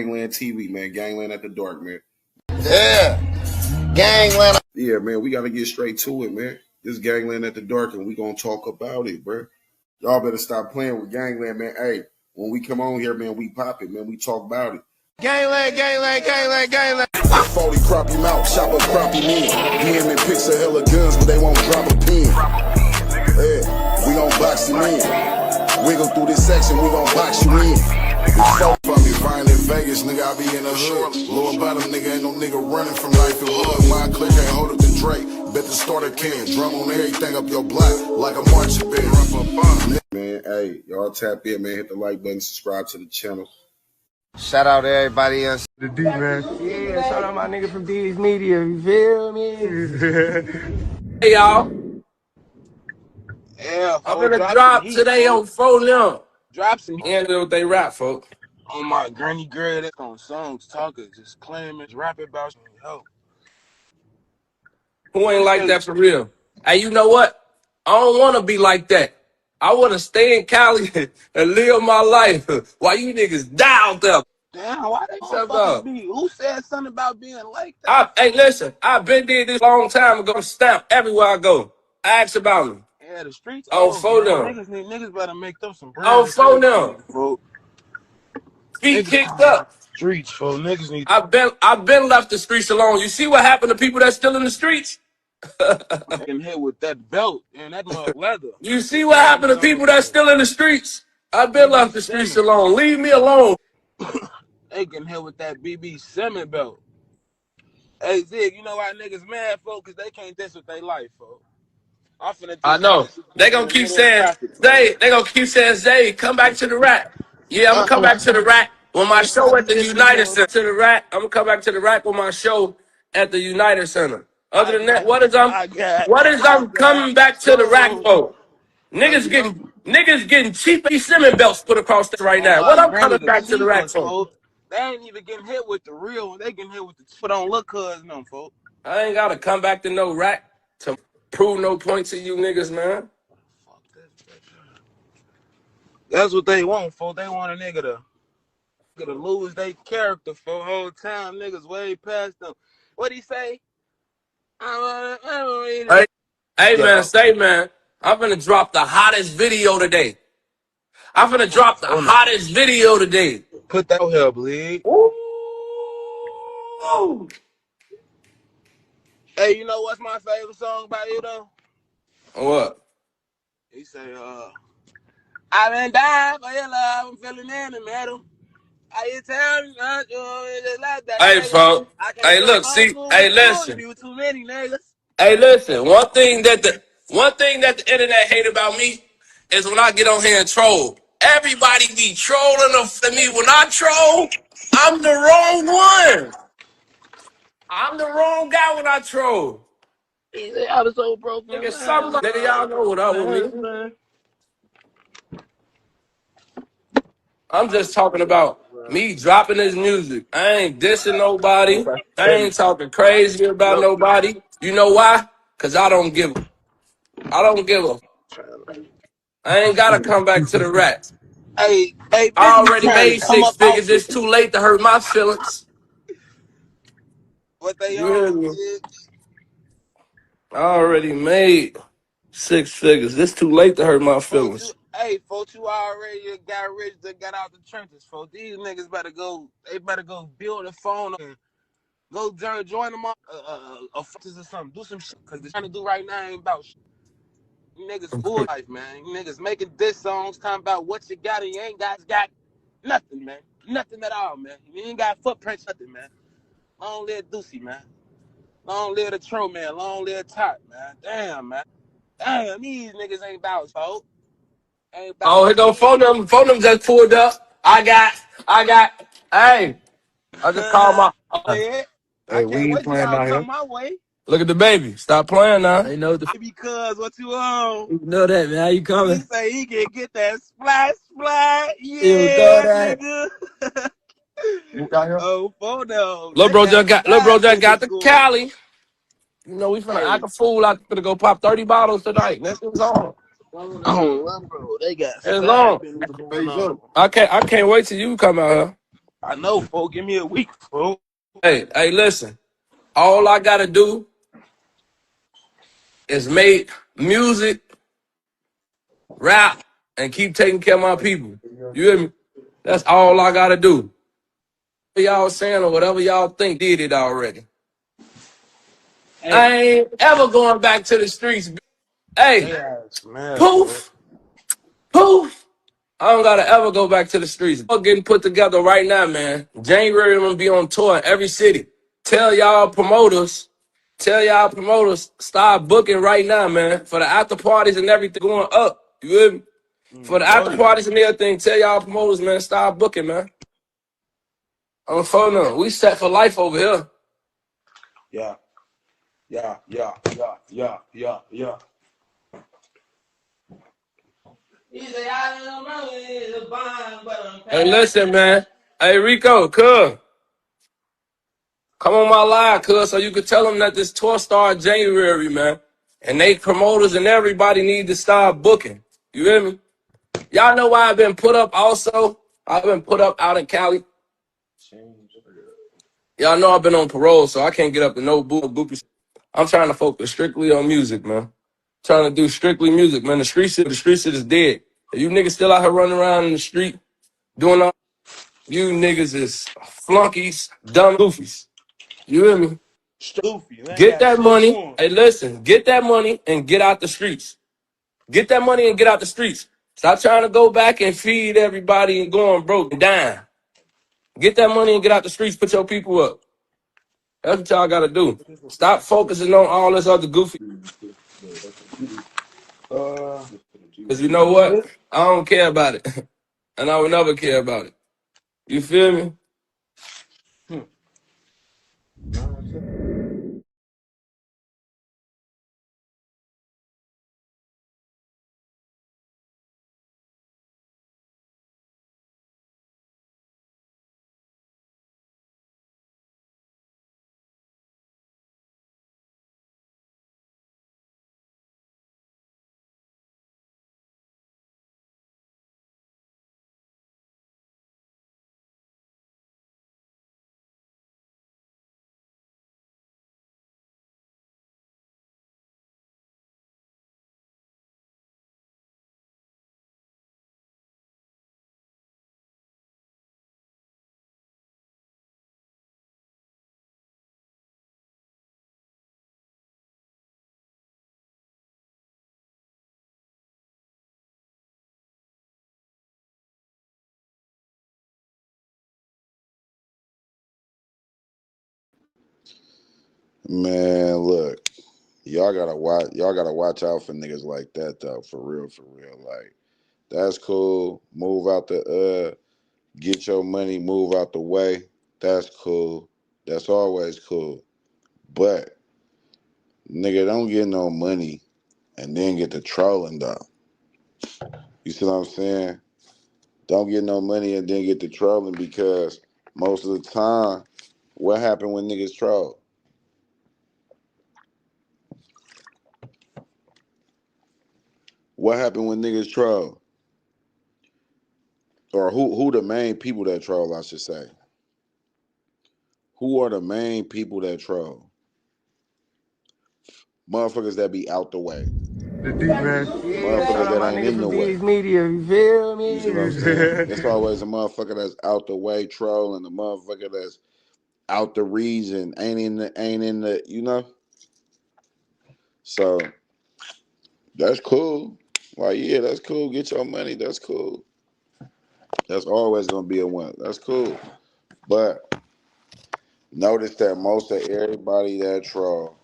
Gangland TV, man. Gangland at the dark, man. Yeah. Gangland. Yeah, man, we got to get straight to it, man. This Gangland at the dark, and we going to talk about it, bro. Y'all better stop playing with Gangland, man. Hey, when we come on here, man, we pop it, man. We talk about it. Gangland, gangland, gangland, gangland. 40 crappie mouth, chopper crappie men. DM and pics of hella guns, but they won't drop a pin. Yeah, we gon' box you in. Wiggle through this section, we gon' box you in. It's so funny, flying in Vegas, nigga, I be in the hood. Lower bottom, nigga, ain't no nigga running from life and hood. My click ain't hold up the Drake. Bet the starter can. Drum on everything up your block, like a marching band. Man, hey, y'all tap in, man. Hit the like button, subscribe to the channel. Shout out to everybody else. The D, man. Yeah, shout out my nigga from D's Media, you feel me? Hey, y'all. Yeah, I'm gonna drop today on Foley. Drop some And what they rap, folks. on my granny girl that's on songs, talking, just claiming, rap about some help. Who ain't like that for real? Hey, you know what? I don't want to be like that. I want to stay in Cali and live my life while you niggas die out there. Damn, why they What's up, motherfuckers dog? be? Who said something about being like that? Hey, listen, I've been did this long time ago. Stamp everywhere I go. Ask about me. Yeah, the streets. On phone them. Niggas better make them some bread. On phone them. Feet Niggas kicked up. Streets, folks. Niggas need. I've been left the streets alone. You see what happened to people that's still in the streets? Getting hit with that belt and that mug leather. You see what happened to people that's still in the streets? I've been left the streets alone. Leave me alone. They getting hit with that BB Simmons belt. Hey Zig, you know why niggas mad, folks? Cause they can't diss with their life, folks. I know. They gonna keep saying, Zay, Zay, come back to the rack. Yeah, I'm gonna come back to the rack when my show at the United Center. I'm gonna come back to the rack with my show at the United Center. Other than that, what is I'm coming back to the rack for? Niggas getting cheap Simmons belts put across this right now. What I'm coming back to the rack for? They ain't even getting hit with the real one. They getting hit with the put on look cuz them, folks. I ain't gotta come back to no rack to prove no point to you niggas, man. Fuck this bitch. That's what they want, folks. They want a nigga to lose their character for the whole time. Niggas way past them. What he say? Hey, man, I'm gonna drop the hottest video today. Put that out here, bleed. Ooh. Hey, you know what's my favorite song by you though? What? He say, I've been dying for your love, I'm feeling in the middle. You tell me not to, just like that. Hey, folks. Hey, look, see. Hey, listen. Too many niggas. Hey, listen. One thing that the internet hate about me is when I get on here and troll. Everybody be trolling me. When I troll, I'm the wrong one. I'm the wrong guy when I troll. I was so broke. Nigga, y'all know what up with me. I'm just talking about me dropping this music. I ain't dissing nobody. I ain't talking crazy about nobody. You know why? Cause I don't give a. I ain't gotta come back to the rats. Hey, I already made 6 figures. It's too late to hurt my feelings. What they I already made 6 figures. It's too late to hurt my feelings. Hey, folks, you already got rich that got out the trenches, folks. These niggas better go. They better go build a phone and go join them up, or something. Do some shit, cause they're trying to do right now ain't about shit. You niggas bull life, man. You niggas making diss songs talking about what you got and you ain't got nothing, man. Nothing at all, man. You ain't got footprints, nothing, man. Long live Deucey, man. Long live the Tro, man. Long live Tot, man. Damn, man. Damn, these niggas ain't about folks. Oh, here go phone them. Phone them just pulled up. I got. Hey, I just called my. Yeah. Hey, we ain't playing down here. My way. Look at the baby. Stop playing now. You know because what you on? You know that, man. How you coming? He say he can get that splash. Yeah, nigga. Oh, photo. Little bro just got the Cali. You know we finna act a fool. I finna go pop 30 bottles tonight. That's what's on. Oh, bro, they got. It's on. I can't wait till you come out here. I know, folks. Give me a week, folks. Hey, listen. All I gotta do is make music, rap, and keep taking care of my people. You hear me? That's all I gotta do. Y'all saying or whatever y'all think did it already. I ain't ever going back to the streets. Hey, Man, folks. poof, poof. I don't gotta ever go back to the streets. All getting put together right now, man. January I'm gonna be on tour in every city. Tell y'all promoters, start booking right now, man. For the after parties and everything going up. You hear me? For the after parties and everything, tell y'all promoters, man, start booking, man. I'm the phone now. We set for life over here. Yeah. Hey, listen, man. Hey, Rico, cuz. Come on my live, cuz, so you could tell them that this tour started January, man. And they promoters and everybody need to start booking. You hear me? Y'all know why I've been put up also? I've been put up out in Cali. Y'all know I've been on parole, so I can't get up to no boopy. I'm trying to focus strictly on music, man. Trying to do strictly music, man. The street shit is dead. If you niggas still out here running around in the street doing all you niggas is flunkies, dumb goofies. You hear me? Get that money. Hey, listen, get that money and get out the streets. Get that money and get out the streets. Stop trying to go back and feed everybody and going broke and dying. Get that money and get out the streets. Put your people up. That's what y'all gotta do. Stop focusing on all this other goofy. Cause you know what? I don't care about it. And I will never care about it. You feel me? Man, look, y'all gotta watch out for niggas like that though, for real, for real. Like, that's cool. Move out the get your money, move out the way. That's cool. That's always cool. But nigga, don't get no money and then get to trolling though. You see what I'm saying? Don't get no money and then get to trolling, because most of the time, what happened when niggas troll? What happened when niggas troll? Or who the main people that troll, I should say. Who are the main people that troll? Motherfuckers that be out the way. The deep man. Motherfuckers Shout out that my ain't nigga in the from way. B's Media, you feel You see what I'm saying? It's always a motherfucker that's out the way trolling, a motherfucker that's out the region, ain't in the, you know? So that's cool. Like, yeah, that's cool. Get your money. That's cool. That's always gonna be a win. That's cool. But notice that most of everybody that troll,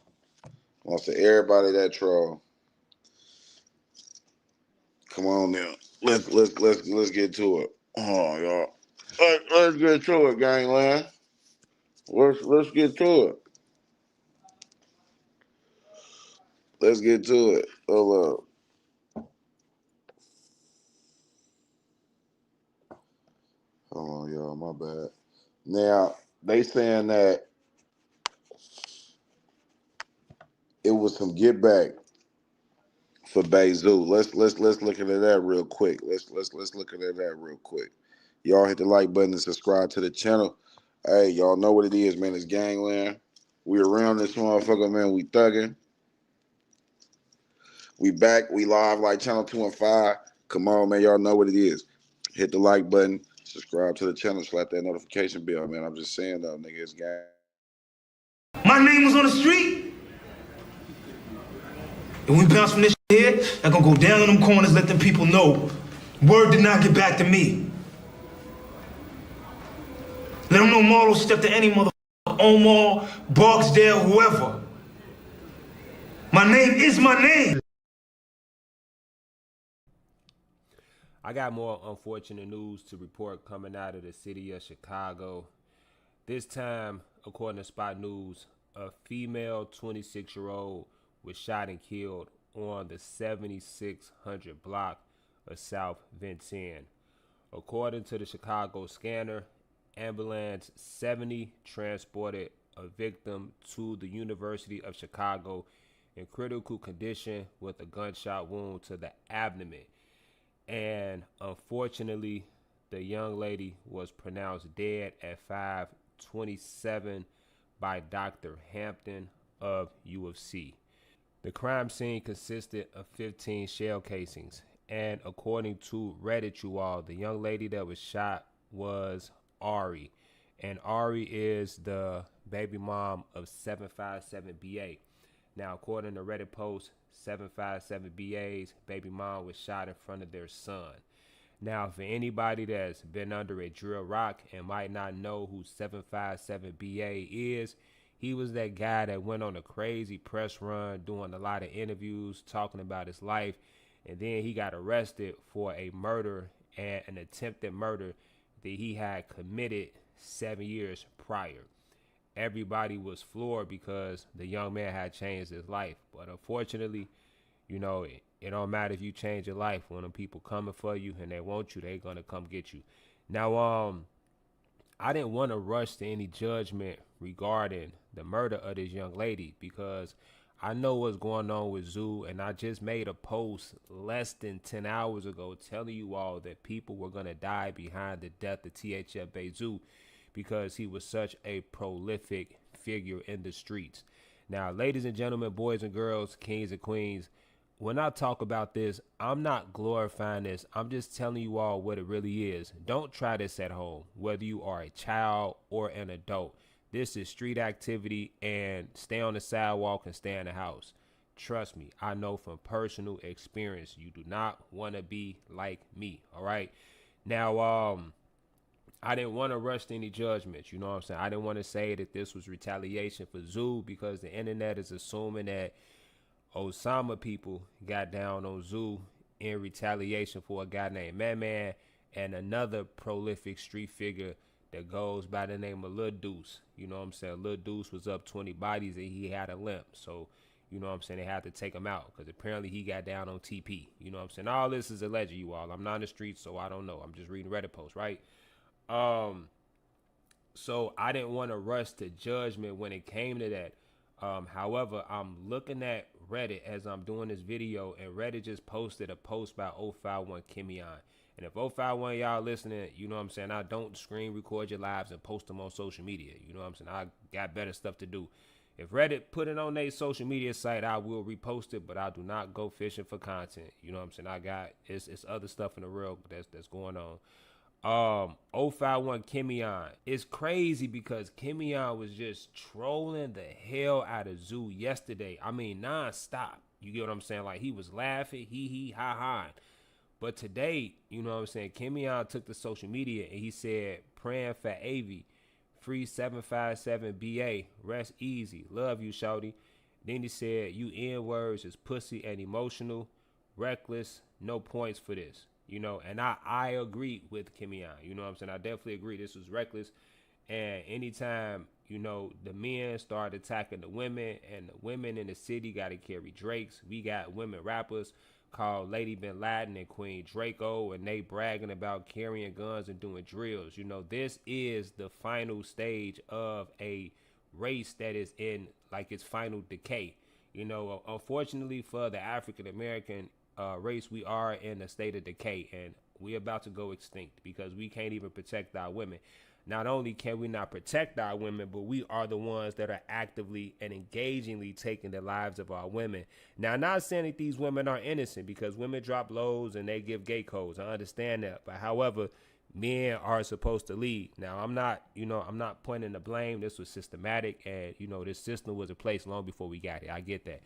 come on now. Let's get to it. Oh y'all. Let's get to it, gangland. Let's get to it. Let's get to it. Hold up. Hold on, y'all. My bad. Now they saying that it was some get back for Bayzoo. Let's look into that real quick. Let's look into that real quick. Y'all hit the like button and subscribe to the channel. Hey, y'all know what it is, man. It's Gangland. We around this motherfucker, man. We thugging. We back. We live like Channel 2 and 5. Come on, man. Y'all know what it is. Hit the like button. Subscribe to the channel. Slap that notification bell, man. I'm just saying, though, nigga. It's gang. My name was on the street. And we bounce from this here, I'm gonna go down in them corners, let them people know. Word did not get back to me. Let them know Marlo stepped to any motherfucker, Omar, Barksdale, whoever. My name is my name. I got more unfortunate news to report coming out of the city of Chicago. This time, according to Spot News, a female 26-year-old was shot and killed on the 7600 block of South Vincennes. According to the Chicago Scanner, Ambulance 70 transported a victim to the University of Chicago in critical condition with a gunshot wound to the abdomen. And unfortunately, the young lady was pronounced dead at 5:27 by Dr. Hampton of U of C. The crime scene consisted of 15 shell casings. And according to Reddit, you all, the young lady that was shot was Ari. And Ari is the baby mom of 757BA. Now, according to Reddit post, 757BA's baby mom was shot in front of their son. Now, for anybody that's been under a drill rock and might not know who 757BA is, he was that guy that went on a crazy press run, doing a lot of interviews, talking about his life, and then he got arrested for a murder and an attempted murder that he had committed 7 years prior. Everybody was floored because the young man had changed his life. But unfortunately, you know, it don't matter if you change your life. When them people coming for you and they want you, they gonna come get you. Now, I didn't want to rush to any judgment regarding the murder of this young lady because I know what's going on with Zoo, and I just made a post less than 10 hours ago telling you all that people were gonna die behind the death of THF Bayzoo because he was such a prolific figure in the streets. Now, ladies and gentlemen, boys and girls, kings and queens, when I talk about this, I'm not glorifying this. I'm just telling you all what it really is. Don't try this at home, whether you are a child or an adult. This is street activity, and stay on the sidewalk and stay in the house. Trust me, I know from personal experience, you do not want to be like me, all right? Now, I didn't want to rush to any judgments, you know what I'm saying? I didn't want to say that this was retaliation for Zoo because the internet is assuming that Osama people got down on Zoo in retaliation for a guy named Man and another prolific street figure that goes by the name of Lil Deuce. You know what I'm saying? Lil Deuce was up 20 bodies and he had a limp. So, you know what I'm saying? They had to take him out because apparently he got down on TP. You know what I'm saying? All this is alleged, you all. I'm not in the streets, so I don't know. I'm just reading Reddit posts, right? So I didn't want to rush to judgment when it came to that. However, I'm looking at Reddit as I'm doing this video, and Reddit just posted a post by 051 Kimion. And if 051 y'all listening, you know what I'm saying, I don't screen record your lives and post them on social media. You know what I'm saying? I got better stuff to do. If Reddit put it on their social media site, I will repost it, but I do not go fishing for content. You know what I'm saying? I got it's other stuff in the world that's going on. 051 Kimion. It's crazy because Kimion was just trolling the hell out of Zoo yesterday. I mean, non-stop. You get what I'm saying? Like, he was laughing, he ha ha. But today, you know what I'm saying, Kimion took to social media and he said, praying for Avi, free 757BA, rest easy, love you, shawty. Then he said, you N-words is pussy and emotional, reckless, no points for this. You know, and I agree with Kimion. You know what I'm saying? I definitely agree. This was reckless. And anytime, you know, the men start attacking the women, and the women in the city got to carry Drakes. We got women rappers called Lady Bin Laden and Queen Draco, and they bragging about carrying guns and doing drills. You know, this is the final stage of a race that is in, like, its final decay. You know, unfortunately for the African American race, we are in a state of decay, and We about to go extinct because we can't even protect our women. Not only can we not protect our women, but we are the ones that are actively and engagingly taking the lives of our women. Now, I'm not saying that these women are innocent, because women drop loads and they give gay codes. I understand that. But however, men are supposed to lead. Now, I'm not pointing the blame. This was systematic, and this system was in place long before we got it. I get that.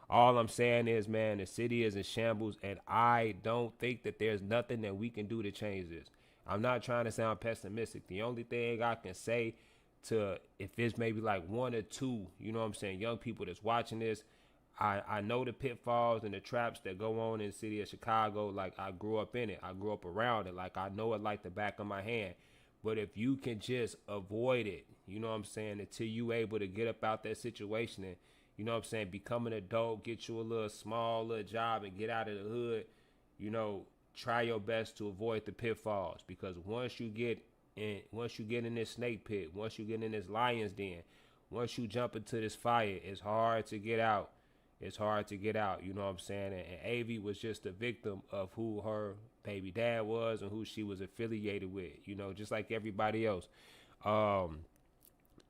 All I'm saying is, man, the city is in shambles, and I don't think that there's nothing that we can do to change this. I'm not trying to sound pessimistic. The only thing I can say, to if it's maybe like one or two, young people that's watching this, I know the pitfalls and the traps that go on in the city of Chicago. Like, I grew up in it. I grew up around it. Like, I know it like the back of my hand. But if you can just avoid it, until you able to get up out that situation and, become an adult, get you a little job and get out of the hood, try your best to avoid the pitfalls. Because once you get in this snake pit, once you get in this lion's den, once you jump into this fire, it's hard to get out. It's hard to get out, And Avi was just a victim of who her baby dad was and who she was affiliated with, just like everybody else.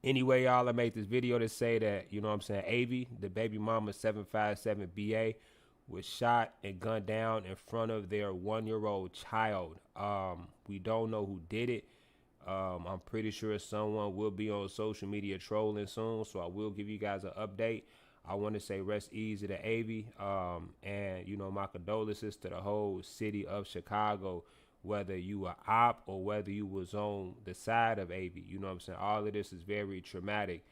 Anyway, y'all, I made this video to say that, Avi, the baby mama 757BA, was shot and gunned down in front of their 1-year-old child. We don't know who did it. I'm pretty sure someone will be on social media trolling soon, so I will give you guys an update. I want to say rest easy to Avi, and my condolences to the whole city of Chicago, whether you were op or whether you was on the side of Avi. All of this is very traumatic,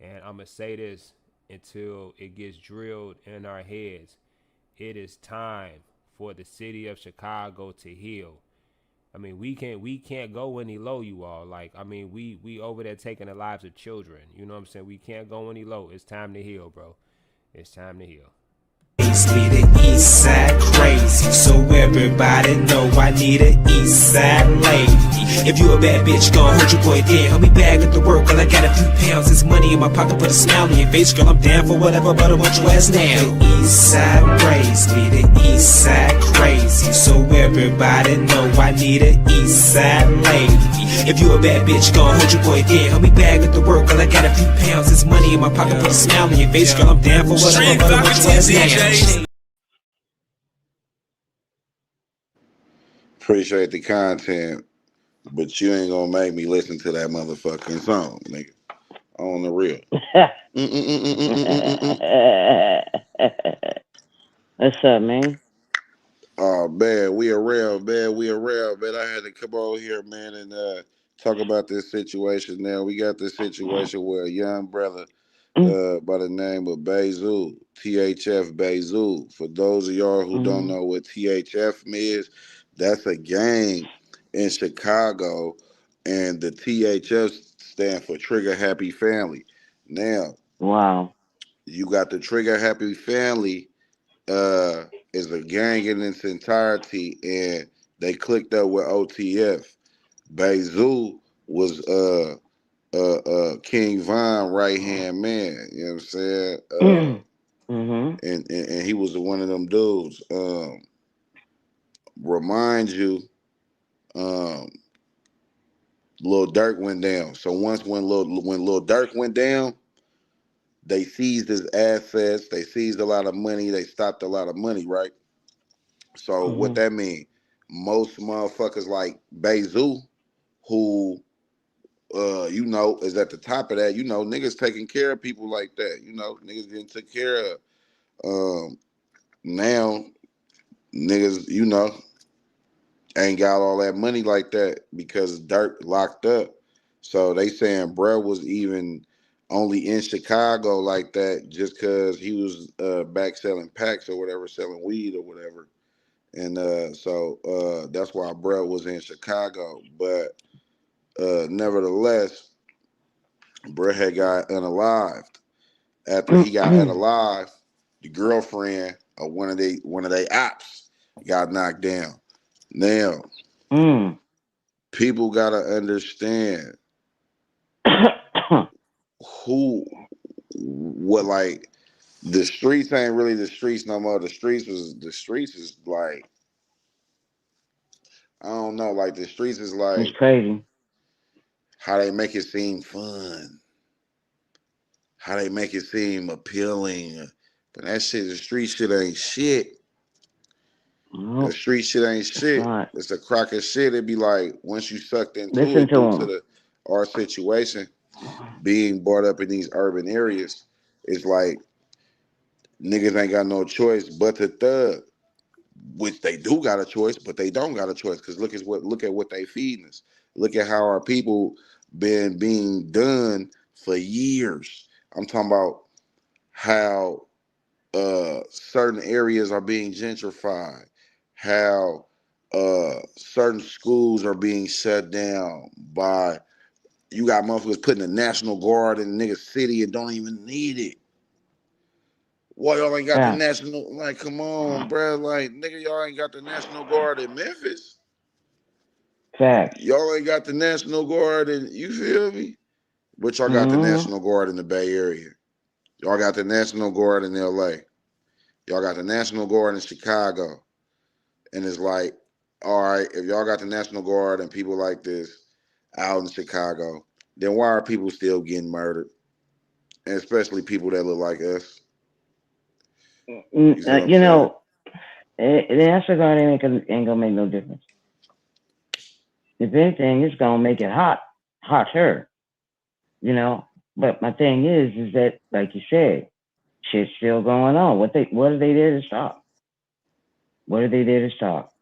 and I'm gonna say this until it gets drilled in our heads. It is time for the city of Chicago to heal. I mean, we can't go any low, you all. Like, I mean, we over there taking the lives of children. We can't go any low. It's time to heal, bro. It's time to heal. The east side crazy, so everybody know I need a east side lady. If you a bad bitch, gon' hold your boy down. Help me bag up the work, girl, I got a few pounds. There's money in my pocket, put a smile on your face, girl, I'm down for whatever, but I want your ass now. The east side raised me, the east side crazy, so everybody know I need a east side lady. If you a bad bitch, gon' hold your boy down. Help me bag up the work, girl, I got a few pounds. There's money in my pocket, put a smile on your face, girl, I'm down for whatever, but I want your ass now. Appreciate the content, but you ain't gonna make me listen to that motherfucking song, nigga. On the real. What's up, man? Oh man, we around, man. I had to come over here, man, and talk about this situation. Now we got this situation where a young brother by the name of Bayzoo, THF Bayzoo. For those of y'all who don't know what THF is, that's a gang in Chicago, and the THF stand for Trigger Happy Family. Now, wow, you got the Trigger Happy Family is a gang in its entirety, and they clicked up with OTF. Bayzoo was King Von right hand man. You know what I'm saying? And he was one of them dudes. Remind you, Lil Durk went down. So when Lil Durk went down, they seized his assets. They seized a lot of money. They stopped a lot of money, right? So what that mean? Most motherfuckers like Bayzoo, who is at the top of that, niggas taking care of people like that. Niggas getting took care of. Now niggas, ain't got all that money like that because Dirk locked up. So they saying bruh was even only in Chicago like that just because he was back selling packs or whatever, selling weed or whatever. And so that's why bruh was in Chicago. But nevertheless, bruh had got unalived. After he got unalived, the girlfriend of one of they ops got knocked down. Now, people gotta understand like the streets ain't really the streets no more. The streets is like I don't know. Like the streets is It's like crazy. how they make it seem fun, how they make it seem appealing. But that shit, the street shit ain't shit. The Nope, street shit ain't it's shit. not. It's a crock of shit. It'd be like once you sucked into Listen it to due to him. our situation being brought up in these urban areas, it's like niggas ain't got no choice but to thug. Which they do got a choice, but they don't got a choice because look at what they feeding us. Look at how our people been being done for years. I'm talking about how certain areas are being gentrified, how certain schools are being shut down by you got motherfuckers putting the National Guard in the nigga city and don't even need it. Why y'all ain't got the Facts. National? Like, come on, bro. Like, nigga, y'all ain't got the National Guard in Memphis. Facts. Y'all ain't got the National Guard in, you feel me? But y'all got the Mm-hmm. National Guard in the Bay Area. Y'all got the National Guard in LA. Y'all got the National Guard in Chicago. And it's like, all right, if y'all got the National Guard and people like this out in Chicago, then why are people still getting murdered? And especially people that look like us. You see what I'm You saying? know, the National Guard ain't gonna make no difference. If anything, it's gonna make it hotter. You know. But my thing is that, like you said, shit's still going on. What are they there to stop? What are they there to stop?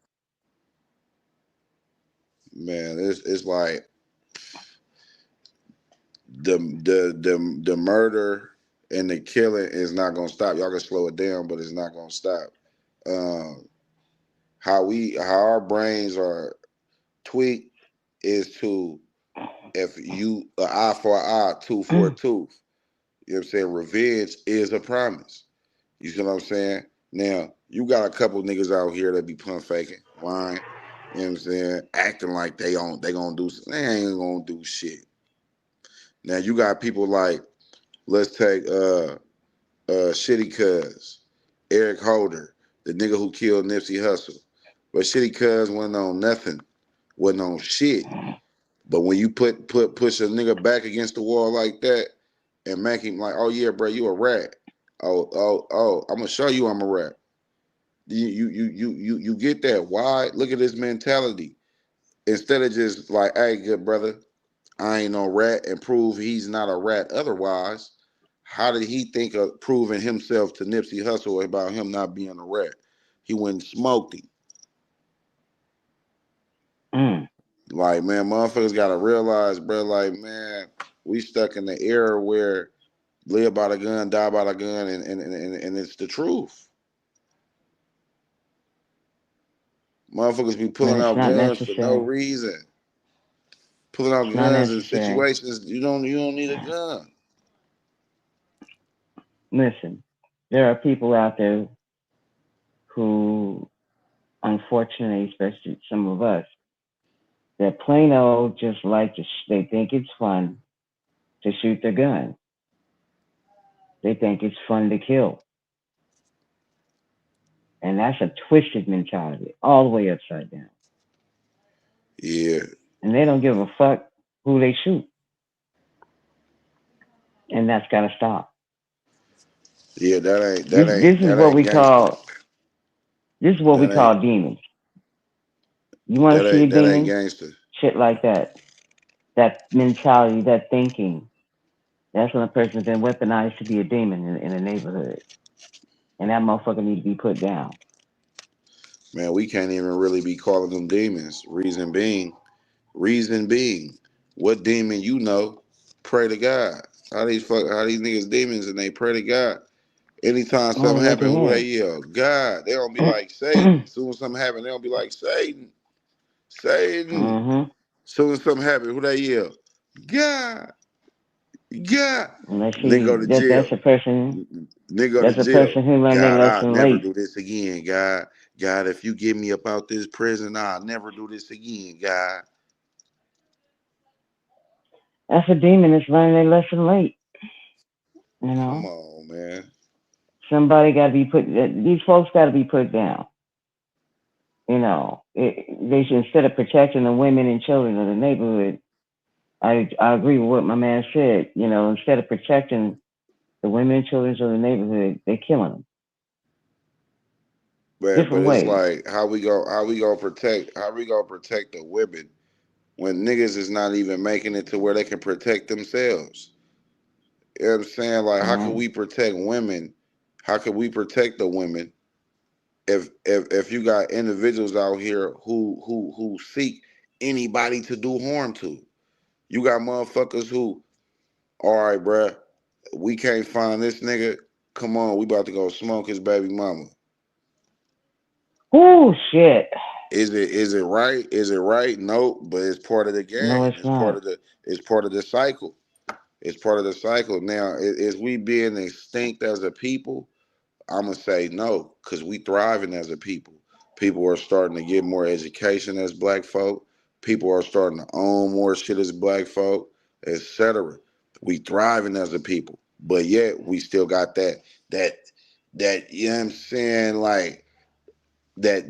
Man, it's like the murder and the killing is not gonna stop. Y'all can slow it down, but it's not gonna stop. Um, how our brains are tweaked is to if you an eye for an eye, tooth for a tooth. You know what I'm saying? Revenge is a promise. You see what I'm saying? Now, you got a couple niggas out here that be pump faking, lying, you know what I'm saying? Acting like they gonna do they ain't gonna do shit. Now you got people like, let's take Shitty Cuz, Eric Holder, the nigga who killed Nipsey Hussle. But Shitty Cuz wasn't on nothing, wasn't on shit. But when you push a nigga back against the wall like that and make him like, oh yeah, bro, you a rat. Oh, I'm gonna show you I'm a rat. You get that. Why? Look at this mentality. Instead of just like, hey, good brother, I ain't no rat and prove he's not a rat otherwise. How did he think of proving himself to Nipsey Hussle about him not being a rat? He went and smoked him. Mm. Like, man, motherfuckers gotta realize, bro, like, man, we stuck in the era where live by the gun, die by the gun, and it's the truth. Motherfuckers be And pulling it's out not guns for no necessary. reason. Pulling out It's not guns in necessary. situations you don't need a gun. Listen, there are people out there who, unfortunately, especially some of us, that plain old just like to, they think it's fun to shoot their gun. They think it's fun to kill. And that's a twisted mentality, all the way upside down. Yeah, And they don't give a fuck who they shoot. And that's got to stop. yeah, This is that what ain't we gangster. call That ain't demons. You want to see a that ain't demon? gangster. Shit like that. That mentality, that thinking. That's when a person's been weaponized to be a demon in a neighborhood. And that motherfucker needs to be put down. Man, we can't even really be calling them demons. Reason being, what demon you know? Pray to God. How these niggas demons and they pray to God. Anytime Only something up to happen, who they him. yell? God. They don't be like Satan. As soon as something happen, they don't be like Satan. Satan. Mm-hmm. As soon as something happen, who they yell? God. God. Unless Nigga go he, to jail. that's a person, Nigga go to that's a jail. person who learned their God, I'll lesson never late. do this again, God. God, if you get me up out this prison, I'll never do this again, God. That's a demon that's learned their lesson late. You Come know, on, man. somebody got to be put. These folks got to be put down. You know, they should, instead of protecting the women and children of the neighborhood, I agree with what my man said. You know, instead of protecting the women and children of the neighborhood, they're killing them But different it's ways. like how we gonna protect the women when niggas is not even making it to where they can protect themselves. You know what I'm saying? Like, how can Mm-hmm. we protect women? How can we protect the women if you got individuals out here who seek anybody to do harm to? You got motherfuckers who, all right, bruh, we can't find this nigga. Come on, we about to go smoke his baby mama. Oh shit! Is it right? Is it right? No, but it's part of the No, game. it's not. It's part of the cycle. It's part of the cycle. Now, is we being extinct as a people? I'm gonna say no, because we thriving as a people. People are starting to get more education as black folk. People are starting to own more shit as black folk, etc. We thriving as a people, but yet we still got that you know what I'm saying, like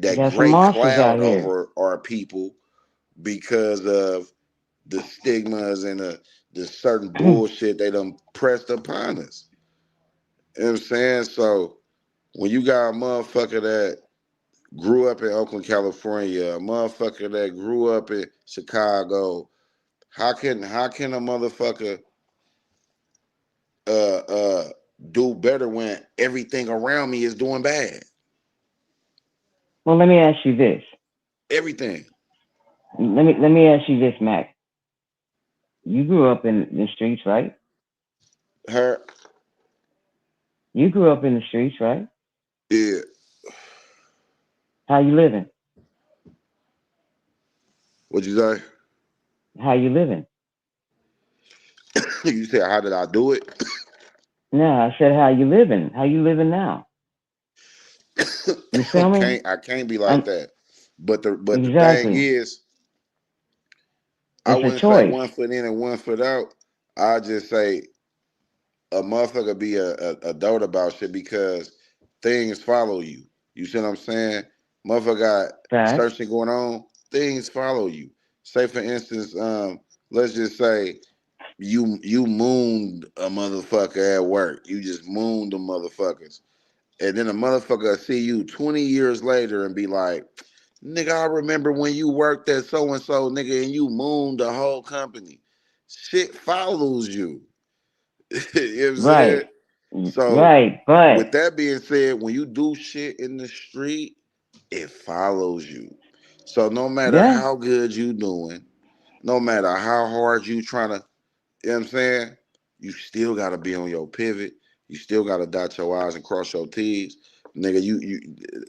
You that got some gray monsters out cloud here. over our people because of the stigmas and the certain bullshit they done pressed upon us. You know what I'm saying? So when you got a motherfucker that grew up in Oakland, California, a motherfucker that grew up in Chicago, how can a motherfucker uh uh do better when everything around me is doing bad? Well, let me ask you this. Everything. Let me ask you this, Mac. You grew up in the streets, right? Her You grew up in the streets, right? yeah. How you living? What'd you say? How you living? You said how did I do it? No, I said how you living. How you living now? You feel me? I can't be like I'm that. But the thing exactly. is, I It's a wouldn't say choice. one foot in and one foot out. I just say a motherfucker be a dote about shit because things follow you. You see what I'm saying? Motherfucker got Facts. certain shit going on, things follow you. Say for instance, let's just say you mooned a motherfucker at work. You just mooned the motherfuckers. And then a motherfucker see you 20 years later and be like, nigga, I remember when you worked at so and so, nigga, and you mooned the whole company. Shit follows you. You know what I'm saying? Right. So, Right. But with that being said, when you do shit in the street, it follows you. So, no matter yeah, how good you doing, no matter how hard you trying to, you know what I'm saying? You still got to be on your pivot. You still got to dot your I's and cross your T's. Nigga,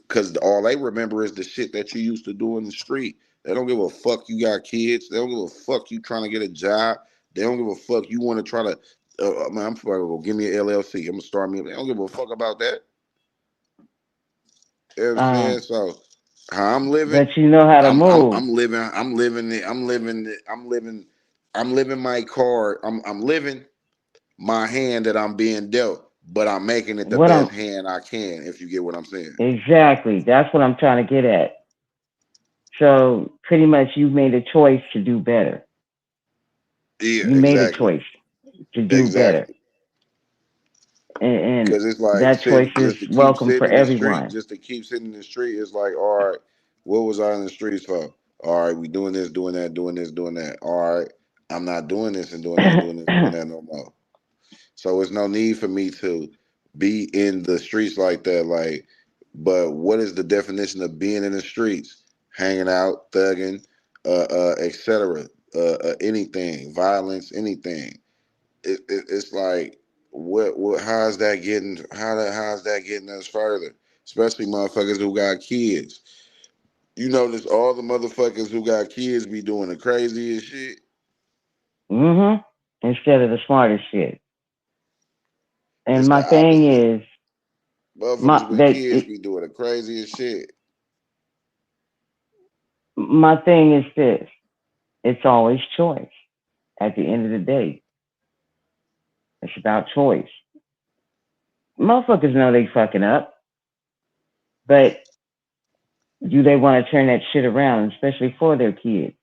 because all they remember is the shit that you used to do in the street. They don't give a fuck you got kids. They don't give a fuck you trying to get a job. They don't give a fuck you want to try to, man, I'm probably going to give me an LLC. I'm going to start me. They don't give a fuck about that. You know what I'm saying? um, So, how I'm living, but you know how to move. I'm living my card. I'm living my hand that I'm being dealt, but I'm making it the What best I'm hand I can, if you get what I'm saying. exactly. That's what I'm trying to get at. So pretty much you made a choice to do better. Yeah, You made a exactly. choice to do better. Exactly. And Because it's like that choice sitting is just to keep welcome for sitting in the street, everyone. just to keep sitting in the street is like, all right, what was I in the streets for? All right, we doing this, doing that, doing this, doing that. All right, I'm not doing this and doing that, doing this, doing that no more. So there's no need for me to be in the streets like that. Like, but what is the definition of being in the streets? Hanging out, thugging, etc. Anything, violence, anything. It's like, what? How's that getting? How's that getting us further? Especially motherfuckers who got kids. You notice all the motherfuckers who got kids be doing the craziest shit. Mm-hmm. Instead of the smartest shit. And It's the my thing opposite. is Motherfuckers with kids be doing the craziest shit. my thing is this. It's always choice. At the end of the day, it's about choice. Motherfuckers know they fucking up, but do they want to turn that shit around, especially for their kids?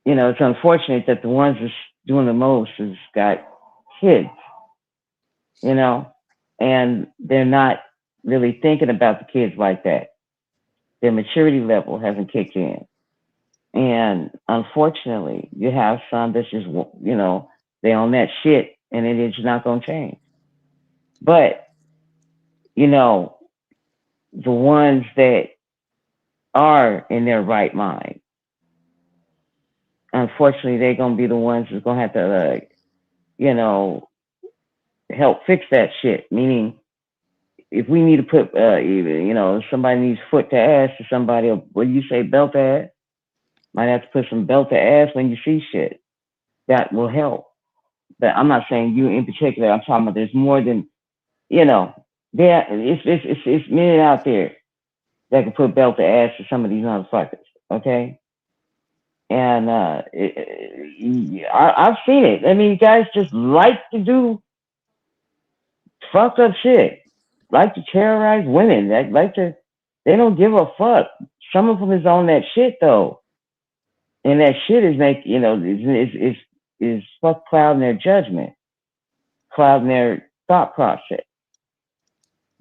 You know, it's unfortunate that the ones that's doing the most has got kids, you know, and they're not really thinking about the kids like that. Their maturity level hasn't kicked in. And unfortunately, you have some that's just, you know, they on that shit and it is not going to change. But, you know, the ones that are in their right mind, unfortunately, they're going to be the ones that's going to have to, you know, help fix that shit. Meaning, if we need to put, you know, somebody needs foot to ass to somebody, or what do you say, belt to ass? Might have to put some belt to ass when you see shit. That will help. But I'm not saying you in particular. I'm talking about there's more than, you know, it's men out there that can put belt to ass to some of these motherfuckers. Okay. And I've seen it. I mean, guys just like to do fucked up shit, like to terrorize women, they don't give a fuck. Some of them is on that shit though, and that shit is you know, is fuck clouding their judgment, clouding their thought process.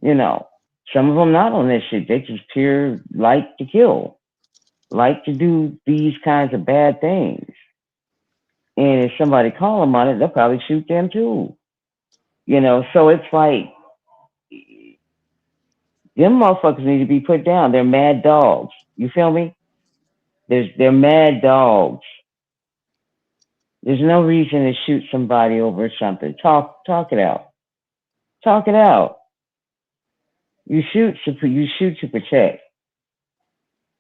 You know, some of them not on that shit. They just pure like to kill, like to do these kinds of bad things. And if somebody call them on it, they'll probably shoot them too. You know, so it's like them motherfuckers need to be put down. They're mad dogs. You feel me? They're mad dogs. There's no reason to shoot somebody over something. Talk it out. Talk it out. You shoot to protect,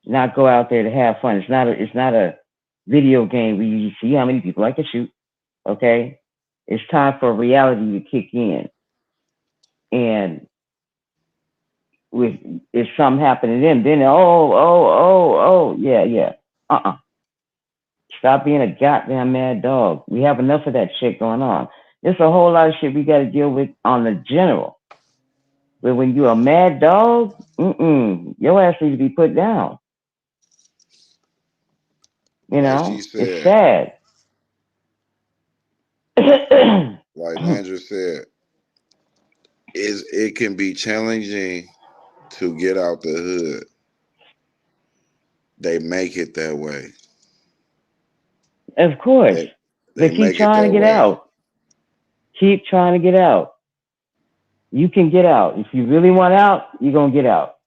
not go out there to have fun. It's not a video game where you see how many people I can shoot. Okay, it's time for reality to kick in, and if something happened to them, then yeah. Stop being a goddamn mad dog. We have enough of that shit going on. There's a whole lot of shit we got to deal with on the general. But when you're a mad dog, your ass needs to be put down. You Like know, she it's said, sad. like Landra said, it can be challenging to get out the hood. They make it that way. Of course. They But keep make it trying that to get way. out. Keep trying to get out. You can get out. If you really want out, you're going to get out.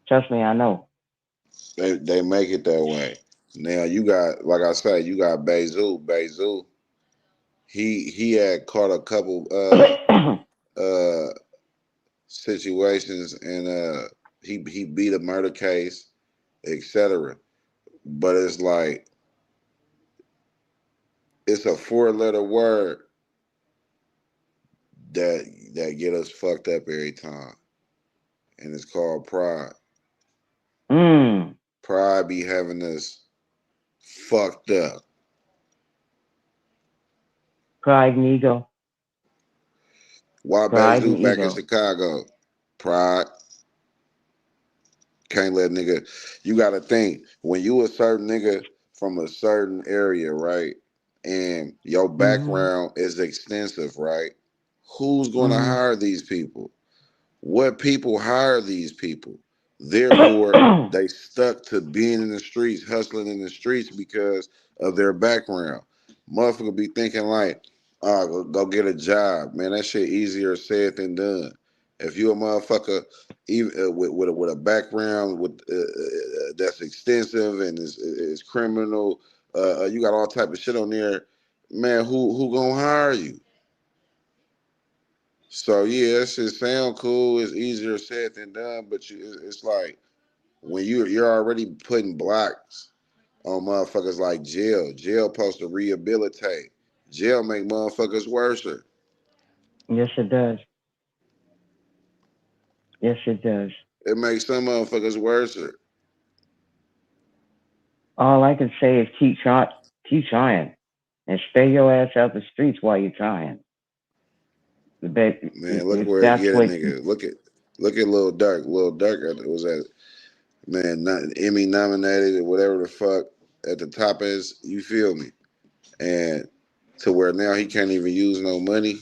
Trust me, I know. They make it that way. Now you got, like I said, you got Bayzoo. Bayzoo, he had caught a couple uh situations, and he beat a murder case, etc. But it's like it's a 4-letter word that get us fucked up every time, and it's called pride. Pride be having us fucked up. Pride and ego. Why Pride and Bayzoo back in ego. Chicago? Pride. Can't let nigga. You gotta think when you a certain nigga from a certain area, right? And your background is extensive, right? Who's gonna hire these people? What people hire these people? Therefore, they stuck to being in the streets, hustling in the streets because of their background. Motherfucker be thinking like, oh, go get a job. Man, that shit easier said than done. If you a motherfucker even with a background that's extensive and is criminal, you got all type of shit on there, man, who gonna hire you? So yeah, that shit sound cool. It's easier said than done, but it's like when you're already putting blocks on motherfuckers like jail. Jail supposed to rehabilitate. Jail make motherfuckers worse. Yes, it does. Yes, it does. It makes some motherfuckers worse. All I can say is keep trying, and stay your ass out the streets while you're trying. But Man, look if where it that's get a what nigga. Look at Look at Lil Durk. Lil Durk was at Emmy nominated or whatever the fuck at the top is. You feel me? And to where now he can't even use no money.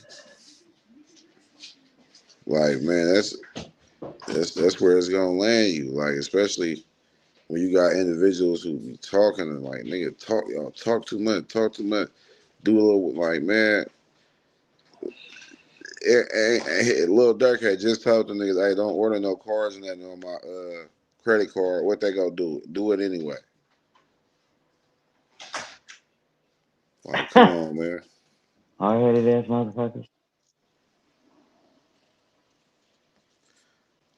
Like, man, that's where it's gonna land you. Like, especially when you got individuals who be talking and like, nigga, y'all talk too much, do a little like, man. Lil Durk had just told the niggas, hey, don't order no cars and nothing on my credit card. What they gonna do? Do it anyway. Like, come on, man. Hard-headed ass motherfuckers.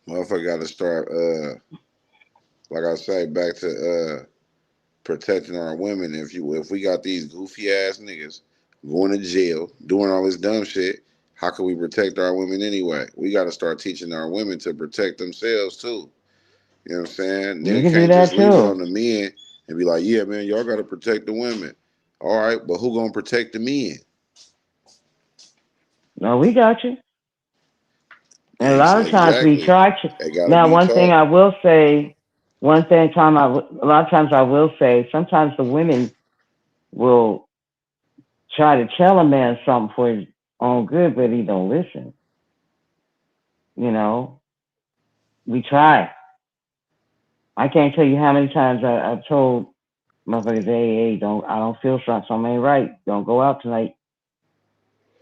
Motherfucker got to start, like I say, back to protecting our women. If we got these goofy ass niggas going to jail, doing all this dumb shit, how can we protect our women anyway? We got to start teaching our women to protect themselves too. You know what I'm saying? You Nigga can do can't just that leave it too. on the men and be like, yeah, man, y'all got to protect the women. All right, but who gonna protect the men? No, we got you. And a lot of times we Exactly. try to. They got to Now, be one thing taught. I will say, a lot of times I will say, sometimes the women will try to tell a man something for his own good, but he don't listen. You know, we try. I can't tell you how many times I've told motherfuckers, hey, I don't feel something ain't right. Don't go out tonight.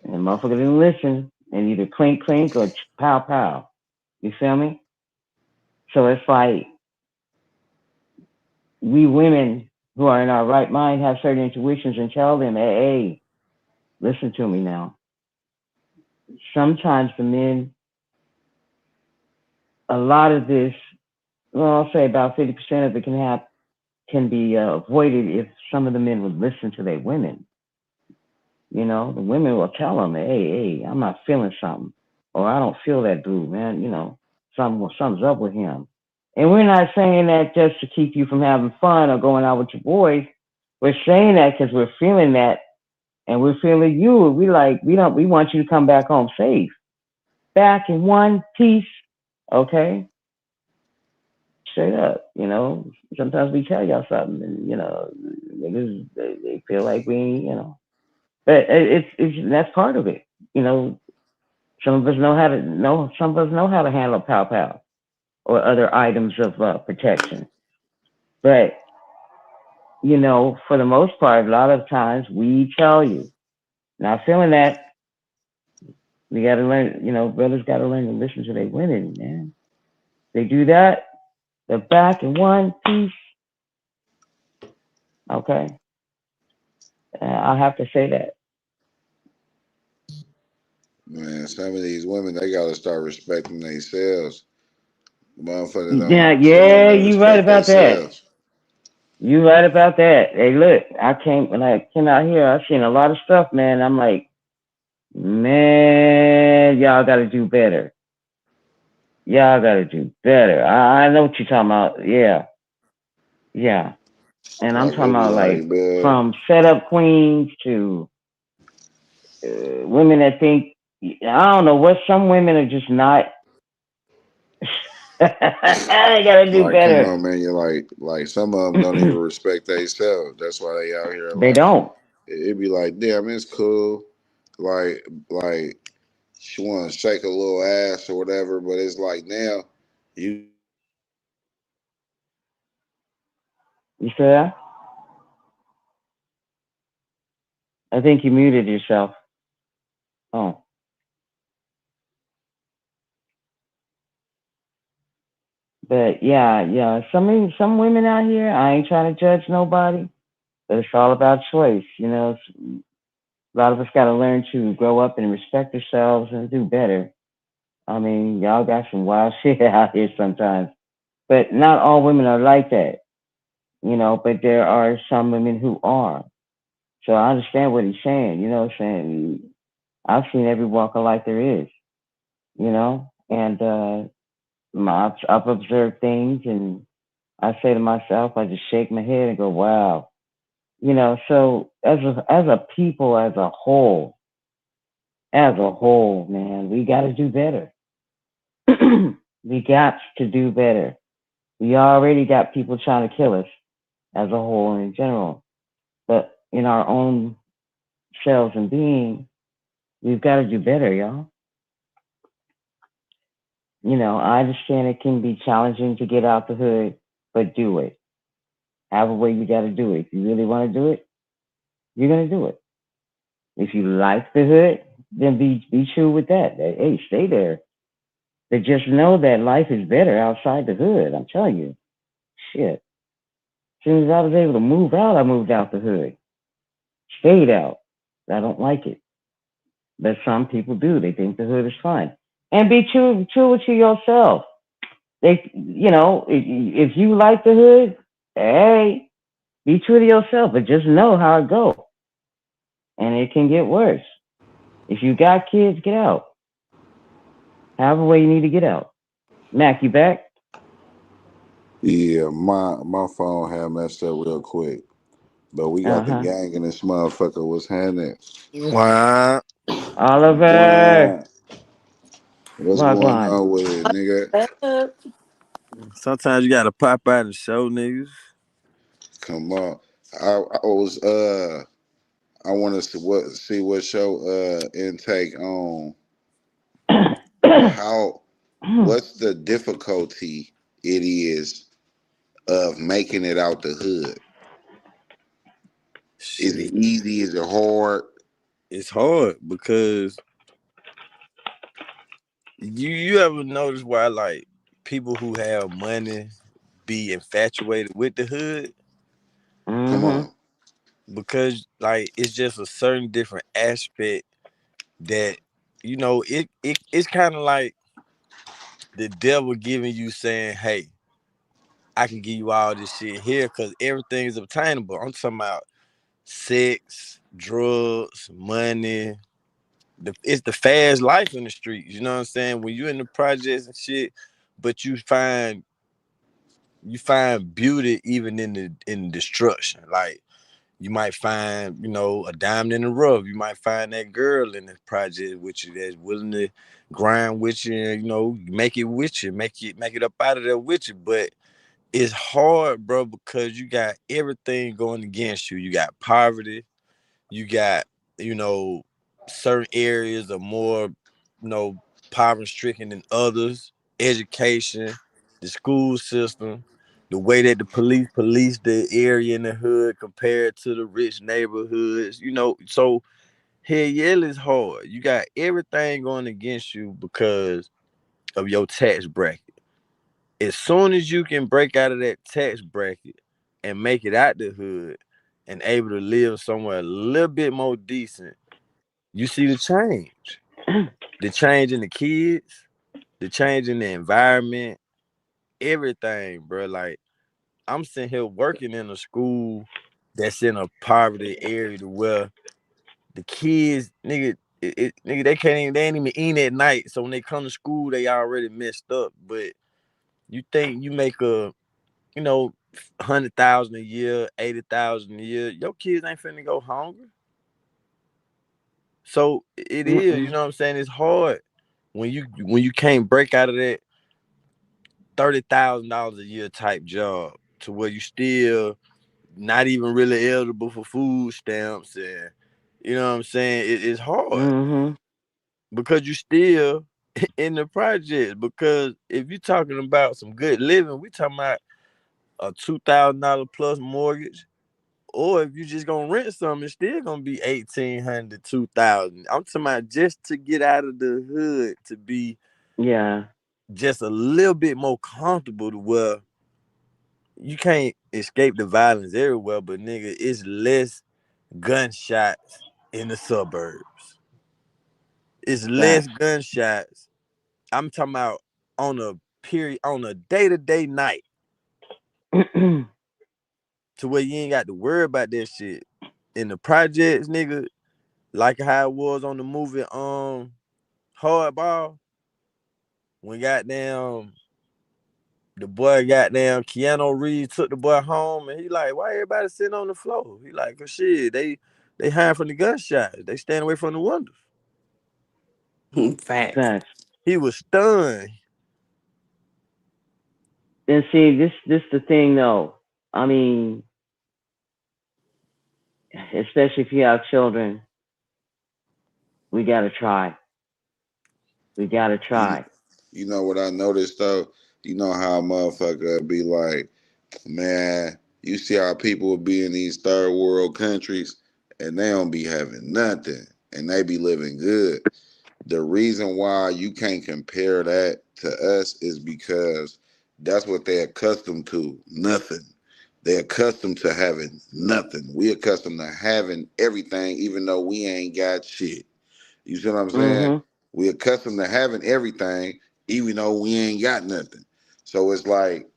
And the motherfucker didn't listen, and either clink, clink, or pow, pow. You feel me? So it's like we women who are in our right mind have certain intuitions and tell them, hey, listen to me now. Sometimes the men, a lot of this, well, I'll say about 50% of it can be avoided if some of the men would listen to their women. You know, the women will tell them, hey, I'm not feeling something, or I don't feel that dude, man. You know, something's up with him. And we're not saying that just to keep you from having fun or going out with your boys. We're saying that because we're feeling that, and we're feeling you. We want you to come back home safe, back in one piece. Okay, straight up. You know, sometimes we tell y'all something, and you know, niggas they feel like we, you know, but it's that's part of it. You know, some of us some of us know how to handle pow pow or other items of protection, but you know, for the most part, a lot of times we tell you, not feeling that. We got to learn, you know, brothers got to learn to listen to their women, man. They do that, they're back in one piece. Okay. I'll have to say that. Man, some of these women, they got to start respecting themselves. Motherfuckers Yeah, don't. Some of them yeah, don't you right respect about that. themselves. You right about that. Hey, look, when I came out here, I seen a lot of stuff, man. I'm like, man, y'all got to do better. Y'all got to do better. I know what you're talking about. Yeah, yeah. And I'm Like, talking they be about like, like man, from setup queens to women that think, I don't know what, some women are just not. They gotta do like, come better. on, man. You're like, some of them don't even respect themselves. That's why they out here They like, don't. it be like, damn, it's cool. Like, she want to shake a little ass or whatever, but it's like now, you You see that? I think you muted yourself. Oh, but yeah. Some women out here. I ain't trying to judge nobody, but it's all about choice. You know, a lot of us got to learn to grow up and respect ourselves and do better. I mean, y'all got some wild shit out here sometimes, but not all women are like that. You know, but there are some women who are. So I understand what he's saying. You know what I'm saying? I've seen every walk of life there is. You know, and I've observed things, and I say to myself, I just shake my head and go, "Wow." You know, so as a people, as a whole, man, we got to do better. We got to do better. We already got people trying to kill us as a whole and in general. But in our own selves and being, we've got to do better, y'all. I understand it can be challenging to get out the hood, but do it. Have a way you got to do it. If you really want to do it, you're going to do it. If you like the hood, then be true with that. Hey, stay there. But just know that life is better outside the hood. I'm telling you. Shit. As soon as I was able to move out, I moved out the hood. Stayed out. I don't like it. But some people do. They think the hood is fine. And be true to yourself. If you like the hood, hey, be true to yourself. But just know how it goes. And it can get worse. If you got kids, get out. However way you need to get out. Mac, you back? Yeah, my phone had messed up real quick. But we got the gang in this motherfucker. What's happening? Wow. Oliver. What's going Wagwan. on with it, nigga? Sometimes you gotta pop out and show niggas. Come on. I want to see what show intake on what's the difficulty it is of making it out the hood. Shit. Is it easy? Is it hard? It's hard because you ever notice why like people who have money be infatuated with the hood? Come on. Because like it's just a certain different aspect that it's kind of like the devil giving you saying, hey, I can give you all this shit here because everything is obtainable. I'm talking about sex, drugs, money. It's the fast life in the streets. You know what I'm saying? When you're in the projects and shit, but you find beauty even in destruction. Like you might find, a diamond in the rough. You might find that girl in the project with you that's willing to grind with you and, make it with you, make it up out of there with you. But it's hard, bro, because you got everything going against you. You got poverty, you got, certain areas are more, poverty stricken than others, education, the school system, the way that the police the area in the hood compared to the rich neighborhoods, so hell yeah, it's hard. You got everything going against you because of your tax bracket. As soon as you can break out of that tax bracket and make it out the hood and able to live somewhere a little bit more decent, you see the change. The change in the kids, the change in the environment, everything, bro. Like, I'm sitting here working in a school that's in a poverty area to where the kids, nigga, nigga, they ain't even eat at night. So when they come to school, they already messed up. But you think you make a 100,000 a year, 80,000 a year, your kids ain't finna go hungry. So it is, you know what I'm saying? It's hard when you can't break out of that $30,000 a year type job to where you still not even really eligible for food stamps, and you know what I'm saying? It's hard because you still in the projects. Because if you're talking about some good living, we talking about a $2,000 plus mortgage. Or if you just gonna rent something, it's still gonna be $1,800 to $2,000. I'm talking about just to get out of the hood to be just a little bit more comfortable to where you can't escape the violence everywhere, but nigga, it's less gunshots in the suburbs. It's less gunshots. I'm talking about on a day-to-day night. To where you ain't got to worry about that shit. In the projects, nigga, like how it was on the movie Hardball, when goddamn the boy goddamn Keanu Reeves took the boy home and he like, why everybody sitting on the floor? He like, cause shit, they hiding from the gunshots. They stand away from the windows. Facts. He was stunned. And see, this the thing though. I mean, especially if you have children, we gotta try. We gotta You, try. you know what I noticed though? You know how a motherfucker be like, man, you see how people will be in these third world countries and they don't be having nothing and they be living good. The reason why you can't compare that to us is because that's what they're accustomed to. Nothing. They're accustomed to having nothing. We accustomed to having everything, even though we ain't got shit. You see what I'm saying? Mm-hmm. We accustomed to having everything, even though we ain't got nothing. So it's like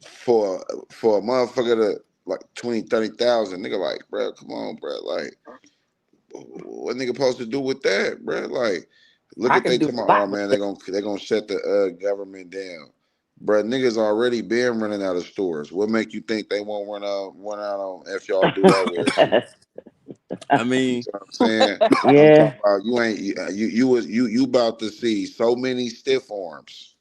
for a motherfucker to like 20, 30,000, nigga, like, bro, come on, bro. Like, what nigga supposed to do with that, bro? Like, look I at can they do talking a about, oh lot with man, it. they gonna shut the government down. Bro, niggas already been running out of stores. What make you think they won't run out on if y'all do that weird shit? I You mean, know what I'm saying? I'm Yeah. talking about you ain't you about to see so many stiff arms.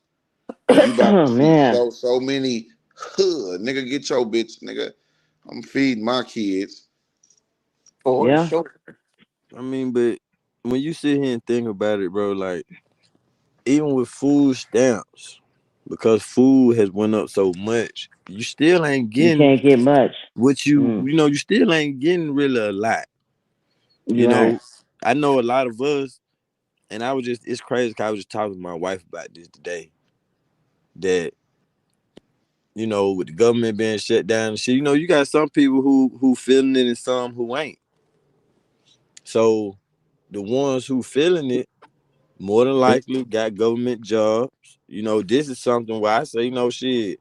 You about to Oh see man. so many hood nigga. Get your bitch, nigga. I'm feeding my kids. For Yeah. sure. I mean, but when you sit here and think about it, bro, like even with food stamps, because food has went up so much, you still ain't You getting can't get much. what Mm. you still ain't getting really a lot. You You're right. know, I know a lot of us, and it's crazy because I was just talking to my wife about this today. That with the government being shut down and shit, you got some people who feeling it and some who ain't. So the ones who feeling it more than likely got government jobs. This is something where I say, shit,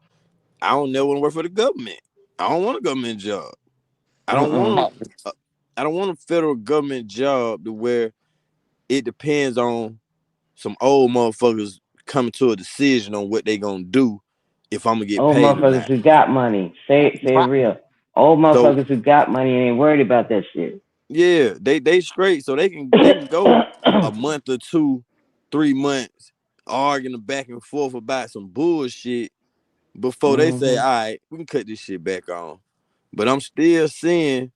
I don't never want to work for the government. I don't want a government job. I don't Mm-mm. want I don't want a federal government job to where it depends on some old motherfuckers coming to a decision on what they gonna do if I'm gonna get Old paid or motherfuckers not. who got money. Say it Right. real. Old So motherfuckers who got money and ain't worried about that shit. yeah, they straight, so they can go a month or 2, 3 months arguing back and forth about some bullshit before they say, Mm-hmm. all right, we can cut this shit back on. But I'm still seeing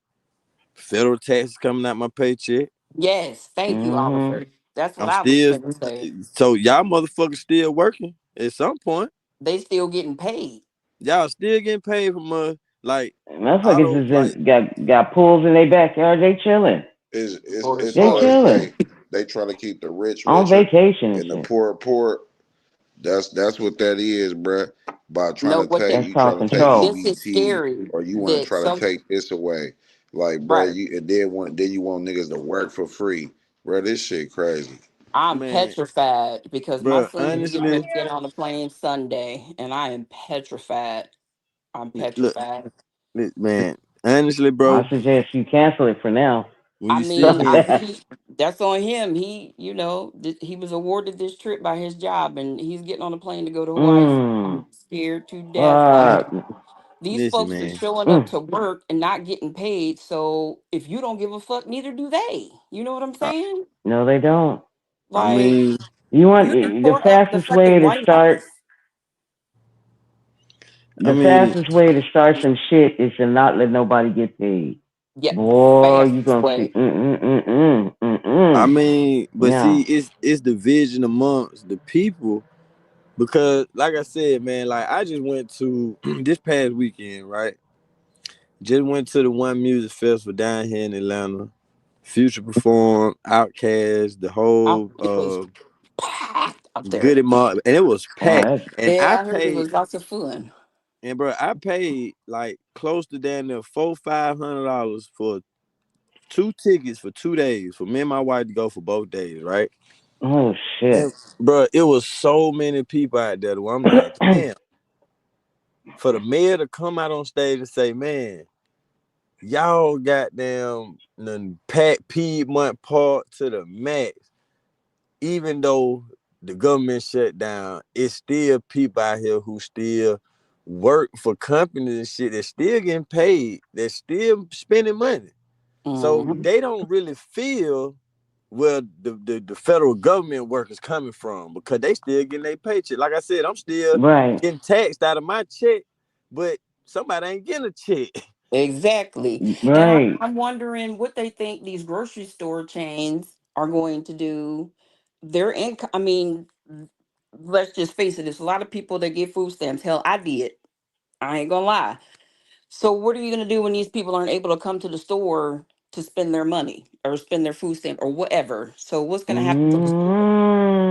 federal taxes coming out my paycheck. Yes. Thank you, Mm-hmm. Oliver. That's what I'm I was still going to say. so y'all motherfuckers still working at some point. They still getting paid. Y'all still getting paid from like Motherfuckers auto is like got pools in their backyard. They chilling. For It's They sure. like chilling they try to keep the rich on richer vacation and and the shit. poor poor. That's what that is, bruh. By trying No, to what take they That's you called trying to take control. this is EBT scary or you want to that try to some take this away, like bruh, right. you and then you want niggas to work for free, bruh. This shit crazy. I'm man, petrified because my bro. son is getting ready Honestly, to get on the plane Sunday, and I am petrified. I'm look, petrified. man. Honestly, I bro. suggest you cancel it for now. When I you sit mean, here, that's on him. He was awarded this trip by his job, and he's getting on a plane to go to Hawaii. mm. I'm scared to death. Like Fuck. these listen, folks are man. showing up Mm. to work and not getting paid. So if you don't give a fuck, neither do they. You know what I'm I, saying? No, they don't. I Like mean, You want you done the tore up the fastest fucking way to White start. House. I The mean, fastest way to start some shit is to not let nobody get paid. Yeah, Boy, you fastest gonna see. way. I mean, but see, Yeah. it's division amongst the people because, like I said, man, like I just went to this past weekend, right? Just went to the one music festival down here in Atlanta. Future performed, Outkast, the whole It was packed up there. Goody Mob, and it was Oh, packed. that's And Yeah, I I heard it paid, was lots of fun. and bro, I paid like close to down there $400-500 for 2 tickets for 2 days for me and my wife to go for both days, right? oh And shit. bro, it was so many people out there where I'm like, damn, for the mayor to come out on stage and say, man, y'all goddamn packed Piedmont Park to the max. Even though the government shut down, it's still people out here who still work for companies and shit. They're still getting paid. They're still spending money. So Mhm. they don't really feel where the federal government workers coming from, because they still getting their paycheck. Like I said, I'm still Right. getting taxed out of my check, but somebody ain't getting a check. Exactly. And Right. I'm wondering what they think these grocery store chains are going to do. Their income, I mean, let's just face it, there's a lot of people that get food stamps. Hell, I did. I ain't gonna lie. So what are you gonna do when these people aren't able to come to the store to spend their money or spend their food stamp or whatever? So what's gonna happen to the people?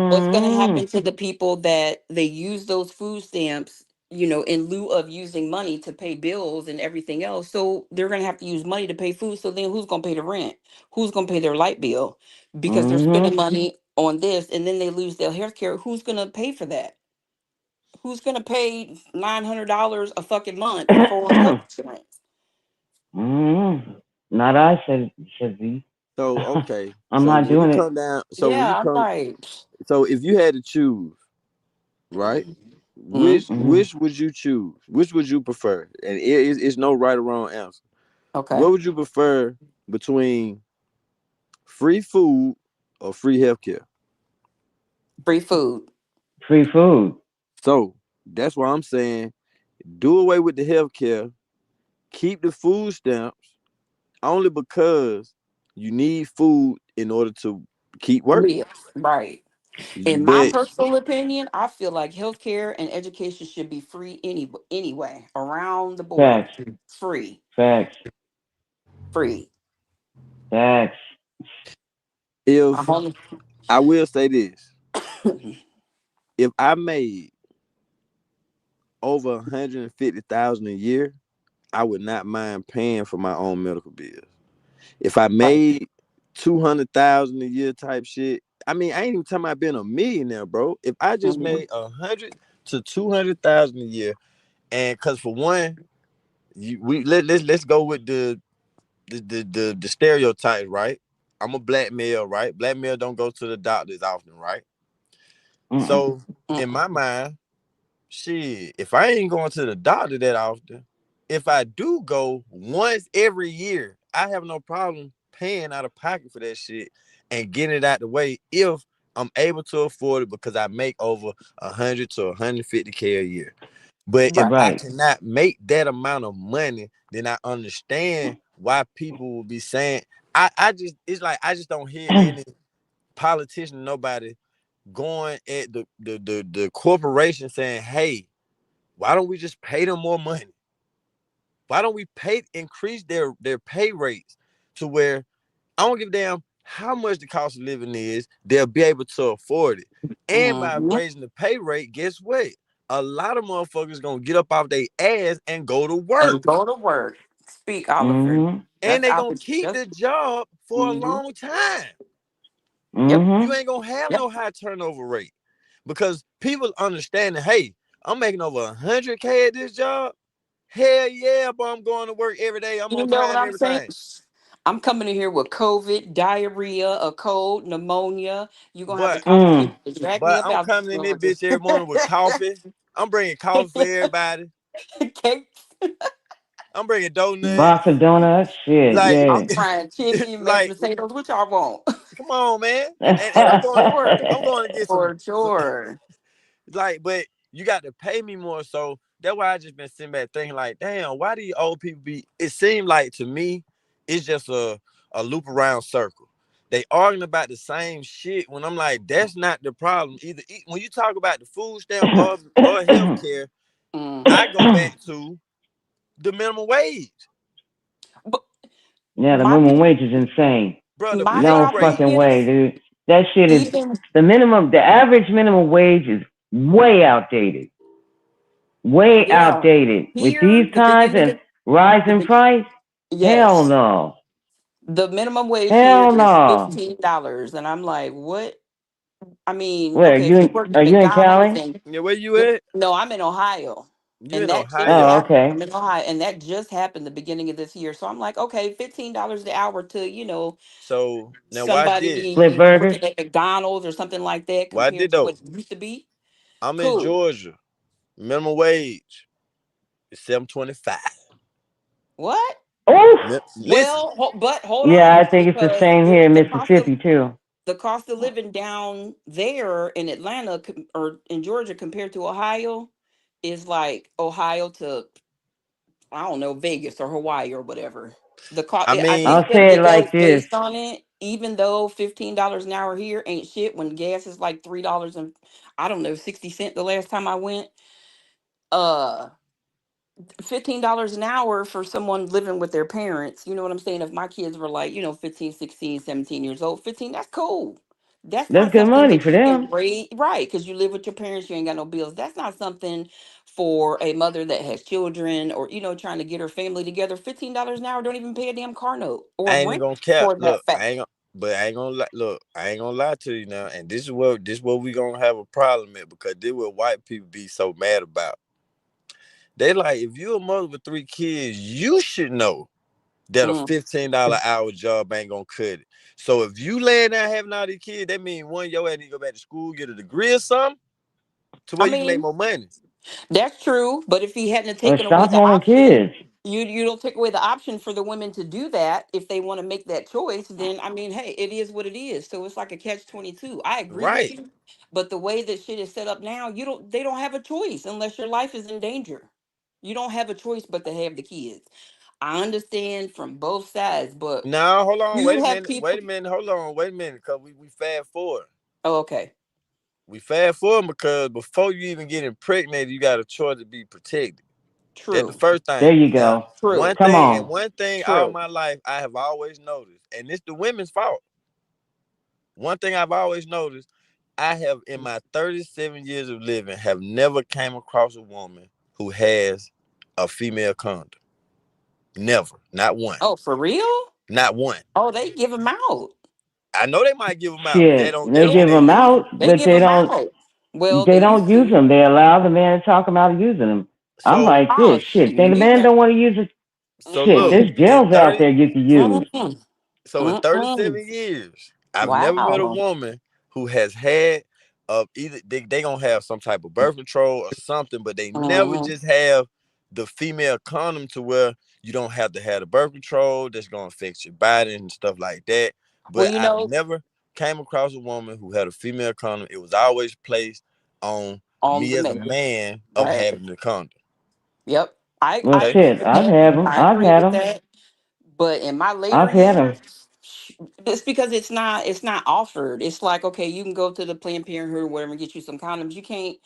What's going to Mm-hmm. happen to the people that they use those food stamps, you know, in lieu of using money to pay bills and everything else? So they're going to have to use money to pay food. So then who's going to pay the rent? Who's going to pay their light bill? Because they're spending Mm-hmm. money on this and then they lose their health care. Who's going to pay for that? Who's going to pay $900 a fucking month for health insurance? Mm-hmm. Not I said thee. So okay, I'm so not when you doing it. come down, so when you Yeah, I'm come, like, so if you had to choose, right? mm, Mm-hmm. Which would you choose? Which would you prefer? And it's no right or wrong answer. okay, What would you prefer between free food or free healthcare? free food. Free food. So that's why I'm saying do away with the healthcare, keep the food stamps, only because you need food in order to keep working. Live. Right. In my But personal opinion, I feel like healthcare and education should be free anyway, around the board. Facts. Free. Facts. Free. if My whole- I will say this, if I made over 150,000 a year, I would not mind paying for my own medical bills. If I right. made 200,000 a year type shit, I mean, I ain't even talking about being a millionaire, bro. If I just Mhm. made 100 to 200,000 a year, and because for one, let's go with the stereotypes, right? I'm a black male, right? Black male don't go to the doctors often, right? Mm-mm. So in Mm-mm. my mind, shit, if I ain't going to the doctor that often, if I do go once every year, I have no problem paying out of pocket for that shit and getting it out the way if I'm able to afford it because I make over 100 to 150K a year. But if Right. I Right. cannot make that amount of money, then I understand why people will be saying, I just, it's like I just don't hear any politician, nobody going at the corporation saying, hey, why don't we just pay them more money? Why don't we increase their pay rates to where I don't give a damn how much the cost of living is, they'll be able to afford it. And by Mhm. raising the pay rate, guess what? A lot of motherfuckers gonna get up off their ass and go to work. And go to work. Speak, Oliver. Mm-hmm. And That's they I gonna was keep just. the job for a Mhm. long time. Yep. You Mm-hmm. ain't gonna have Yep. no high turnover rate because people understand that, hey, I'm making over 100K at this job. Hell yeah, but I'm going to work every day. I'm You on know what time, I'm saying? everything. I'm coming in here with COVID, diarrhea, a cold, pneumonia. You're gonna have to But call some Mm. people to drag me but up I'm out this coming in this motherfucker. bitch every morning with coffee. I'm bringing coffee for everybody. Cakes. I'm bringing donuts. Box of donuts. Shit. Like, I'm Yeah. frying chicken, mashed like, potatoes. What y'all want? come on, man. And For I'm going. sure. I'm going to get For sure. like, but you got to pay me more. So that's why I just been sitting back thinking, like, damn, why do you old people be? It seemed like to me, it's just a loop around circle. They arguing about the same shit when I'm like, that's not the problem. Either when you talk about the food stamp or healthcare, I Hmm. go back to the minimum wage. But Yeah, the my minimum pe- wage is insane. Bro, the my pay No rate, fucking opinion, way, dude. That shit is even the average minimum wage is way outdated. Way yeah, outdated. With these here the times beginning and of the rising be- price, hell yes, no. the minimum wage here Hell is no. $15, and I'm like, what? I mean, Where okay, if you work are at you in McDonald's Cali? and yeah, where you at? no, I'm in Ohio, You and in that just Ohio. Oh, happened. I'm okay. in Ohio, and that just happened the beginning of this year. So I'm like, okay, $15 an hour to So now watch this. Flip somebody burgers? working at McDonald's or something like that Watch this compared to though. what it used to be. I'm in Cool. Georgia. Minimum wage is 7.25. What? Oh, Listen, Well, but hold yeah, I on think it's the because same here the in the cost of Mississippi too. the cost of living down there in Atlanta or in Georgia compared to Ohio is like Ohio to, I don't know, Vegas or Hawaii or whatever. The cost, I I mean, think I'll that say it it goes like this. based on it. Even though $15 an hour here ain't shit, when gas is like $3 and I don't know 60 cents the last time I went. Uh, $15 an hour for someone living with their parents, you know what I'm saying? If my kids were like, 15, 16, 17 years old, 15, that's cool. That's That's not good something money that for you can them. raise, right? Because you live with your parents, you ain't got no bills. That's not something for a mother that has children or, trying to get her family together. $15 an hour don't even pay a damn car note or I ain't even rent gonna cap. for that Look, fact. I ain't gonna lie. Look, I ain't gonna lie to you now. And this is what we gonna have a problem with because this what white people be so mad about. They like if you a mother with 3 kids, you should know that a Mm. $15 hour job ain't gonna cut it. So if you laying down having all these kids, that means one, your ass need to go back to school, get a degree or something, to I where you can make mean, more money. that's true, but if he hadn't Or taken away stop the having option, kids. you don't take away the option for the women to do that if they want to make that choice, then I mean, hey, it is what it is. So it's like a catch 22. I agree with Right. you, but the way that shit is set up now, they don't have a choice unless your life is in danger. You don't have a choice but to have the kids. I understand from both sides, but Now hold on, you have people. hold on, wait a minute, cause we fast forward. Oh, okay, We fast forward because before you even get impregnated, you got a choice to be protected. That's the true, first There thing. you Now, go. true, Come on. one thing all true. my life I have always noticed, and it's the women's fault. One thing I've always noticed, I have in my 37 years of living have never came across a woman who has a female condom. Never. Not one. Oh, for real? Not one. Oh, they give them out. I know they might give them out, but Shit, they they don't say give Yeah, they them use them. out, they but give them out. Well, they they don't used use to. them. They allow the man to talk about using them. I'm So like Oh this shit. Then the shit! man don't want to use it. Shit, look, Mm-mm. there's in gels out 30 there you can use. Mm-mm. So in Mm-mm. 37 years, I've never met a Wow. woman who has had either they gonna have some type of birth control or something, but they never Mm-hmm. just have the female condom to where you don't have to have the birth control that's gonna affect your body and stuff like that. Well, But I've never came across a woman who had a female condom. It was always placed on on me the as a menu, man of right? having the condom. Yep. I Well, Okay. agree shit, with I've that. had them. I I've agree had with them. that. But in my later I've had them. years, it's because it's not offered. It's like, okay, you can go to the Planned Parenthood or whatever and get you some condoms. You can't.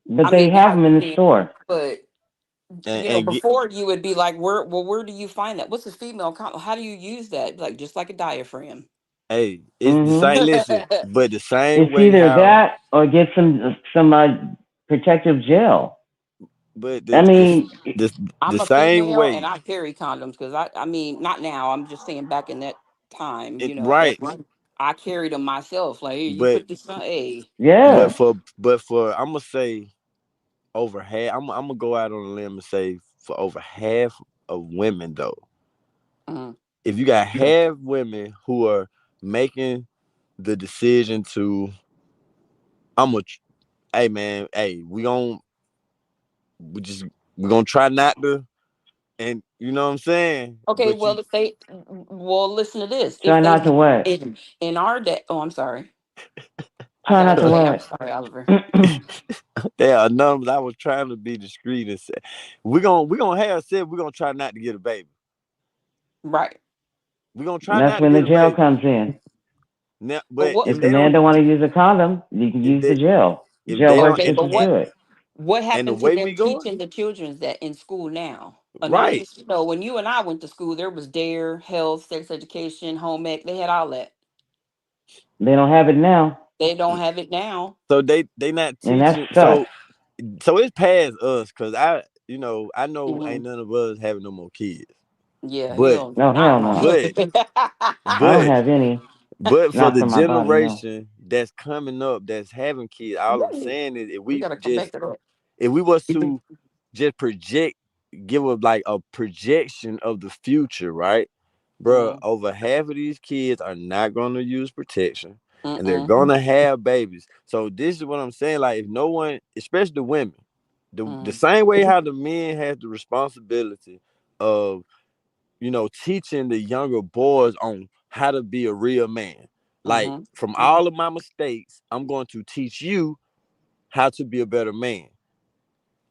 But I they mean, have now them you in the can, store. but And get, before you would be like, where do you find that? What's a female condom? How do you use that? Like just like a diaphragm. hey, it's the Hmm. same. Listen, but the same It's way either how, that or get some protective gel. but I mean, the I'm a same female and way. I carry condoms because I mean, not now. I'm just saying back in that time, It that right, I carried them myself. Like, here, you but put this on. Hey, yeah. but for I'm gonna say over half. I'm gonna go out on a limb and say for over half of women though, mm, if you got half women who are making the decision to, I'm a, hey man, hey, we gonna try not to, and you know what I'm saying. okay, But you, well, listen to this. Try If they not to what? in our day, oh, I'm sorry. I Try gotta not go to ahead. I'm what? sorry, Oliver. there are numbers. I was trying to be discreet and say we gonna have said we're gonna try not to get a baby. Right. We're gonna try That's not to when the get a gel baby. comes in. Now, But but what? If the man don't want to use a condom, you can if use the they gel. if Gel they works don't Okay, just but as and good. what and the happened to way them we going, teaching the children that in school now? right. When you and I went to school, there was DARE, health, sex education, home ec. They had all that. They don't have it now, They don't have it now. So they not and that teaching. sucks. So it's past us because I know Hmm. ain't none of us having no more kids. Yeah, But hell, No, not hell mine. no. but I don't but have any. for Not the for my body, no. generation that's coming up that's having kids, all I'm Woo, saying is we gotta come back to that. if we was to just project, give a like a projection of the future, right? Bro, Mm, over half of these kids are not gonna use protection and they're mm-mm, gonna have babies. So this is what I'm saying. Like if no one, especially the women, the mm, same way how the men have the responsibility of teaching the younger boys on how to be a real man. Like from all of my mistakes, I'm going to teach you how to be a better man.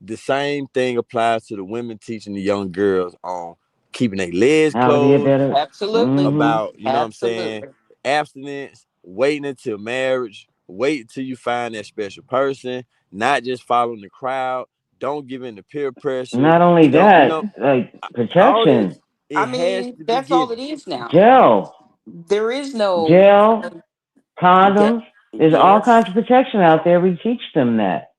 The same thing applies to the women teaching the young girls on keeping their legs How to be a closed, better. Absolutely. about, you know what I'm saying, Absolutely. abstinence, waiting until marriage, wait until you find that special person, not just following the crowd, don't give in to peer pressure, Not only don't, you that, know, like all this, protection, I it has mean, to be that's all it given. is now. gel, There is no gel, that. condoms. There's all Yes. kinds of protection out there. We teach them that.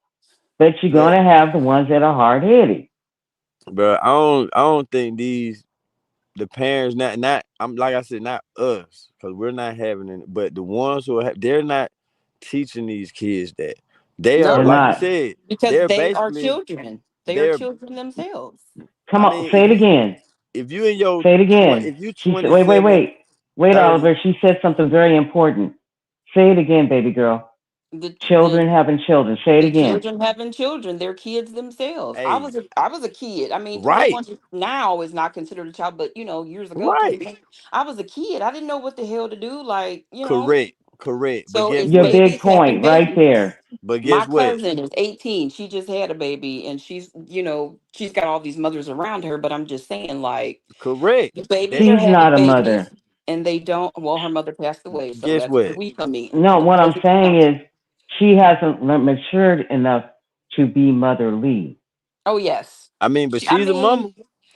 But you're But gonna have the ones that are hard headed. bro, I don't think the parents, not I'm like I said, not us, because we're not having it, but the ones who they're not teaching these kids that. They are, They're No, like you not. said, because they're they are basically children. They are they're children themselves. Come I on, mean, say it again. if you in your Say it again. if you She said, wait, wait, 27, wait. Wait, 30, Oliver. She said something very important. Say it again, baby girl. The Children the having children. Say it the again. children having children, they're kids themselves. I hey, was a kid. I mean, right, 21 now is not considered a child, but years ago, right, 21, I was a kid. I didn't know what the hell to do. Like, correct. But so guess it's Your what? big babies having point right babies. there. But My guess what? cousin is 18. She just had a baby and she's got all these mothers around her, but I'm just saying, like, Correct. the babies That are She's having not a babies mother. and they don't, well, her mother passed away, so guess that's where what? we come in. No, The what I'm mothers saying don't. is she hasn't matured enough to be motherly. Oh, yes. I mean, but I she's a mean, mama.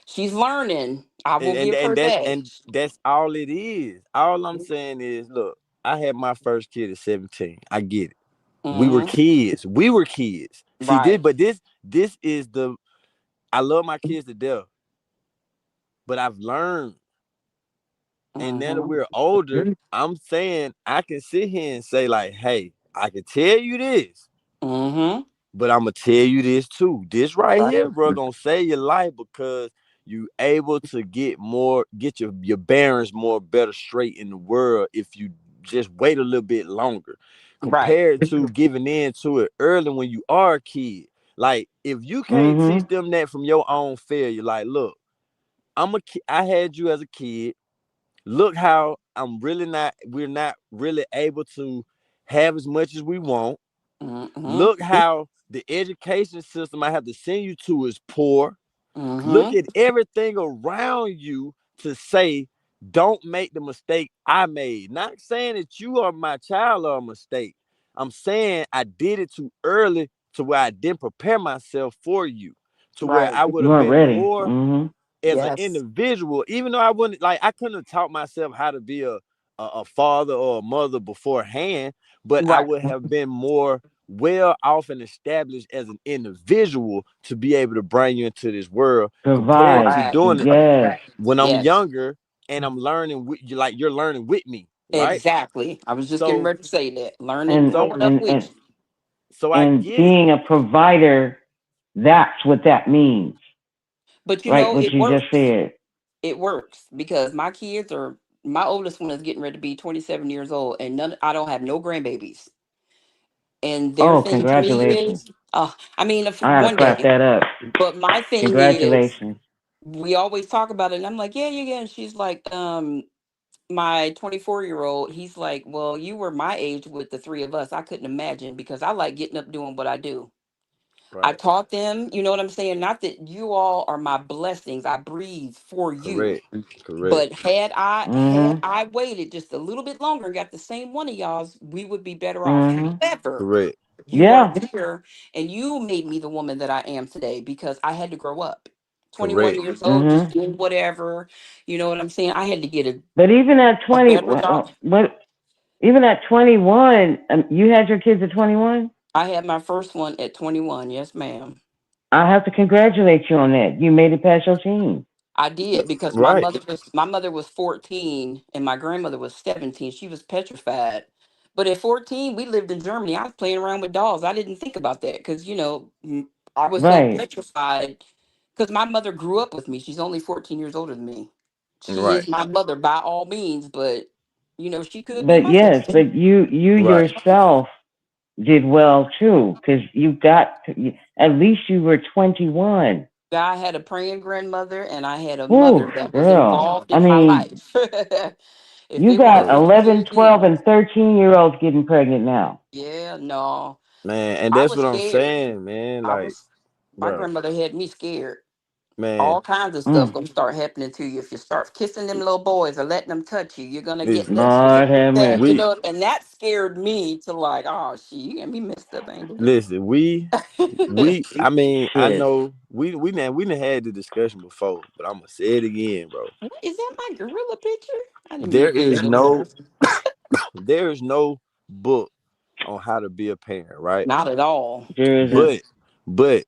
she's learning. I will and and give her and that's that. and that's all it is. All I'm saying is, look, I had my first kid at 17. I get it. We were Hmm. kids. We were kids. See this, Right. but this is the. I love my kids to death, but I've learned, and now that Hmm. we're older, I'm saying I can sit here and say like, hey, I can tell you this. Hmm. But I'm gonna tell you this too. This right Right. here, bro, gonna save your life because you able to get your bearings more better straight in the world if you just wait a little bit longer, Right. compared to giving in to it early when you are a kid. Like if you can't Mm-hmm. teach them that from your own failure, like, look, I had you as a kid. Look how we're not really able to have as much as we want. Hmm. Look how the education system I have to send you to is poor. Look Hmm. at everything around you to say, don't make the mistake I made. Not saying that you are my child or a mistake. I'm saying I did it too early to where I didn't prepare myself for you, to where Right. I would You have weren't been ready. more Mm-hmm. as an Yes. individual, even though I wouldn't like I couldn't have taught myself how to be a father or a mother beforehand, but I Right. would have been more well off and established as an individual to be able to bring you into this world compared Provide. to Right. doing it Yes. when I'm Yes. younger and I'm learning with you, like you're learning with me, right? Exactly. I was just getting So ready to say that. Learning, And so growing up and with and you. so I and get it. being a provider, that's what that means. But Right? What it you just works. said. It works because my oldest one is getting ready to be 27 years old and I don't have no grandbabies. And their Oh, thing to me congratulations. is, I mean, if I gotta one clap day, that up. but my thing is, Congratulations. we always talk about it. And I'm like, yeah, yeah, yeah. And she's like, my 24-year-old, he's like, well, you were my age with the three of us. I couldn't imagine because I like getting up doing what I do. I Right. taught them, you know what I'm saying? Not that you all are my blessings. I breathe for you. Correct. Correct. But had I Mm-hmm. waited just a little bit longer and got the same one of y'all's, we would be better off. Mm-hmm. However, Correct. you are Yeah. there and you made me the woman that I am today because I had to grow up. 21 Correct. years old, just Mm-hmm. doing whatever. You know what I'm saying? I had to get But even at a 20, better job. even at 21, you had your kids at 21? I had my first one at 21. Yes, ma'am. I have to congratulate you on that. You made it past your teens. I did because Right. my mother was 14 and my grandmother was 17. She was petrified. But at 14, we lived in Germany. I was playing around with dolls. I didn't think about that because I was so Right. petrified because my mother grew up with me. She's only 14 years older than me. She Right. is my mother by all means, but she could be But my yes, sister. but you Right. yourself did well too, because at least you were 21. I had a praying grandmother and I had a Whew, mother that was girl. involved I in my mean, life. If You it got wasn't, 11, 12, and 13-year-olds getting pregnant now. yeah, no, Man, and I that's was what I'm scared. saying, man. I Like, was. My bro, grandmother had me scared. man, All kinds of stuff Mm. gonna start happening to you if you start kissing them little boys or letting them touch you. You're gonna get listen, this. You're gonna Lord get have that. You mercy. we know, and that scared me to like, oh shit, you gonna be messed up, ain't listen, we it? I mean, I Shit. know we done had the discussion before, but I'm gonna say it again, bro. What, is that my gorilla picture? I didn't There mean to put is that in there. no there is no book on how to be a parent, right? Not at all. There isn't. But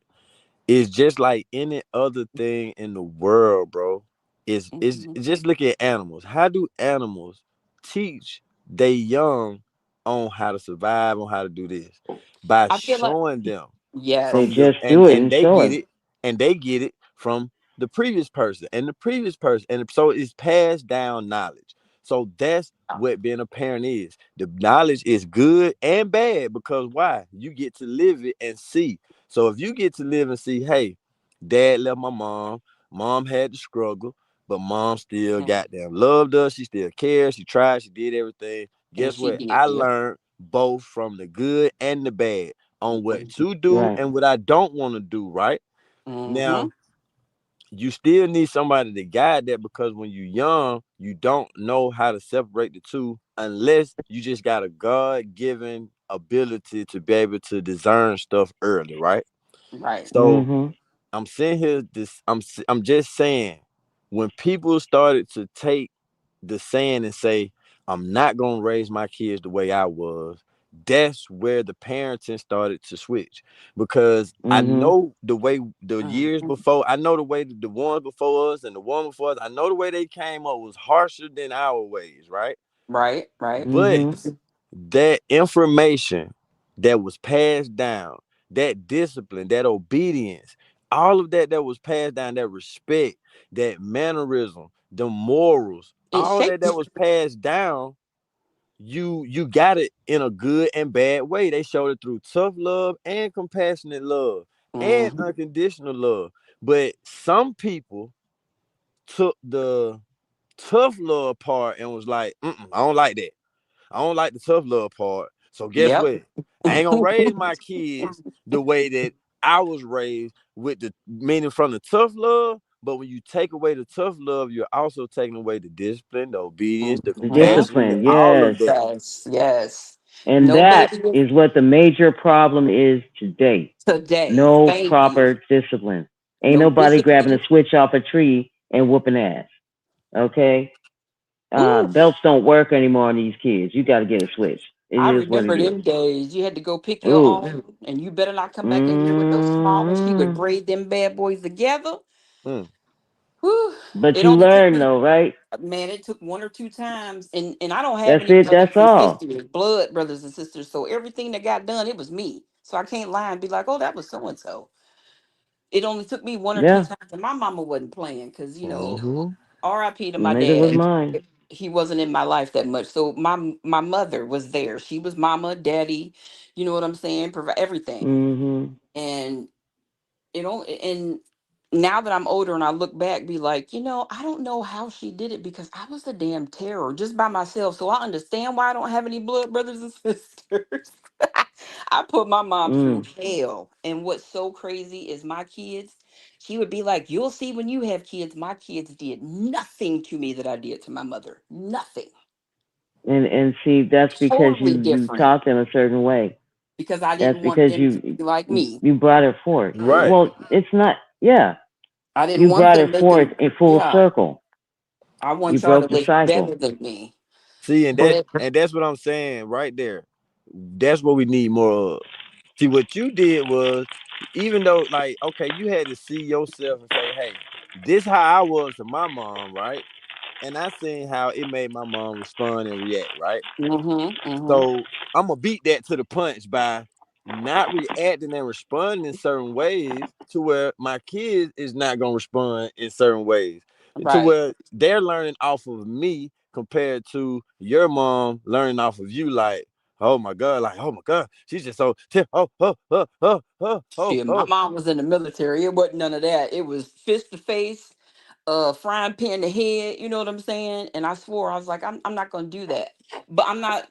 it's just like any other thing in the world, bro. It's Mhm. just look at animals. How do animals teach they young on how to survive, on how to do this? By I feel like showing them They yes. from the just do it and and they show get him. it and they get it from the previous person and the previous person, and so it's passed down knowledge. So that's what being a parent is. The knowledge is good and bad because why? You get to live it and see. So if you get to live and see, hey, dad left my mom had to struggle, but mom still Mhm. goddamn loved us, she still cared, she tried, she did everything. And Guess she what? did. I Yep. learned both from the good and the bad on what to do Right. and what I don't want to do, right? Mm-hmm. Now, you still need somebody to guide that because when you're young, you don't know how to separate the two unless you just got a God-given ability to be able to discern stuff early, right? Right. So Mm-hmm. I'm sitting here. I'm just saying, when people started to take the saying and say, "I'm not gonna raise my kids the way I was," that's where the parenting started to switch. Because I Mm-hmm. know the way the years Mhm. before, I know the way the ones before us and the one before us, I know the way they came up was harsher than our ways, right? Right. Right. But Mm-hmm. that information that was passed down, that discipline, that obedience, all of that was passed down, that respect, that mannerism, the morals, It all that shapes. was passed down, you got it in a good and bad way. They showed it through tough love and compassionate love and Mm-hmm. unconditional love. But some people took the tough love part and was like, I don't like that. I don't like the tough love part. So guess Yep. what? I ain't gonna raise my kids the way that I was raised with the meaning from the tough love. But when you take away the tough love, you're also taking away the discipline, the obedience, the The Mm-hmm. compassion, and discipline, all yes. of that. Yes. Yes. And No that baby is what the major problem is today. today. No Thank you. proper discipline. Ain't No nobody grabbing a discipline. switch off a tree and whooping ass. Okay? Ooh. Belts don't work anymore on these kids. You got to get a switch. It I is what it remember is. them days. You had to go pick your Ooh. own, and you better not come back in here with no small. She would Mm. braid them bad boys together. Mm. Whew. But It you only took learn me, though, right? man. It took one or two times, and I don't have That's any it. That's brothers and all. sisters, blood brothers and sisters. So everything that got done, it was me. So I can't lie and be like, oh, that was so and so. It only took me one or two Yeah. times, and my mama wasn't playing because Mm-hmm. R.I.P. to my Neither was dad. mine. He wasn't in my life that much. So my mother was there. She was mama, daddy, you know what I'm saying? Provide everything. Mm-hmm. And and now that I'm older and I look back, be like, I don't know how she did it because I was a damn terror just by myself. So I understand why I don't have any blood brothers and sisters. I put my mom through Mm. hell. And what's so crazy is my kids, she would be like, you'll see when you have kids, my kids did nothing to me that I did to my mother. Nothing. And see, that's because Totally you different taught them a certain way. because I That's didn't want because them to be like me. you brought it forth. Right. Well, it's not. Yeah, I didn't you want brought it them forth making, in full yeah, circle. I You want y'all to broke the live better cycle. than me. See, But and that's what I'm saying right there. That's what we need more of. See, what you did was, even though, like, okay, you had to see yourself and say, hey, this how I was to my mom, right? And I seen how it made my mom respond and react, right? mm-hmm. So I'm gonna beat that to the punch by not reacting and responding in certain ways to where my kids is not gonna respond in certain ways. To Right. where they're learning off of me compared to your mom learning off of you, like, oh my God, like, oh my God, she's just so Shit, my mom was in the military. It wasn't none of that. It was fist to face, frying pan to head, you know what I'm saying? And I swore, I was like, I'm not gonna do that. But I'm not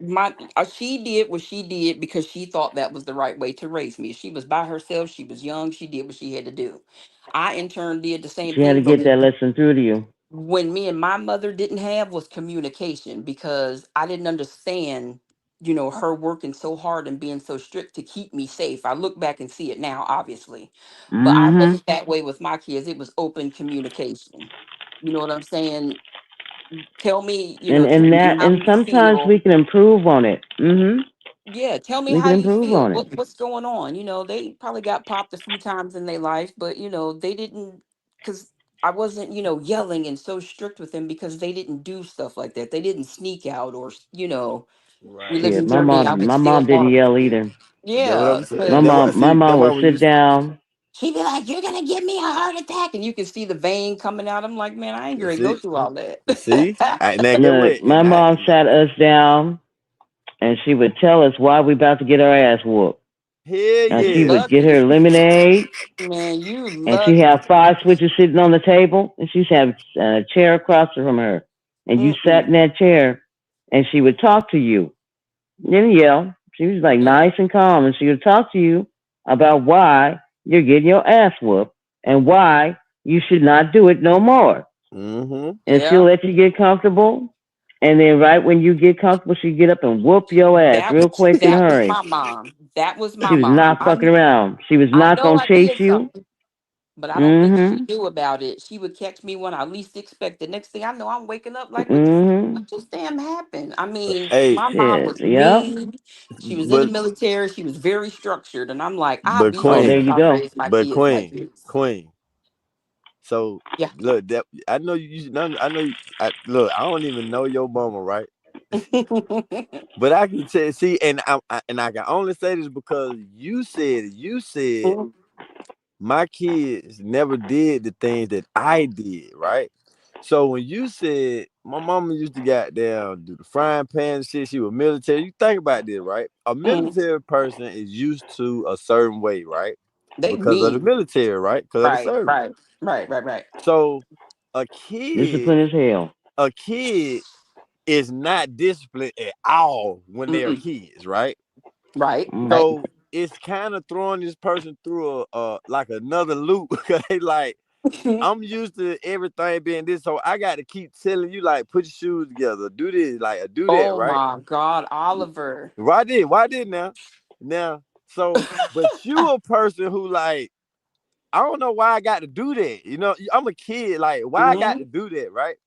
my she did what she did because she thought that was the right way to raise me. She was by herself, she was young, she did what she had to do. I in turn did the same She had to thing, but get that lesson through to you. when me and my mother didn't have was communication because I didn't understand, her working so hard and being so strict to keep me safe. I look back and see it now, obviously, but I Mm-hmm. wasn't that way with my kids. It was open communication. You know what I'm saying? Tell me, tell me how And you sometimes feel. we can improve on it. Mm-hmm. Yeah, tell me We how can you improve feel. on it. What's going on? They probably got popped a few times in their life, but they didn't, because I wasn't, yelling and so strict with them because they didn't do stuff like that. They didn't sneak out or, we Right. lived Shit, in Germany. I could my steal mom didn't yell barbecue. either. That's what Yeah, I'm saying. because My That's mom why would when you sit down. she'd be like, "You're gonna give me a heart attack," and you can see the vein coming out. I'm like, man, I ain't gonna go see, through all that. now get what? Look, my And I mom sat us down, and she would tell us why we about to get our ass whooped. hell And You she yeah. would get lucky, her lemonade, man. You and she lucky. had 5 switches sitting on the table, and she used to have a chair across from her, and you sat Mm-mm. in that chair, and she would talk to you. Didn't yell. She was like Yeah, nice and calm, and she would talk to you about why you're getting your ass whooped and why you should not do it no more. Mm-hmm. And she'll yeah. let you get comfortable, and then right when you get comfortable, she get up and whoop your ass That real quick and that was hurry. my mom. That was my She was mom. not fucking around. She was I not know gonna I chase did you. something, but I don't think she Mm-hmm. knew about it. She would catch me when I least expected. Next thing I know, I'm waking up like, Mm-hmm. what just damn happened? I mean, Hey, my mom Shit. was Yep. mean. She was in the but military. She was very structured, and I'm like, I'll but be Oh, there damned if Queen, you I go. raise my but kids like Queen, this. Queen. So Yeah. look, that I know I know you. Look, I don't even know your mama, right? But I can tell. See, and I can only say this because you said my kids never did the things that I did, right? So when you said my mama used to goddamn do the frying pan and shit, she was military. You think about this, right? A Mm, military person is used to a certain way, right? they Because of the mean. military, right? Because of the Right, service. right, right. So a kid, Discipline as hell. a kid is not disciplined at all when they are Mm-mm. kids, right? Right, Mm. right. So it's kind of throwing this person through a like another loop because they like I'm used to everything being this, so I got to keep telling you like put your shoes together, do this, like do that, Oh right? my God, Oliver. Why did now? So, but you a person who like I don't know why I got to do that. I'm a kid, like why I got to Mhm. do that, right?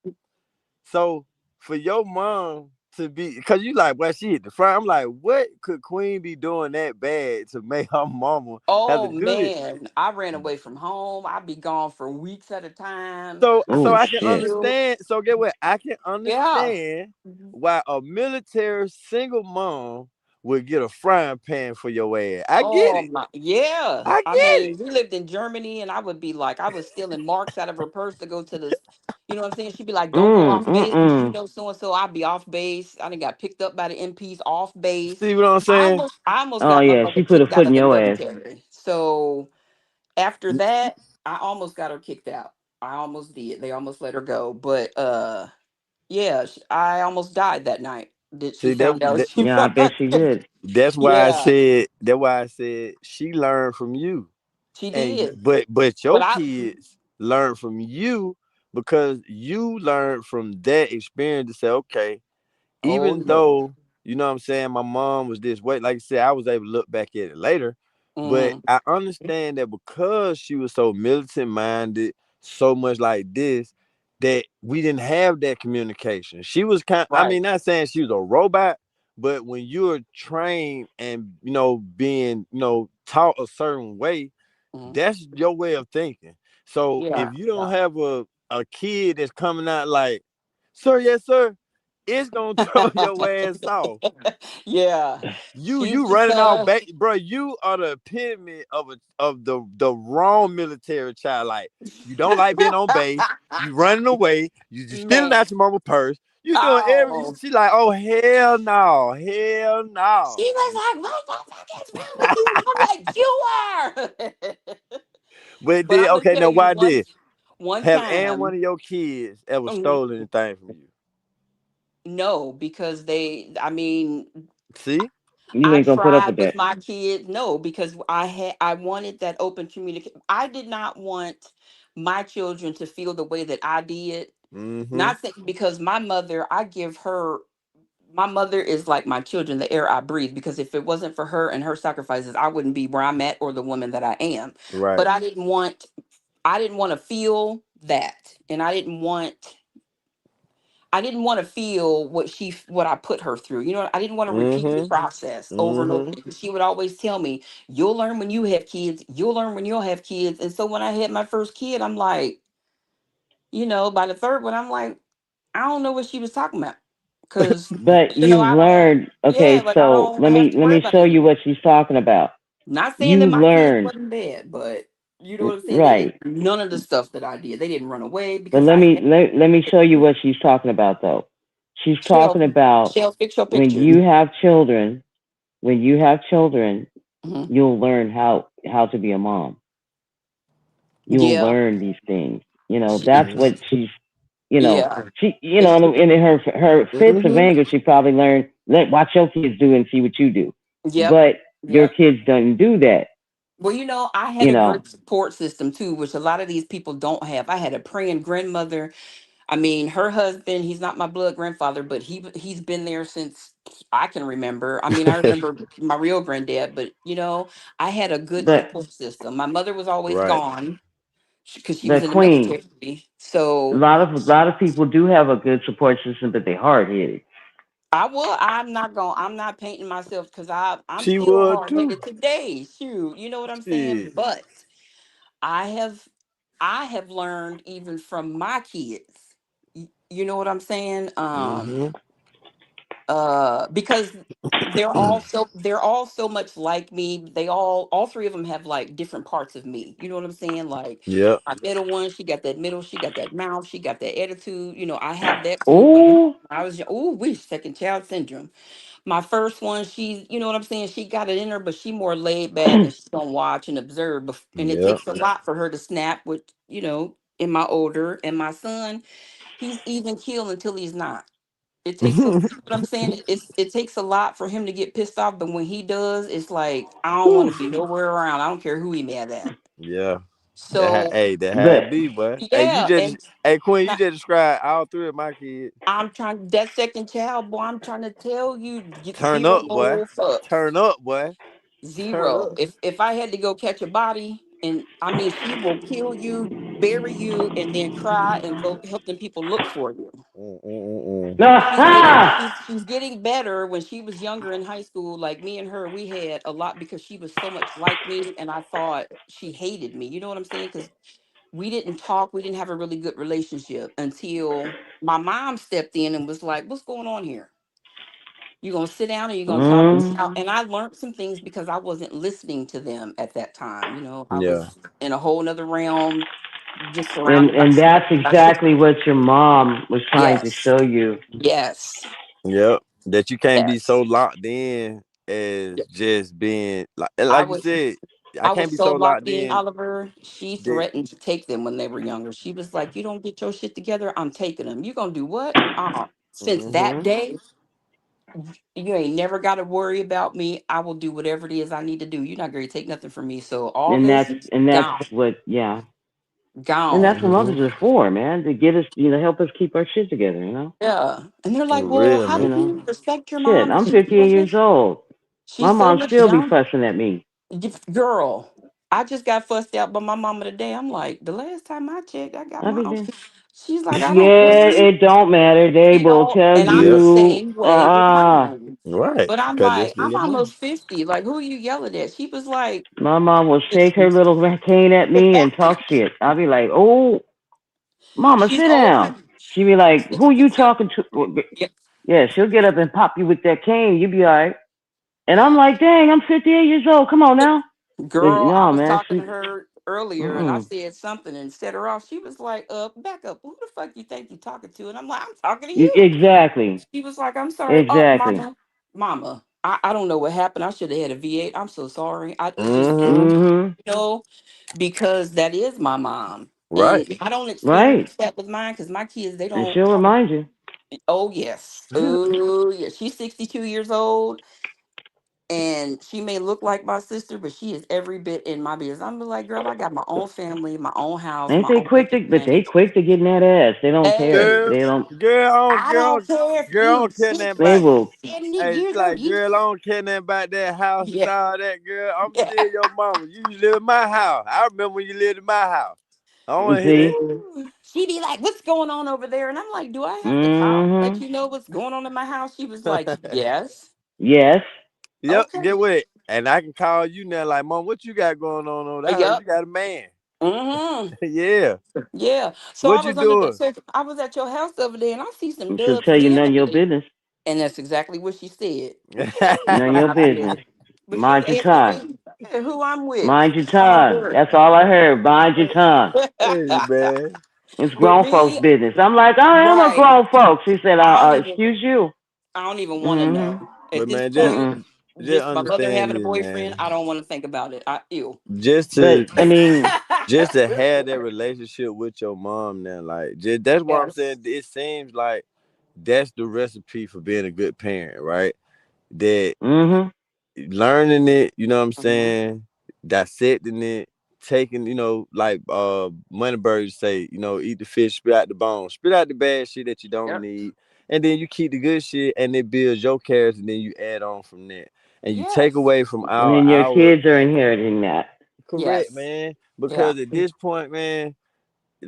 So for your mom to be, because you like, well, she hit the front. I'm like, what could Queen be doing that bad to make her mama have to Oh do this? man, I ran away from home. I'd be gone for weeks at a time. I So Oh would I can shit. steal. understand. So get what? I can Yeah. understand why a military single mom would get a frying pan for your ass. I get Oh it. my, yeah. I I get it. mean, we lived in Germany, and I would be like, I was stealing marks out of her purse to go to this. You know what I'm saying? She'd be like, "Don't go off base. Did you Mm. know so and so?" I'd be off base. I done got picked up by the MPs off base. See what I'm saying? I almost Oh got my yeah, mother she put a kicked foot out in of the your ass. military. So after that, I almost got her kicked out. I almost did. They almost let her go. But yeah, I almost died that night. Did she See that, found out that she Yeah, I bet she did. Yeah, that's why I said she learned from you. she And did. but But your I kids learn from you because you learned from that experience to say, okay, oh even yeah. though you know what I'm saying, my mom was this way. Like I said, I was able to look back at it later, but Mm-hmm. I understand that because she was so militant minded, so much like this, that we didn't have that communication. She was I Right. mean, not saying she was a robot, but when you're trained and being taught a certain way, Hmm. that's your way of thinking. So Yeah. if you don't Yeah. have a kid that's coming out like, sir, yes, sir, it's gonna throw your ass off. Yeah. She You used to running tell off us. back, bro. You are the epitome of the wrong military child. Like you don't like being on base. You running away. You just stealing Man. out your mama purse. You doing every. Oh. She like, oh hell no, hell no. She was like, "What the fuck is wrong with you?" I'm like, "You are." But But then I'm gonna okay, tell now you why did? One Have and one time, of your kids ever mm, stole anything from you? no, because I mean, See? You I ain't gonna put up tried with with that. my kids. No, because I wanted that open communication. I did not want my children to feel the way that I did. Mm-hmm. Not saying because my mother, I give her. My mother is like my children, the air I breathe. Because if it wasn't for her and her sacrifices, I wouldn't be where I'm at or the woman that I am. But Right. I didn't want to feel that, and I didn't want to feel what I put her through. You know, I didn't want to repeat the Mm-hmm. process over and over Mm-hmm. again. She would always tell me, "You'll learn when you have kids. You'll learn when you'll have kids." And so when I had my first kid, I'm like, by the third one, I'm like, I don't know what she was talking about, because But I you've don't. learned. Yeah, Okay, like I so don't have to let worry me about show it. you what she's talking about. Not saying that You've my kids learned, wasn't bad, but you know what I'm saying. They didn't right? do none of the stuff that I did. They didn't run away But because I had let me show you what she's talking about, though. She's shell talking about shell fix your when picture. you have children. When you have children, Hmm. you'll learn how to be a mom. You'll Yeah, learn these things. That's Mm-hmm. what she's. yeah. She. It's In her fits of Mm-hmm. anger, she probably learned. Watch your kids do and see what you do. Yep. But your Yep. kids don't do that. Well, I had You a know. great support system too, which a lot of these people don't have. I had a praying grandmother. I mean, her husband, he's not my blood grandfather, but he's been there since I can remember. I mean, I remember my real granddad, but I had a good But support system. My mother was always Right. gone because she was the in the queen. military. A So lot of people do have a good support system, but they hard headed. I'm not painting myself because I'm She still would hard too. headed today. Shoot, you know what I'm saying? Shit. But I have I have learned even from my kids. You know what I'm saying? Mm-hmm. Because they're all so much like me. They all three of them have like different parts of me. You know what I'm saying? Like Yep. my middle one, she got that middle, she got that mouth, she got that attitude. I have that too. But Oh, I was we second child syndrome. My first one, she's, you know what I'm saying? She got it in her, but she more laid back and she's gonna watch and observe. And it Yep. takes a lot for her to snap with, in my older and my son, he's even keel until he's not. It takes a, you know what I'm saying? It takes a lot for him to get pissed off, but when he does, it's like I don't want Whew. to be nowhere around. I don't care who he mad at. Yeah. So That had but to be, boy. yeah, and Hey Queen, you not, just described all three of my kids. I'm trying that second child, boy. I'm trying to tell you, get Turn up, zero boy. fucks. Turn up, boy. Turn Zero. up. If I had to go catch a body, and I mean she will kill you, bury you, and then cry and go help them people look for you. Mm-mm-mm. She's getting better. When she was younger in high school, like me and her, we had a lot because she was so much like me, and I thought she hated me. You know what I'm saying? Because we didn't talk, we didn't have a really good relationship until my mom stepped in and was like, "What's going on here? You gonna sit down and you're gonna talk this mm, out?" And I learned some things because I wasn't listening to them at that time. I Yeah. was in a whole nother realm, just surrounded by and stuff that's that I should. exactly what your mom was trying to Yes, show you. yes, Yep. That you can't be so yes. locked in as just being I like you was said, I I can't was be so so locked locked in, in Oliver. She that threatened to take them when they were younger. She was like, "You don't get your shit together, I'm taking them." You gonna do what? Since that mm-hmm. day, you ain't never got to worry about me. I will do whatever it is I need to do. You're not going to take nothing from me. So all And this, that's gone, what, yeah. And that's gone. what Mm-hmm. mothers are for, man, to get us, help us keep our shit together, Yeah. And they're like, For "Well, real, how You do man. know. you respect your Shit, mom? And I'm 58 years old. My she's so mom much still be younger. fussing at me. Girl, I just got fussed out by my mama today. I'm like, the last time I checked, I got I my be own. there. She's like, "I don't care." Yeah, it don't matter. They will tell And I'm the Yep. you, same way with mine. Right. But I'm Cause this like, is I'm your mom. almost 50. Like, who are you yelling at? She was like, my mom will shake her little cane at me and talk shit. I'll be like, oh, mama, she's sit older. down. She be like, who you talking to? Yeah. Yeah, she'll get up and pop you with that cane. You be all right. And I'm like, dang, I'm 58 years old. Come on now. But Girl, I no, was man, talking to she, her earlier and I mm-mm. said something and set her off. She was like, back up. Who the fuck you think you talking to?" And I'm like, "I'm talking to you." Exactly. She was like, "I'm sorry." Exactly. Mama, I don't know what happened. I should have had a V8. I'm so sorry. It just, Mm-hmm. Mm-hmm. you know, because that is my mom. Right. And I don't experience Right. that with mine because my kids, they And don't she'll come. remind you. Oh yes. Oh yes. She's 62 years old, and she may look like my sister, but she is every bit in my business. I'm like, girl, I got my own family, my own house, Ain't my they own quick to? But everything. they quick to get in that ass. They don't care. Hey, Girl, They don't. girl, I don't care if I you don't care nothing 60, They about. will. 70 Hey, she years old. like, You girl, I don't care nothing about that house and yeah. all that, girl. I'm Yeah. still your mama. You live in my house. I remember when you lived in my house. I don't want to hear that. See. Ooh. She be like, "What's going on over there?" And I'm like, "Do I have to call let Mm-hmm. you know what's going on in my house?" She was like, "Yes." Yes. Yep, Okay. get what? And I can call you now, like, Mom, what you got going on over there? I heard you Yep. got a man. Mm-hmm. Yeah. Yeah. So I What you was under the doing? so I was at your house the other day, and I see some She'll Dubs tell you none of your dancing, business. and that's exactly what she said. None of your I business. said, but she Mind your asked tongue. me who I'm with. Mind your How I'm tongue. doing. That's all I heard. Mind your tongue. Hey, man. It's But grown folks' me, business. I'm like, I am a right? grown folks. He said, I don't even. excuse you. I don't even want to Mm-hmm. know. At But this man, point, Mm-mm. just just my mother understand having a this, boyfriend, man. I don't want to think about it. I ew. Just But to I mean, just to have that relationship with your mom now, like that's why I'm Yes. saying it seems like that's the recipe for being a good parent, right? That mm-hmm. learning it, you know what I'm Mhm. saying, dissecting it, taking, like Moneybird say, eat the fish, spit out the bone, spit out the bad shit that you don't Yep. need, and then you keep the good shit, and it builds your character, and then you add on from that, and you take Yes. away from And our then your our kids are inheriting that. correct, Yes. man, Yeah. because at this point, man,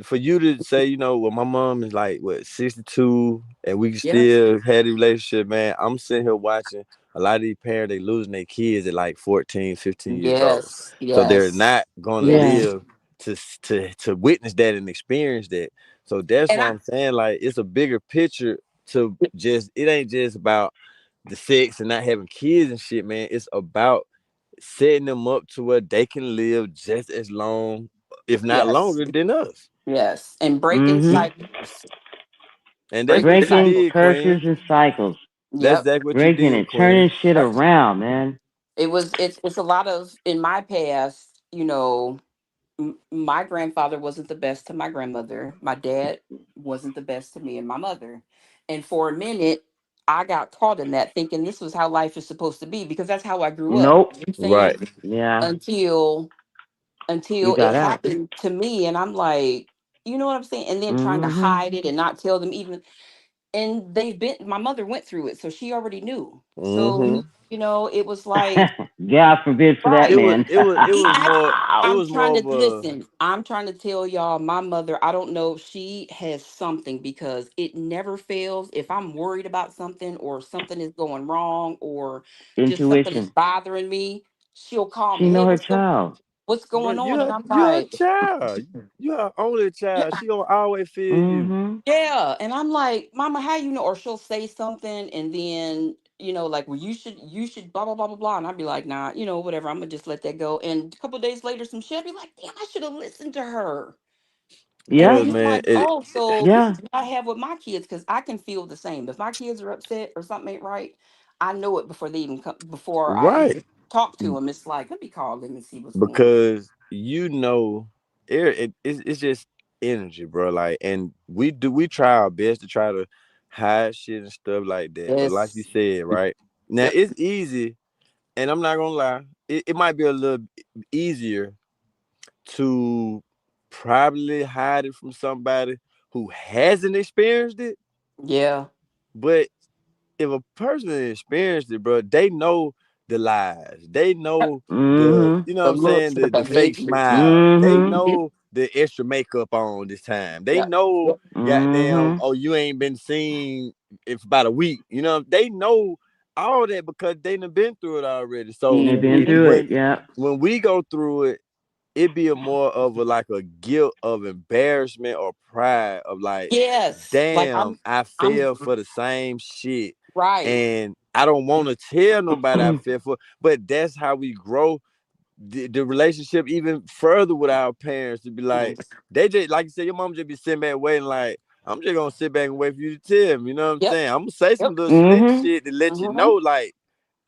for you to say, well, my mom is like what 62, and we Yes. still had a relationship, man. I'm sitting here watching a lot of these parents, they losing their kids at like 14, 15 years old. Yes. So they're Yes. not gonna Yeah. Yes. live to witness that and experience that. So that's And why I I'm saying, like, it's a bigger picture to just it ain't just about the sex and not having kids and shit, man. It's about setting them up to where they can live just as long, if not yes. longer, than us. Yes. And breaking Mm-hmm. cycles. And that's Breaking what you Breaking did, cycles. curses Queen. and cycles. That's Yep. exactly what you Breaking did, and Queen. turning shit Yep. around, man. It's a lot of in my past, my grandfather wasn't the best to my grandmother. My dad wasn't the best to me and my mother. And for a minute, I got caught in that thinking this was how life is supposed to be because that's how I grew up. Nope. You know what I'm Right. saying? Yeah. Until You it got out. happened to me and I'm like, you know what I'm saying? And then trying to Mm-hmm. hide it and not tell them even and my mother went through it, so she already knew. Mm-hmm. So, it was like God forbid for that It right. was man. it was it was more it I'm was trying more to of a listen. I'm trying to tell y'all, my mother, I don't know if she has something because it never fails. If I'm worried about something or something is going wrong or just something is Intuition. bothering me, she'll call She me. Hey, know her child. what's bro, going on? And you're I'm you're a like, child. You're her only child. yeah, She gonna always feel you. Mm-hmm. yeah. And I'm like, Mama, how you know? Or she'll say something and then, like, well, you should blah, blah, blah, blah, blah. And I'd be like, nah, whatever. I'm gonna just let that go. And a couple of days later, some shit, I'd be like, damn, I should have listened to her. And Yeah. Cause then I'm man, like, oh, so this Yeah. is what I have with my kids because I can feel the same. If my kids are upset or something ain't right, I know it before they even come, before I right. even talk to them. It's like, let me call them and see what's going on. Because it's just energy, bro. Like, and we try our best to try to hide shit and stuff like that. But like you Yes. said, right now, Yep. it's easy, and I'm not gonna lie, it might be a little easier to probably hide it from somebody who hasn't experienced it. Yeah. But if a person experienced it, bro, they know the lies. They know the, Mm-hmm. you know what The I'm saying, looks, the the fake behaviors. smile. They Mm-hmm. Mhm. know the extra makeup on this time. They Yep. know, Yep. goddamn, Mm-hmm. oh, you ain't been seen if about a week. They know all that because they done been through it already. So, They've been Mhm. through but it. Yeah. when we go through it, it be a more of a like a guilt of embarrassment or pride of like, Yes. Like damn, I I'm fell for the same shit. right. And I don't want to tell nobody I fell for, but that's how we grow the relationship even further with our parents to be like, Yes. they just, like you said, your mom just be sitting back waiting, like, I'm just gonna sit back and wait for you to tell me, you know what I'm Yep. saying? I'm gonna say some Yep. little slick Mm-hmm. shit to let you Hmm. know, like,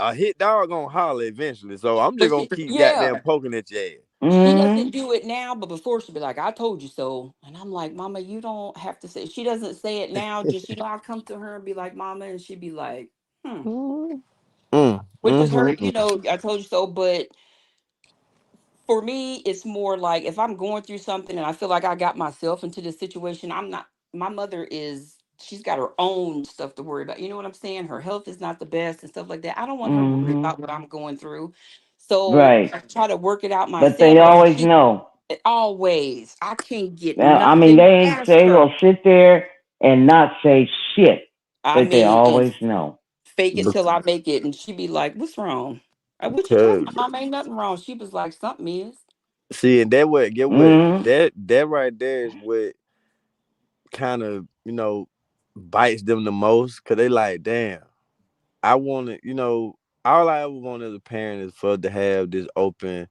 a hit dog gonna holler eventually. So I'm just But gonna keep yeah. goddamn poking at your ass. She Mm-hmm. doesn't do it now, but before she'd be like, "I told you so," and I'm like, "Mama, you don't have to say." She doesn't say it now. Just I'll come to her and be like, "Mama," and she'd be like, "Hmm," Mm, which is her. mm. I told you so. But for me, it's more like if I'm going through something and I feel like I got myself into this situation, I'm not. My mother is. She's got her own stuff to worry about. You know what I'm saying? Her health is not the best and stuff like that. I don't want her to worry Mm-hmm. about what I'm going through. So Right. I try to work it out But they myself. And always she know. always, I can't get I mean, they nothing ain't, past they her. will sit there and not say shit, I but they mean, and always know. fake it till I make it. And she be like, "What's wrong?" What you talking Because about? Mom, ain't nothing wrong. She was like, "Something is." see, and that what get what Mm-hmm. that right there is what kind of bites them the most, cause they like, damn. I want to, all I ever want as a parent is for to have this open,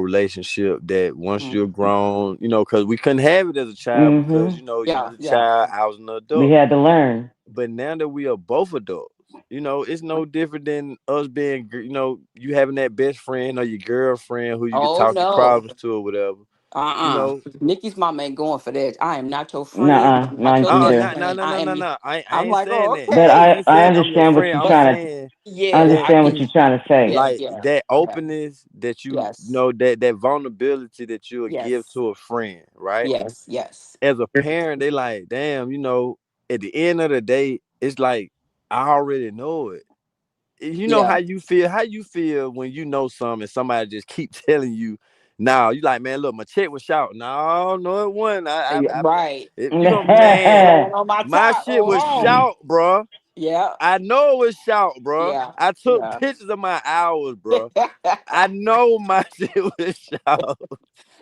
relationship that once you're Mhm. grown, because we couldn't have it as a child because, Mm-hmm. you Yeah, was a yeah. child, I was an We adult. had to learn. But now that we are both adults, it's no different than us being, you having that best friend or your girlfriend who you could Oh talk your no. problems to or whatever. You Uh-uh. know, Nikki's mom ain't going for that. I am not your friend. Nuh-uh, I'm not not your oh, best either. no, no, friend. no, no, no, no. I I'm ain't like, saying oh, that. But I okay. ain't I saying I'm your understand what friend. you're I'm But trying to. saying I yeah, I that understand what you're can. trying to say. Yes, like yeah. that Okay. openness that Yes. that vulnerability that you would give Yes. to a friend, right? Yes. Yes. As a parent, they like, damn, at the end of the day, it's like I already know it. You know Yeah. how you feel when you know something and somebody just keep telling you. Now you like, man, look, my check was short. No, no, it wasn't. Yeah, right. You know, man, Blowing on my my top. shit was Oh, short, bro. yeah. I know it was short, bro. Yeah. I took Yeah. pictures of my hours, bro. I know my shit was short.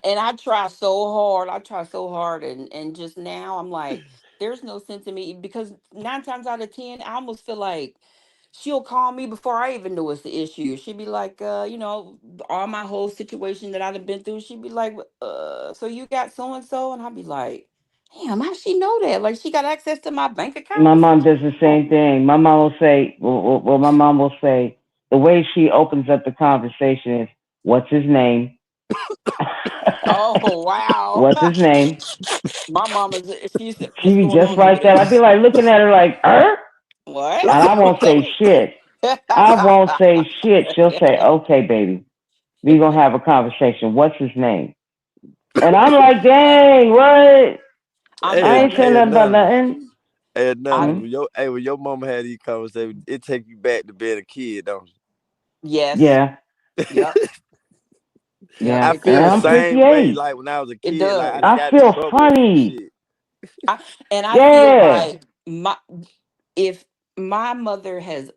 And I try so hard. I try so hard, and just now I'm like, there's no sense in me because 9 times out of 10, I almost feel like she'll call me before I even know it's the issue. She'd be like, all my whole situation that I'd have been through. She'd be like, so you got so and so, and I'd be like, damn, how she know that? Like she got access to my bank account My or mom something? does the same thing. My mom will say, my mom will say, the way she opens up the conversation is, "What's his name?" Oh wow. What's his name? My mama's she said, She what's be going just on over like that. there? I'd be like looking at her like, What? and I won't say Okay. shit. I won't say shit. She'll say, "Okay, baby, we gonna have a conversation. What's his name?" And I'm like, "Dang, what? I'm I Hey, ain't telling saying hey, nothing about anonymous. nothing." Hey, I anonymous. Hmm? When your mama had these conversations, it take you back to being a kid, don't yes. Yeah, Yep. Yep. yeah. I It And feel the I'm does. same way. 58. Like when I was a It kid, like I does. done I got in feel trouble and some funny. shit. And I feel Yeah. like if my mother has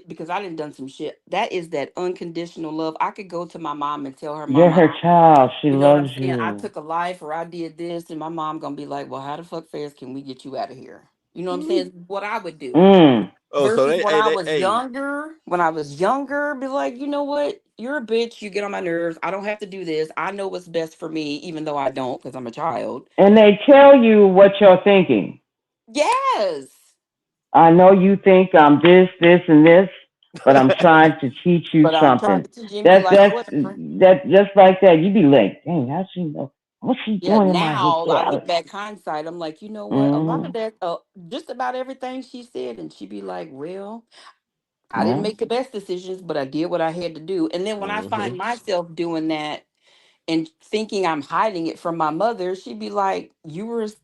because I didn't done some shit. That is that unconditional love. I could go to my mom and tell her, You're "Mama, her child. She you know what I'm loves saying? I you. took a life or I did this," and my mom gonna be like, "Well, how the fuck fast can we get you out of here?" You know what I'm saying? Mm. It's what I would do. Mm. Oh, so Versus they, when hey, I they, was hey, younger, be like, you know what? You're a bitch. You get on my nerves. I don't have to do this. I know what's best for me, even though I don't, because I'm a child. And they tell you what you're thinking. Yes. I know you think I'm this, this, and this, but I'm trying to teach you But I'm trying something. to teach you and be That's like, that's whatever. that just like that. You be like, dang, how she know? What's she Yeah, doing in my now I head? look back hindsight, I'm like, you know what? A lot Mm-hmm. of that, just about everything she said, and she'd be like, well, I didn't Yeah. make the best decisions, but I did what I had to do. And then when I hmm find myself doing that and thinking I'm hiding it from my mother, she'd be like,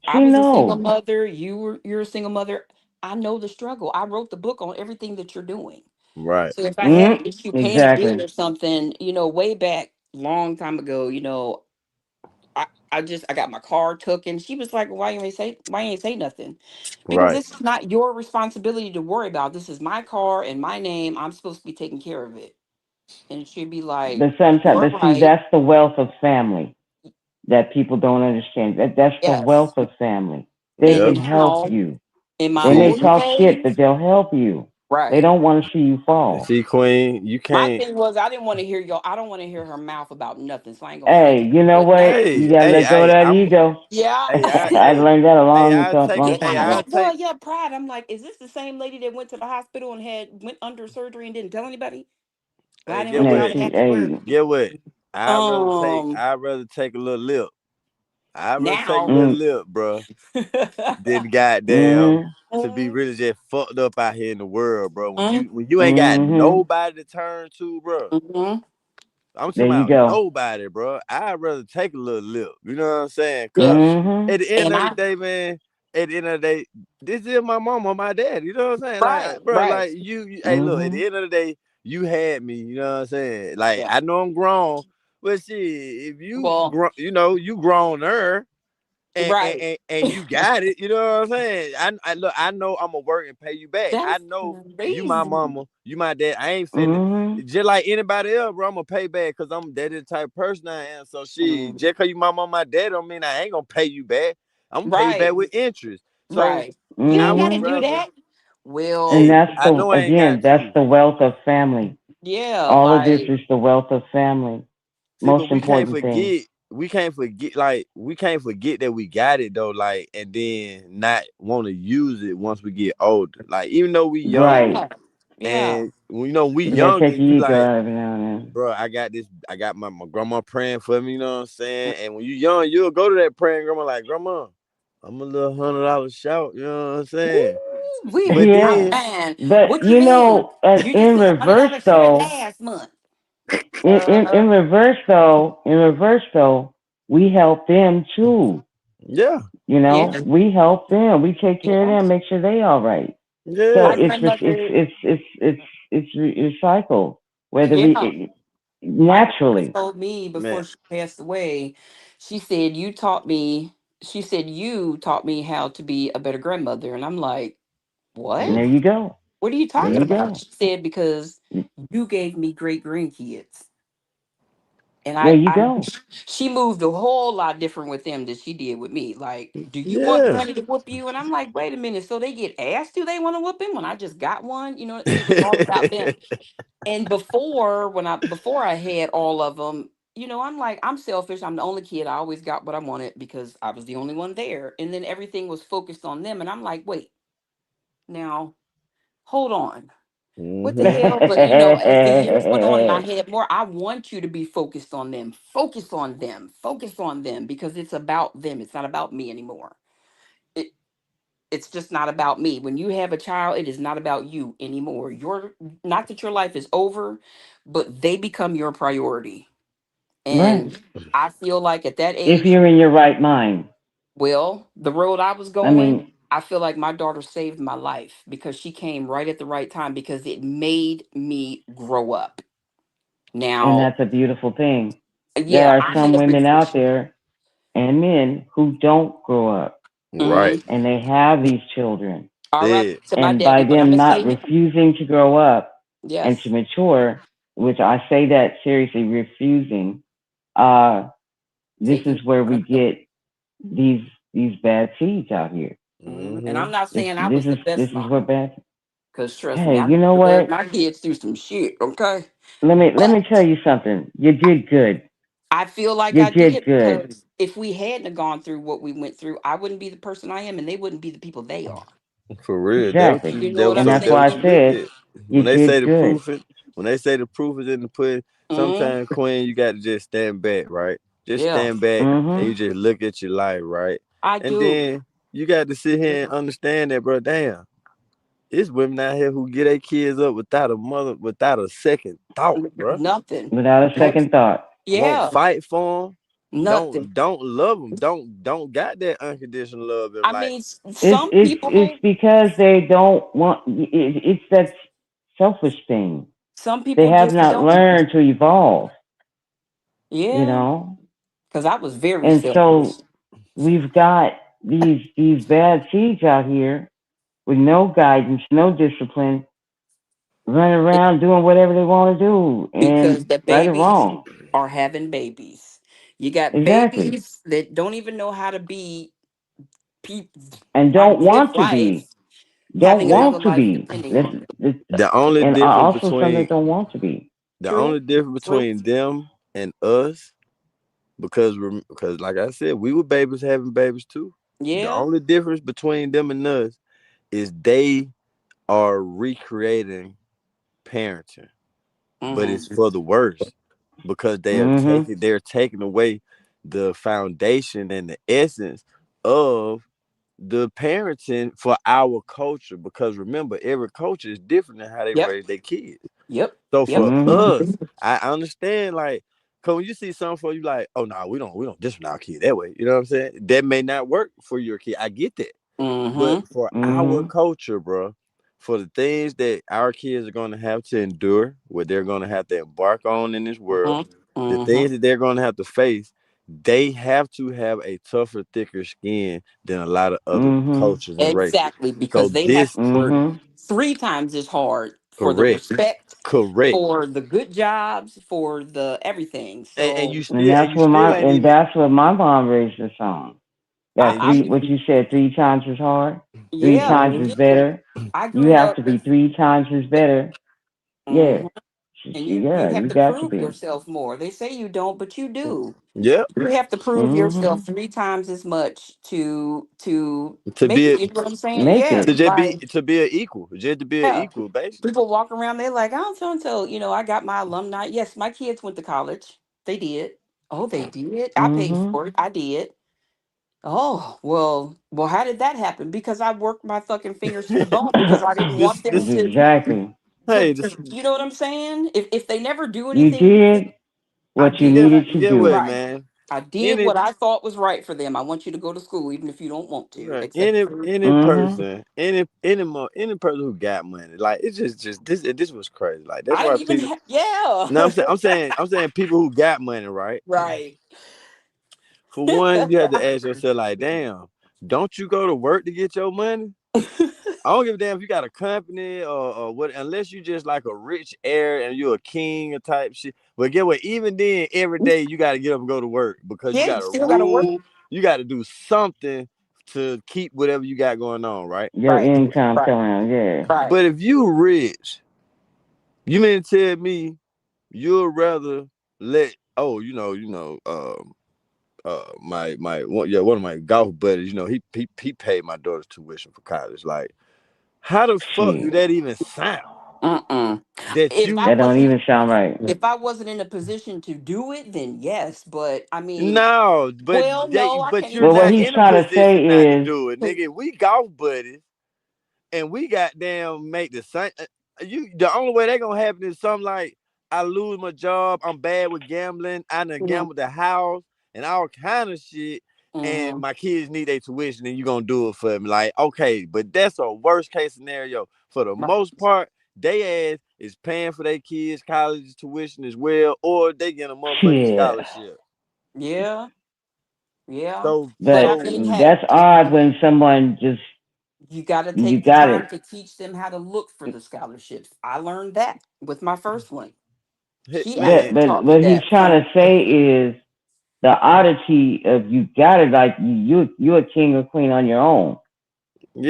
I She was a single know. mother, you're a single mother. I know the struggle. I wrote the book on everything that you're doing. right, So if I had an Mm. issue paying a bill Exactly. or something, way back long time ago, I got my car took and she was like, why you ain't say nothing? Because right. this is not your responsibility to worry about. This is my car and my name. I'm supposed to be taking care of it. And she'd be like, But sometimes, you're but see, right. that's the wealth of family that people don't understand. That's the wealth Yes. of family. They And Yep. can help now you. in my They See, may older talk shit, days, but they'll help you. They right. don't want to see you fall. see, Queen, you My can't. thing was I didn't want to hear I don't want to hear her mouth about nothing. So I ain't gonna say Hey, nothing. you know But what? now, You Hey, gotta hey, let go of hey, that I'm. ego. yeah. I learned that a long, long It time got I ago. that take. pride. I'm like, is this the same lady that went to the hospital and went under surgery and didn't tell anybody? Well, I Hey, didn't get want Yeah, y'all what? to she, have to worry. hey, Get what? Um, I'd rather take a little lip. I'd rather take a now, little lip, bro, than goddamn Mm-hmm. to be mm, really just fucked up out here in the world, bro. mm, When you ain't got Mm-hmm. nobody to turn to, bro. mhm. I'm talking There you about go. nobody, bro. I'd rather take a little lip. You know what I'm saying? Cause Yes, Mm-hmm. at the end and of the I day, man, at the end of the day, this is my mama, my dad. You know what I'm saying? right, Like, bro, right, like hey, look, at Mm-hmm. the end of the day, you had me. You know what I'm saying? Like, yeah. I know I'm grown, but shit, if you Well, you know, you grown her right. and you got it. You know what I'm saying? I look, I know I'm gonna work and pay you back. I That's know you my crazy. mama, you my dad. I ain't finna Mm-hmm. just like anybody else, bro. I'm gonna pay back because I'm that is the type of person I am. So shit, Mm, just cause you my mama, my dad don't mean I ain't gonna pay you back. I'm gonna pay you back right, with interest. So right. You I ain't got would to Mm-hmm. do rather, that. And Well, hey, that's I the know I ain't again, got that's to. the wealth of family. yeah, All of this like is the wealth of family. See, but Most important thing. we can't forget, like we can't forget that we got it though, like, and then not want to use it once we get older. Like even though we young, Right. yeah, yeah. and you know we You gotta young, take and you your ego like, out every now and bro, I got this, I got my grandma praying for me. You know what I'm saying? And when you young, you'll go to that praying grandma like, grandma, I'm a little $100 shout. You know what I'm saying? We, But then. then, man, Yeah. But what you you mean? know, You just in sent reverse $100 shout though, last month. in reverse though, we help them too. yeah, You Yeah, know, we help them. We take care of yeah. them, make sure they all right. So My yeah, grandmother, it's recycled. Whether yeah. My grandmother naturally. told me man. before she passed away, she said, "You taught me." She said, "You taught me how to be a better grandmother," and I'm like, And "What? there you go. What are you There talking you about?" go. She said, "Because you gave me great grandkids." And There you I go. she moved a whole lot different with them than she did with me. Like, do you want Yeah. Granny to whoop you? And I'm like, wait a minute. So they get asked, do they want to whoop him when I just got one? You know, it was all about them. And before I had all of them, you know, I'm like, I'm selfish. I'm the only kid. I always got what I wanted because I was the only one there. And then everything was focused on them. And I'm like, wait, now hold on. What the hmm hell? But you know, as the years went on and I had more, I want you to be focused on them. Focus on them. Focus on them because it's about them. It's not about me anymore. It it's just not about me. When you have a child, it is not about you anymore. Your not that your life is over, but they become your priority. Right. And I feel like at that If age, you're in your right mind. well, the road I was I going, mean, I feel like my daughter saved my life because she came right at the right time because it made me grow up. and Now, that's a beautiful thing. There yeah, are I some have women been. out there and men who don't grow up Right. Mhm. and they have these children. All right, Dead. to my And by daddy, but I'm them gonna say not this. refusing to grow up and to Yes. mature, which I say that seriously, refusing, uh, this Taking is care where of we them. get these bad seeds out here. And I'm hmm not This saying I this was the is this best is what mom, bad. because trust me, Hey, I you know led what? my kids through some shit. Okay, Let me but tell you something. You did good. I feel like You I did did good. because if we hadn't have gone through what we went through, I wouldn't be the person I am, and they wouldn't be the people they are. For real. Exactly. You know what I'm And that's That why what I you saying? look said at. you When they say did the good. proof it, when they say the proof is in the pudding, Mm, sometimes Queen, you got to just stand back, right? Just yeah, stand back and Mm-hmm. you just look at your life, right? I And do. then you got to sit here and understand that, bro. Damn, it's women out here who get their kids up without a mother, without a second thought, bro. Nothing. Without a second thought. Won't Yeah, fight for them. nothing. Don't love them. Don't got that unconditional love in I like. mean, It's some it's it's people, because they don't want. It's that selfish thing. some They people have just not don't. learned to evolve. You Yeah, know, because I was very and selfish. so we've got these bad seeds out here with no guidance, no discipline, running around doing whatever they want to do, Because and the right or babies wrong. are having babies. You got Exactly. babies that don't even know how to be people, And how don't to live want to life, be. Don't having another want to life be. depending This, on them. this, The only and difference also some that between don't want to be. the True, only difference true. between them and us, because like I said, we were babies having babies too. The Yeah. only difference between them and us is they are recreating parenting, but Hmm. it's for the worse. because Mm-hmm. they're taking away the foundation and the essence of the parenting for our culture. Because remember, every culture is different in how they Yep. raise their kids. Yep. So Yep. for Mm-hmm. us, I understand, like, cause when you see something for you, like, oh no, we don't discipline our kid that way. You know what I'm saying? That may not work for your kid. I get that. But Mm-hmm. for our Mm-hmm. culture, bro, for the things that our kids are gonna have to endure, what they're gonna have to embark on in this world, Mm-hmm. the Mm-hmm. things that they're gonna have to face, they have to have a tougher, thicker skin than a lot of other Mm-hmm. cultures and races. Exactly, So because they have this to work Mm-hmm. 3 times as hard for the correct, respect, correct. for the good jobs, for the everything. And So and you still ain't even That's what my mom raised us on. That and you I three, what you said, 3 times as hard, three yeah, times I as did. better. I You grew have up to be with 3 times as better. Yeah. mhm. And you Yeah, have you to got to prove be. yourself more. They say you don't, but you do. yep. You have to prove Mm-hmm. yourself 3 times as much to To make be it. You know what I'm saying? Make Yeah, to it. just like be to be an equal, just to be an yeah. equal, basically. People walk around, they're like, I don't so and so, I got my alumni. Yes, my kids went to college. They did. Oh, they did. I paid Mm-hmm. for it. I did. Oh, well, how did that happen? Because I worked my fucking fingers to the bone because I didn't want them This to Exactly. to, hey to this you know what I'm saying? If they never do You anything, did I what you did get what I needed to get what, do. right. man. I did Any what I thought was right for them. I want you to go to school, even if you don't want to, right, etc. any Mm-hmm. person, any person who got money, like it's just this was crazy. Like that's I why didn't even people. yeah. No, I'm saying people who got money, right? Right. For one, you have to ask yourself, like, damn, don't you go to work to get your money? I don't give a damn if you got a company or what, unless you just like a rich heir and you're a king or type shit. But get what? Even then, every day you got to get up and go to work because you Yeah, you got to still gotta work. rule. You got to do something to keep whatever you got going on, right? Your Right. income Right. coming out, yeah. Right. But if you rich, you mean to tell me you'll rather let one of my golf buddies, he paid my daughter's tuition for college. Like, how the fuck do Shit. that even sound? Mm-mm. That If I you That don't wasn't even sound right. if I wasn't in a position to do it, then yes. But I mean, no, well, no, I but can't you're even Well, what not say he's that in a trying to position not to say is, do it, because nigga. We golf buddies, and we goddamn make the same. You the only way that gonna happen is something like I lose my job. I'm bad with gambling. I done mhm, gambled the house and all kind of shit. And mhm, my kids need their tuition, and you gonna do it for me? Like, okay, but that's a worst case scenario. For the right. most part, they ass is paying for their kids' college tuition as well, or they get a motherfucking shit. scholarship. Yeah, yeah. So, But But I so mean, hey, that's odd when someone just, you got to you take the got time it. to teach them how to look for the scholarships. I learned that with my first one. She But, man, actually but taught me what he's that. trying So to say is the oddity of you got it, like you're a king or queen on your own,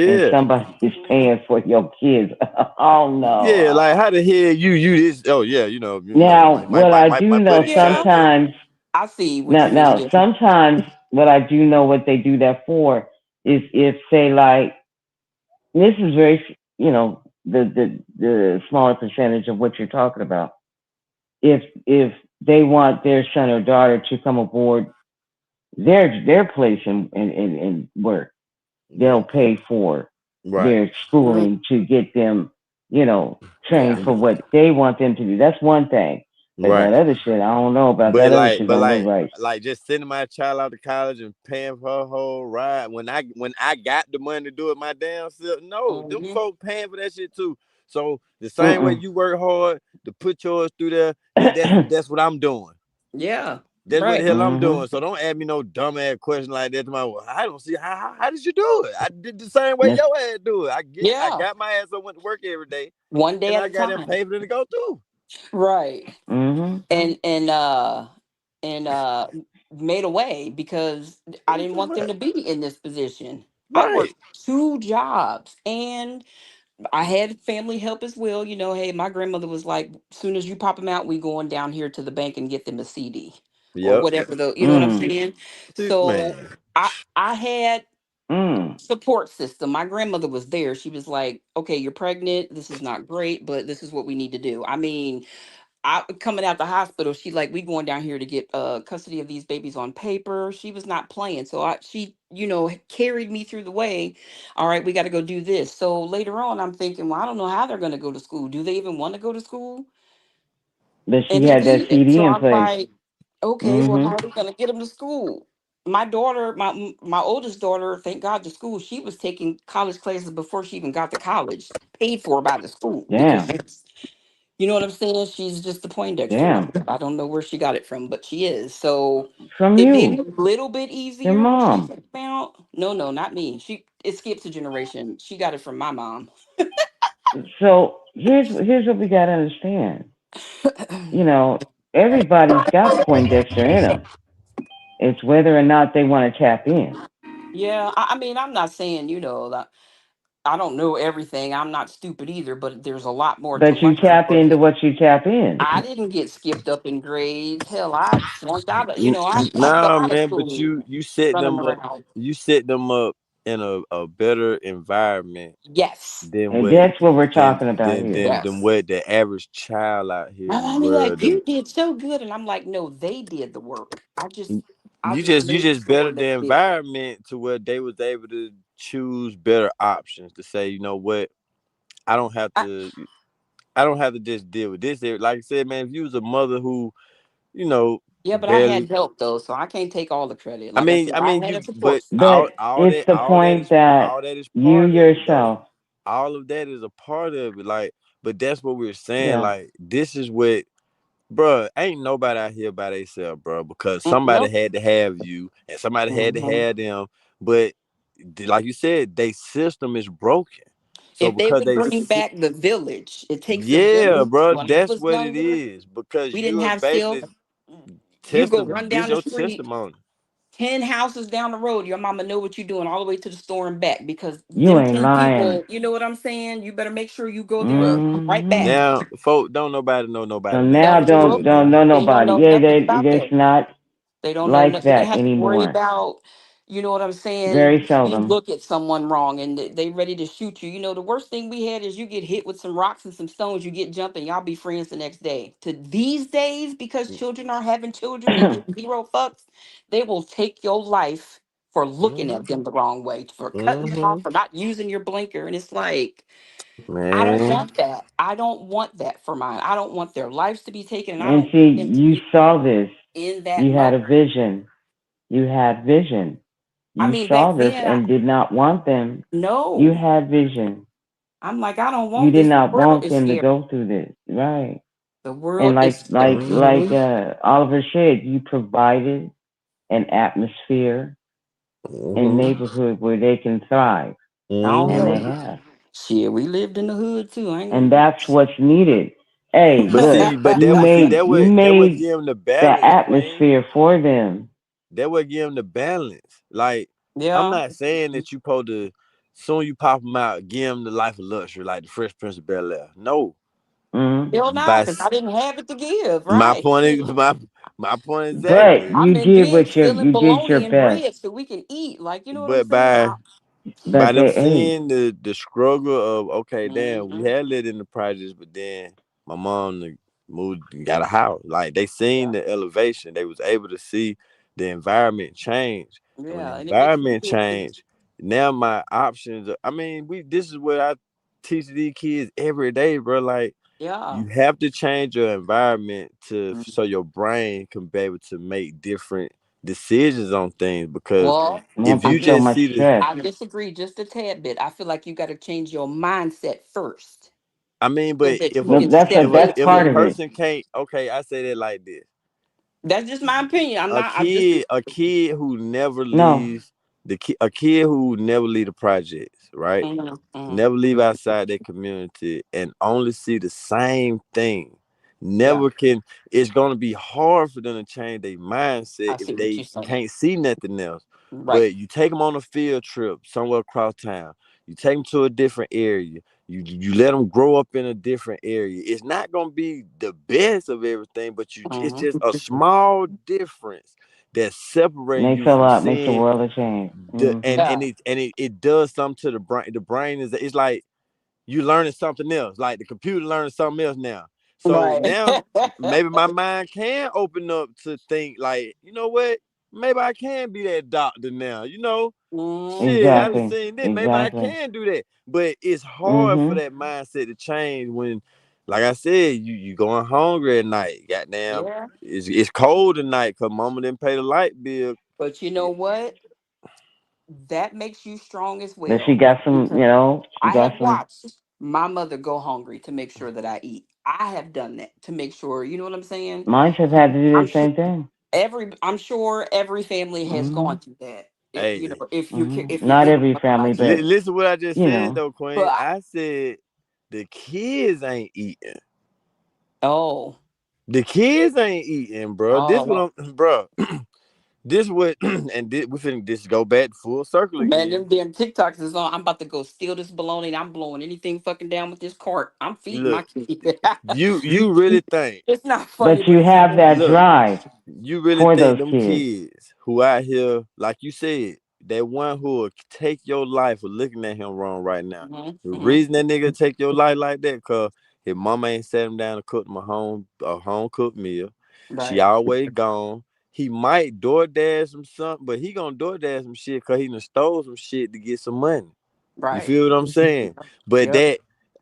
and yeah. somebody is paying for your kids. Oh no. Yeah, like how the hell you this? Oh yeah, Now, my what I my do know buddy yeah, signed up. sometimes, I see what you now mean. sometimes what I do know what they do that for is if say like this is very the smaller percentage of what you're talking about. If they want their son or daughter to come aboard their place and work, they'll Yeah, pay for right, their Mhm. schooling to get them, trained Yeah, for what they want them to do. That's one thing. But that right. other shit, I don't know about But that other like, shit. but Don't look like, right. like just sending my child out to college and paying for her whole ride when I got the money to do it my damn self. No, them hmm folk paying for that shit too. So the same way Mm-mm. you work hard to put yours through there, that's what I'm doing. yeah, That's what the right. hell I'm Mm-hmm. doing. So don't ask me no dumb ass question like that. To my, well, I don't see how did you do it? I did the same way That's, your ass do it. I Yeah, got my ass up, went to work every day, one day and at I a got them time. paid for them to go through. Right. mm-hmm. And made a way because I didn't want them to be in this position. I Right. worked 2 jobs and I had family help as well. Hey, my grandmother was like, soon as you pop them out, we going down here to the bank and get them a CD or Yep. whatever you know what I'm Mm. saying? So Man. I had Mm. support system. My grandmother was there. She was like, okay, you're pregnant. This is not great, but this is what we need to do. I mean, coming out the hospital, she like, we going down here to get custody of these babies on paper. She was not playing. So she, carried me through the way. All right, we got to go do this. So later on, I'm thinking, well, I don't know how they're going to go to school. Do they even want to go to school? But she And they had that did. CD So in I'm place. like, okay, well, Mm-hmm. how are we going to get them to school? My daughter, my oldest daughter, thank God, to school. She was taking college classes before she even got to college, paid for by the school because Damn. you know what I'm saying? She's just a Poindexter. Damn. I don't know where she got it from, but she is. So From it made you, it a little bit your easier when she mom. came out. No, not me. It skips a generation. She got it from my mom. So here's what we gotta understand. You know, everybody's got Poindexter in them. It's whether or not they want to tap in. Yeah, I mean, I'm not saying, that I don't know everything. I'm not stupid either, but there's a lot more to But you life than tap into what you tap in. I didn't get skipped up in grades. Hell, I flunked out of, I fell Nah, out of man, but school you set running them up. around. You set them up in a better environment Yes. than And what that's what we're than talking about than here. than, than Yes. what the average child out here in the I mean, like, world. you did so good, and I'm like, no, they did the work. I You just just made better sure the they did. environment to where they was able to choose better options to say, you know what, I don't have I, to I don't have to just deal with this. Like I said, man, if you was a mother who, you know, yeah, but I barely had help though, so I can't take all the credit. I Like I mean, said, I had you, a support but system. But it's the point that all that is you part of it though. yourself, All of that is a part of it. Like, but that's what we're saying. yeah. Like, this is what, bruh, ain't nobody out here by themselves, bro, because somebody Nope. had to have you and somebody had to Mhm. have them. But like you said, they system is broken. So If they because would bring back the village, it takes a yeah, village. bro, When I that's was what it younger, is. Because we didn't you are have cell. basically You go run this down the your street, testimony. 10 houses down the road, your mama know what you're doing all the way to the store and back because You them ain't 10 lying. people, you know what I'm saying? You better make sure you go there and come right Hmm. back. Now, folk, don't nobody know So nobody now down the Nope. hood don't now. know They don't nobody. know Yeah, nothing about it's that. not They don't know like nothing. They that have to worry anymore. about, you know what I'm saying? Very You seldom. look at someone wrong and they ready to shoot you. You know, the worst thing we had is you get hit with some rocks and some stones, you get jumped and y'all be friends the next day. To these days, because children are having children and give zero fucks, they will take your life for looking Mm-hmm. at them the wrong way, for cutting them Mm-hmm. off, for not using your blinker. And it's like, I don't Man. want that. I don't want that for mine. I don't want their lives to be taken and I And don't see, want them to you be saw this. in that You had a mode. vision. You had vision. I You mean, back saw this then, and did not want them. You no. had vision. I'm like, I don't You want did this. The not world want is them to scary. go through this. Right. The And world is scary. Mm-hmm. Oliver said, you provided an atmosphere and Mm-hmm. neighborhood where they can thrive. I don't And Mm-hmm. they know. have. Shit, we lived in the hood too. I And ain't that's what's needed. Hey, But look, see, but you that you would made give them the the balance, Queen. atmosphere for them. That would give them the balance. Like, I'm yeah. not saying that you supposed to soon you pop them out, give them the life of luxury like the Fresh Prince of Bel Air. No, Mm. Hell no, by because I didn't have it to give, my right? point is my point But exactly. I'm you in did bed what stealing you did your bologna and best. bread so we can eat. Like, you know what I'm But saying? by But them hey, seeing the struggle of okay, damn, we Mhm. had lived in the projects, but then my mom moved and got a house. Like they seen Yeah. the elevation, they was able to see the environment change, and when the Yeah. And it makes you environment feel, changed, now my options. I mean, we this is what I teach these kids every day, bro. Like yeah. you have to change your environment to so your brain can be able to make different decisions on things because Well, won't if be you I so just much see the stress. I disagree just a tad bit. I feel like you got to change your mindset first I mean, so but that you if a can But that's step that's if a part into. of it. person can't, okay, I say that like this: That's just my opinion. I'm a not. I'm just. kid who never No, leaves a kid who never leave the projects, right? Mhm, mhm. Never leave outside their community and only see the same thing. Yeah, Never can. It's gonna be hard for them to change their mindset I see if what they you're saying. can't see nothing else. Right. But you take them on a field trip somewhere across town. You take them to a different area. You let them grow up in a different area. It's not gonna be the best of everything, but it's Mhm. just a small difference that's separating makes you a from lot, makes a seeing world of change. the Hmm. it does something to the brain. The brain is it's like you learning something else. Like the computer learning something else now. So Right. now maybe my mind can open up to think like, you know what? Maybe I can be that doctor now. Hmm. Shit, I done Exactly. seen this. Maybe I Exactly. can do that. But it's hard for Mhm. that mindset to change when, like I said, you going hungry at night. Goddamn, Yeah. it's cold at night because mama didn't pay the light bill. But you know what? That makes you strong as But she well. got some, Because she I got have some. watched my mother go hungry to make sure that I eat. I have done that to make sure, you know what I'm saying? Mine have had to do I'm the sure same thing. I'm sure every family has gone Mhm. through that. Hey, Mhm. If you're Not dealing every with mother family, like that. but listen what I just you said know, though, Queen. But I said the kids ain't eating. oh, The kids ain't eating, bro. This oh what I'm, bro. This what, and we finna this go back full circle man, again. them damn TikToks is on. I'm about to go steal this bologna and I'm blowing anything fucking down with this cart. I'm feeding my Look, kid. you really think, It's not funny, but but you it's have that look, serious. drive you really for think those them kids. kids who out here, like you said, that one who will take your life for looking at him wrong right now. Hmm. The Hmm. reason that nigga take your life like that, cause his mama ain't sat him down to cook him a home cooked meal. She Right, always gone. He might DoorDash some something, but he gonna DoorDash some shit cause he done stole some shit to get some money. You right. feel what I'm saying? But Yep. that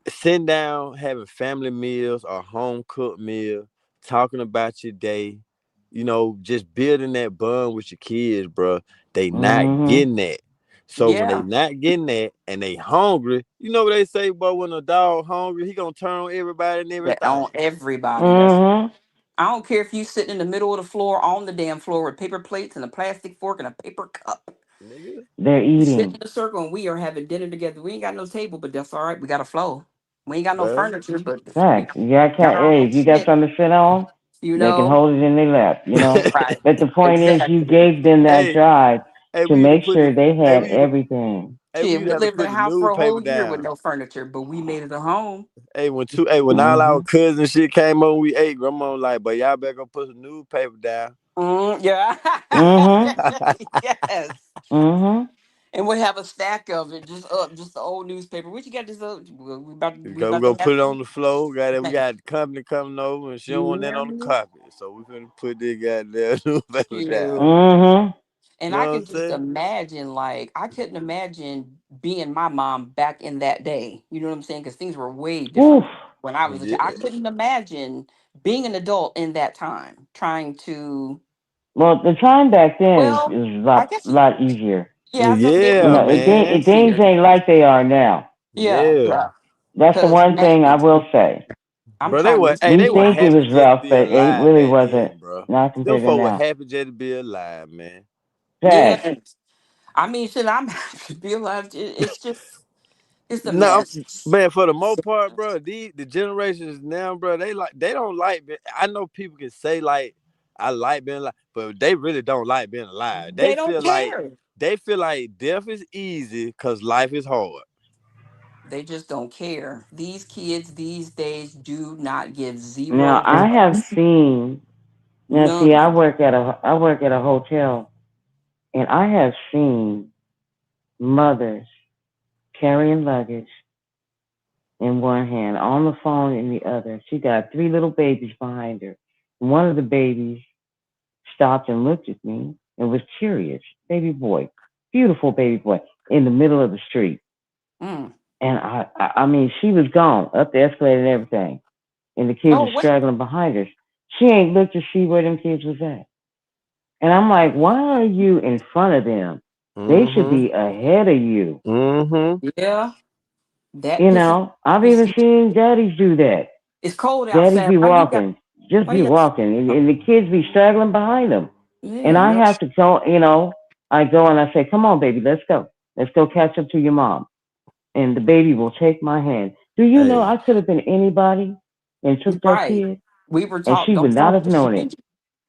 sitting down, having family meals or home cooked meal, talking about your day, just building that bond with your kids, bro. They not Mhm. getting that. So when they Yeah. not getting that and they hungry, you know what they say, but when a dog hungry, he gonna turn on everybody and That everything. on everybody. That's Mhm. I don't care if you sitting in the middle of the floor on the damn floor with paper plates and a plastic fork and a paper cup. Nigga. They're Sit eating. in a circle and we are having dinner together. We ain't got no table, but that's all right. We got a flow. We ain't got no Well, furniture, but we Facts. You got got our hey, own if you got shit. something to sit on, You they can know? hold it in their lap. Right. But the point is, you Exactly. gave them that hey, drive hey, to we used to make put sure the they hey, had we used to everything. hey, we Shit, used we to have to lived in put a the house for a newspaper whole year with down. no furniture, but we made it a home. When all our Mhm. cousins and shit came over, we ate. Grandma was like, but y'all better go put some newspaper down. Yeah. Mhm. Yes. Mhm. And we have a stack of it, just up, just the old newspaper. What you got this up? Well, we We about to gonna have put it on some. the floor. We got the company coming over, and she don't You want that hear on the me? carpet. So we finna put this goddamn newspaper down. Shoot. Mhm. And You I know what I'm can just saying? imagine, like, I couldn't imagine being my mom back in that day. You know what I'm saying? Because things were way Oof. different when I was a child. I Yeah, couldn't imagine being an adult in that time, trying to. Well, the time back then Well, is a I lot, guess, lot easier. yeah, I was gonna say it was yeah, way man. Things easier. ain't like they are now. Yeah, Yeah, yeah. That's the Because one man, thing I will say. I'm bro. They trying were to hey, We they were figure think out. it happy was just to rough, be but it alive really back wasn't. then, bro. Not Them compared to folk were now. happy just to be alive, man. Facts. Yeah, I mean, shit. I'm to be alive. It's just it's a No, mess. man, for the most part, bro, the generations now, bro, they don't like. I know people can say like I like being alive, but they really don't like being alive. They don't care. They feel like death is easy because life is hard. They just don't care. These kids these days do not give Now zero I have fucks. seen. Now see, None. I work at a hotel, and I have seen mothers carrying luggage in one hand, on the phone in the other. She got three little babies behind her. One of the babies stopped and looked at me and was curious. Baby boy, beautiful baby boy, in the middle of the street. Mm. And I mean, she was gone up the escalator and everything, and the kids Oh, were what? straggling behind her. She ain't looked to see where them kids was at. And I'm like, why are you in front of them? They should Mm-hmm. be ahead of you. Mm-hmm. Yeah, that pisses I've me. even See, seen daddies do that. it's cold Daddies outside. be Why you got? walking, just Why be you? walking, and the kids be straggling behind them. Yeah, And I no. have to go, I go and I say, come on, baby, let's go. Let's go catch up to your mom. And the baby will take my hand. Do you know Hey, I could have been anybody and took that Right. kid, We were and taught she would don't not talk have to known it. strangers.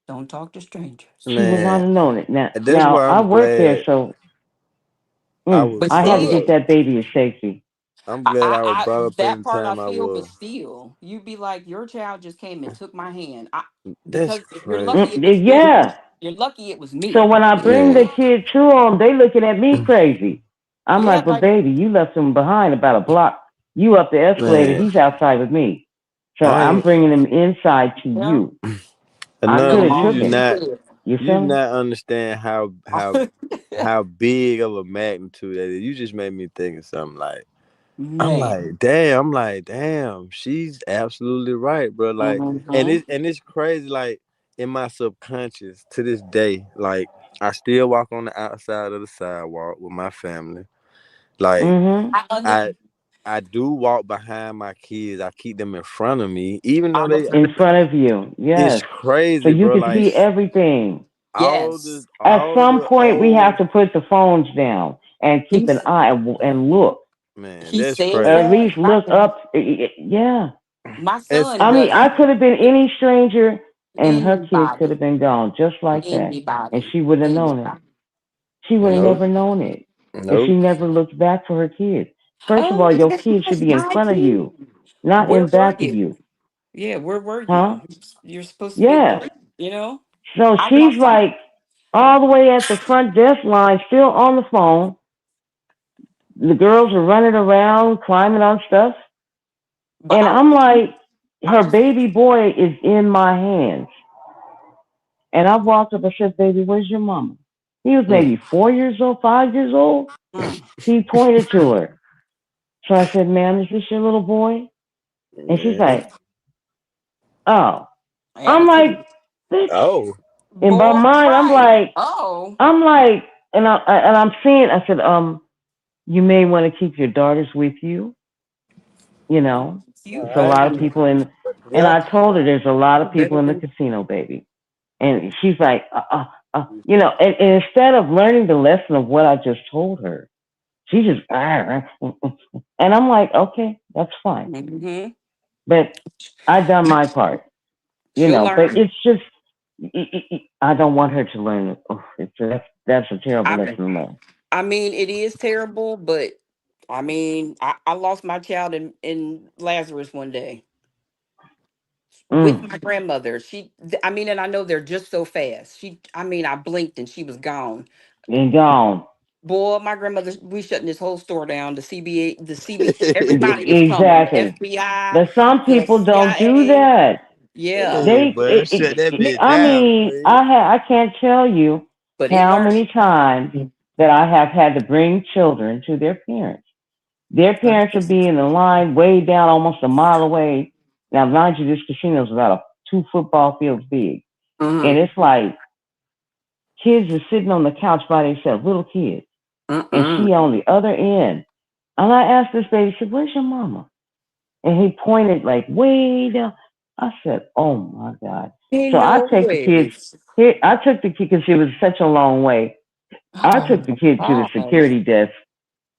Don't talk to strangers. She would not man, have known it. that's Now why I I'm work there, glad so I was But I had to brought up. get still, that baby to safety. I'm glad I was I brought up in that the part I time I feel, but was. still, you'd be like, your child just came and took my hand. That's Because if you're crazy. lucky, it was me. Yeah. You're lucky it was So me. when I bring Man. the kid to them, they looking at me crazy. I'm Yeah, like, but like baby, you left him behind about a block. You up the escalator. Man. He's outside with me. So I'm bringing them inside to Yeah. you. I No, could Another, have all took you do you it. not, said. You you feel do me? not understand how big of a magnitude that is. You just made me think of something like. Man. I'm like, damn, she's absolutely right, bro. Like, Mm-hmm. and it's crazy, like in my subconscious to this day, like I still walk on the outside of the sidewalk with my family. Like Mm-hmm. I I do walk behind my kids. I keep them in front of me, even though they In front of you. it's Yes. So crazy, you bro. can Like see everything. Yes. At all some the point, we have old to put the phones down and keep an He's, eye and look. man, he that's says Or at crazy. that. least look up. Yeah. My It's son I mean, does I it. could have been any stranger and her kid could Anybody. have been gone just like that. And Anybody. she wouldn't have known it. Anybody. She would have nope, never known it if she nope. never looked back for her kids. First of all, your Because he kids should was be in my front of kid. you, not Where in were back of you? you. Yeah, where were Huh? you? You're supposed to be at Yes. work, you know? So I she's lost my, like all the way at the front desk line, still on the phone. The girls are running around, climbing on stuff. but And I I'm lost, like, I her just, baby boy is in my hands. And I walked up and said, baby, where's your mama? He was Mm. maybe 4 years old, 5 years old. mm, He pointed to her. So I said, ma'am, is this your little boy? And she's Yeah. like, oh. I'm like, attitude. bitch. Oh. In my Boy, mind, right. Oh, I'm like, and I'm seeing. I said, you may want to keep your daughters with you. You know, you it's a lot of funny. people in. And Yeah. I told her there's a lot of people in the casino, baby. And she's like, and instead of learning the lesson of what I just told her, she just, and I'm like, okay, that's fine. Mm-hmm. But I done my part, She'll but learn. it's just, I don't want her to learn. Oh, that's a terrible I, lesson to learn. I mean, it is terrible, but I mean, I lost my child in Lazarus one day with Mm, my grandmother. I mean, and I know they're just so fast. I mean, I blinked and she was gone. and gone. Boy, my grandmother, we shutting this whole store down. The CBA, everybody was coming. The Exactly. FBI, But some the people don't do CIA. that. Yeah, Hey, They, boy, shut that bitch I down, mean, boy. I can't tell you but it how learned. many times that I have had to bring children to their parents. Their parents would be in the line way down, almost a mile away. Now, mind you, this casino is about 2 football fields big, and Mm-hmm. it's like kids are sitting on the couch by themselves, little kids, and Mm-mm. she on the other end. And I asked this baby, I said, "Where's your mama?" And he pointed like way down. I said, "Oh my God!" Ain't So I no take the kids. ways. I took the kid because it was such a long way. I Oh took the kid to the my gosh. security desk,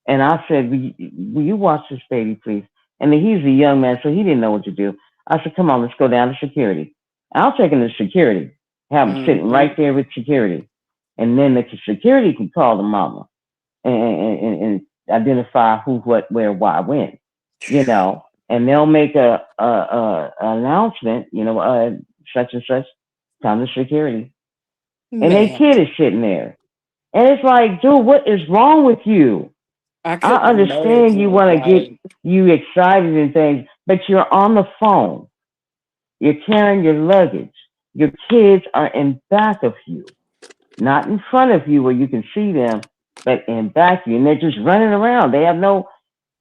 and I said, will you watch this baby, please?" And then he's a young man, so he didn't know what to do. I said, "Come on, let's go down to security." I'll take him to security, have him sitting Mm-hmm. right there with security, and then the security can call the mama and identify who, what, where, why, when, and they'll make a announcement, such and such, time to security, and their Man, kid is sitting there, and it's like, dude, what is wrong with you? I I couldn't understand you imagine. want to get Like, you excited and things, but you're on the phone, you're carrying your luggage, your kids are in back of you, not in front of you where you can see them, but in back of you, and they're just running around. They have no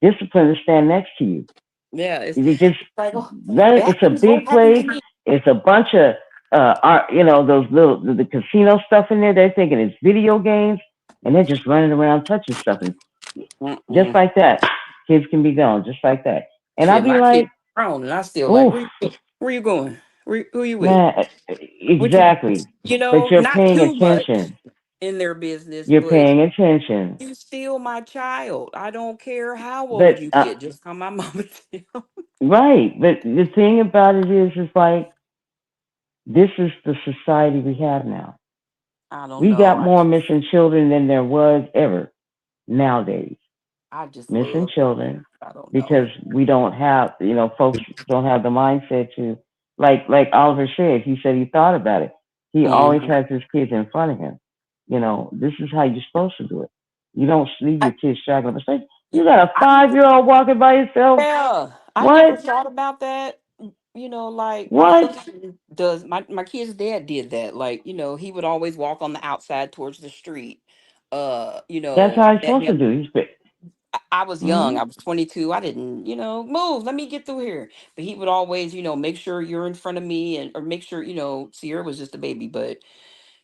discipline to stand next to you. yeah, They just like, oh, run. it It's a won't big happen to place. me. It's a bunch of those little the casino stuff in there. They're thinking it's video games, and they're just running around touching stuff, and just Mm-mm. like that, kids can be gone just like that. And I'd Shit, be my kid like, grown, and I still like, oof, where you going? Who you with? man, What you, exactly. But you're not paying too much attention. in their business, You're but paying attention. you still my child. I don't care how old But you get. Just call my mama. right. But the thing about it is like this is the society we have now. I don't We know. got more missing children than there was ever nowadays. I just Missing love. children I don't know. because we don't have, folks don't have the mindset to, like Oliver said, he said he thought about it. He always Mhm. has his kids in front of him. This is how you're supposed to do it. You don't leave your kids straggling. You got a I, 5-year-old walking by himself. yeah, I never What? thought about that. like my What? son does. My kid's dad did that. Like, he would always walk on the outside towards the street. That's how he's Let supposed me. to do. I was young. Mm-hmm. I was 22. I didn't, move. Let me get through here. But he would always, make sure you're in front of me, and or make sure, Sierra was just a baby, but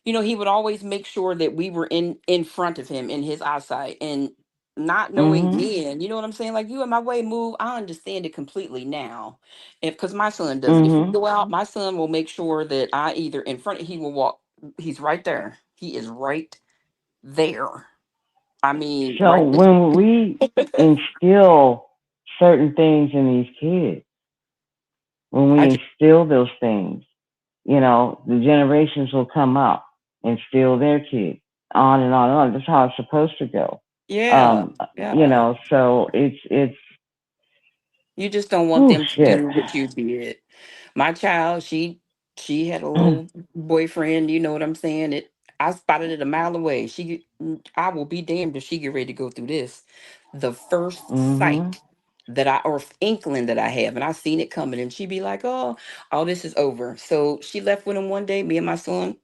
he would always make sure that we were in front of him in his eyesight, and not knowing Mm-hmm. then, you know what I'm saying? Like, you in my way, move. I understand it completely now. If Because my son does it. If we Mm-hmm. go out, my son will make sure that I either in front, he will walk, he's right there. He is right there. I mean, So right when we instill certain things in these kids, when we I just, instill those things, the generations will come up and steal their kids on and on and on. That's how it's supposed to go. yeah, yeah. So it's You just don't want oh them to shit. do what you did. My child, she had a Mm-hmm. little boyfriend, you know what I'm saying? I spotted it a mile away. I will be damned if she get ready to go through this. The first sight that or inkling that I have, and I seen it coming, and she be like, "Oh, all this is over." So she left with him one day, me and my son,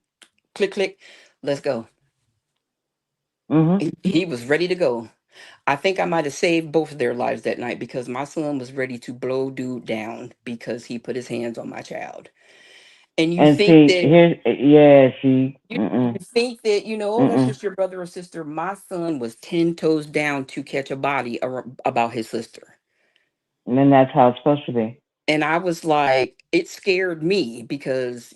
click click, let's go. Mm-hmm. He was ready to go. I think I might have saved both of their lives that night, because my son was ready to blow dude down because he put his hands on my child. And you And think see, that here's yeah, see, you think that, oh, that's mm-mm. just your brother or sister. My son was 10 toes down to catch a body about his sister. And then that's how it's supposed to be. And I was like, it scared me because,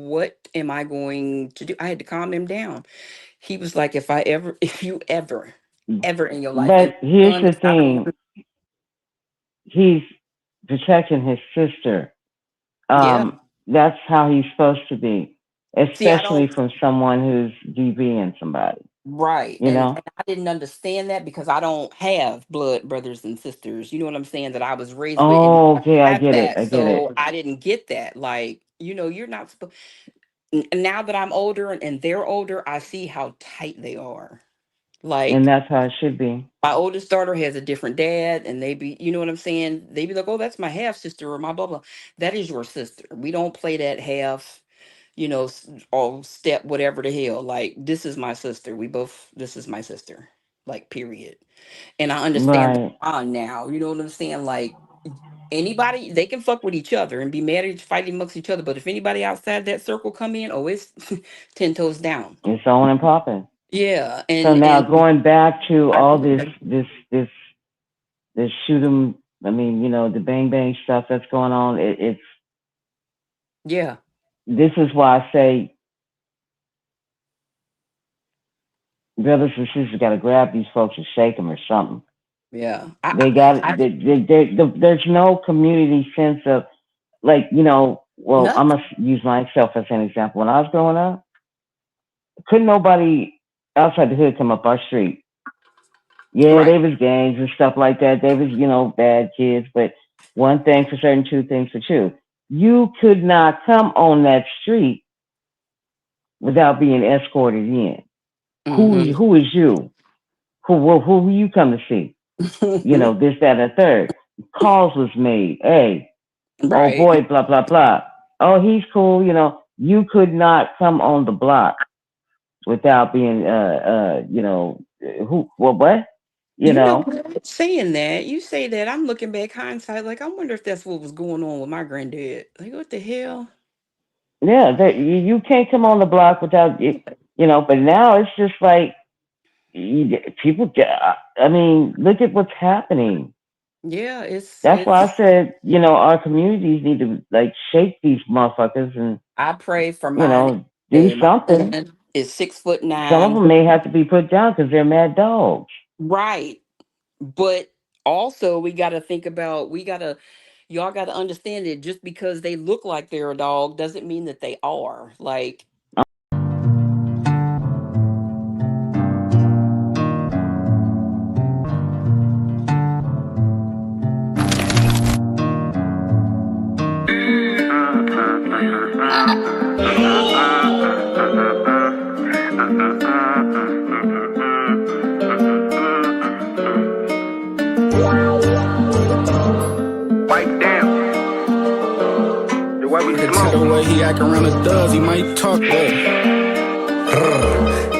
what am I going to do? I had to calm him down. He was like, if you ever in your life, and But here's son, the I don't thing: want. he's protecting his sister. Yeah. That's how he's supposed to be, See, I especially don't. from someone who's DBing somebody. Right. You And, know? and I didn't understand that because I don't have blood brothers and sisters. You know what I'm saying? That I was raised with, and Oh, I okay, I have get it. that. I get it. So I didn't get that. Like, you're not supposed. Now that I'm older, and they're older, I see how tight they are. And Like, that's how it should be. my oldest daughter has a different dad, and they be, you know what I'm saying? They be like, "Oh, that's my half sister," or my blah blah. That is your sister. We don't play that half, or step, whatever the hell. Like, this is my sister. This is my sister. Like, period. And I understand the Right. bond now. You know what I'm saying? Like, anybody, they can fuck with each other and be mad at fighting amongst each other. But if anybody outside that circle come in, oh, it's 10 toes down. It's on and popping. Yeah. So now And going back to I all know this that. this shoot 'em, I mean, the bang bang stuff that's going on, it's Yeah. this is why I say brothers and sisters got to grab these folks and shake them or something. Yeah. They got I there's no community sense of like well, I'm nothing. gonna use myself as an example. When I was growing up, couldn't nobody outside the hood come up our street. Yeah, Right. they was gangs and stuff like that. They was bad kids, but one thing for certain, two things for true. You could not come on that street without being escorted in. Mm-hmm. Who is you? Who you come to see? This, that, and a third. Calls was made. Hey, oh Right. boy, blah, blah, blah. Oh, he's cool. You could not come on the block without being, who, well, what? You You know know, what? Saying that, you say that, I'm looking back hindsight, like, I wonder if that's what was going on with my granddad. Like, what the hell? yeah, you can't come on the block without, but now it's just like, people get, I mean, look at what's happening. Yeah, That's why I said, our communities need to like shake these motherfuckers and, I pray for mine. do My something. son is six foot Some of nine. them may have to be put down because they're mad dogs. Right. But also, y'all got to understand that just because they look like they're a dog doesn't mean that they are. Like, Wipe down. can tell the way he act around the thugs, he might talk that.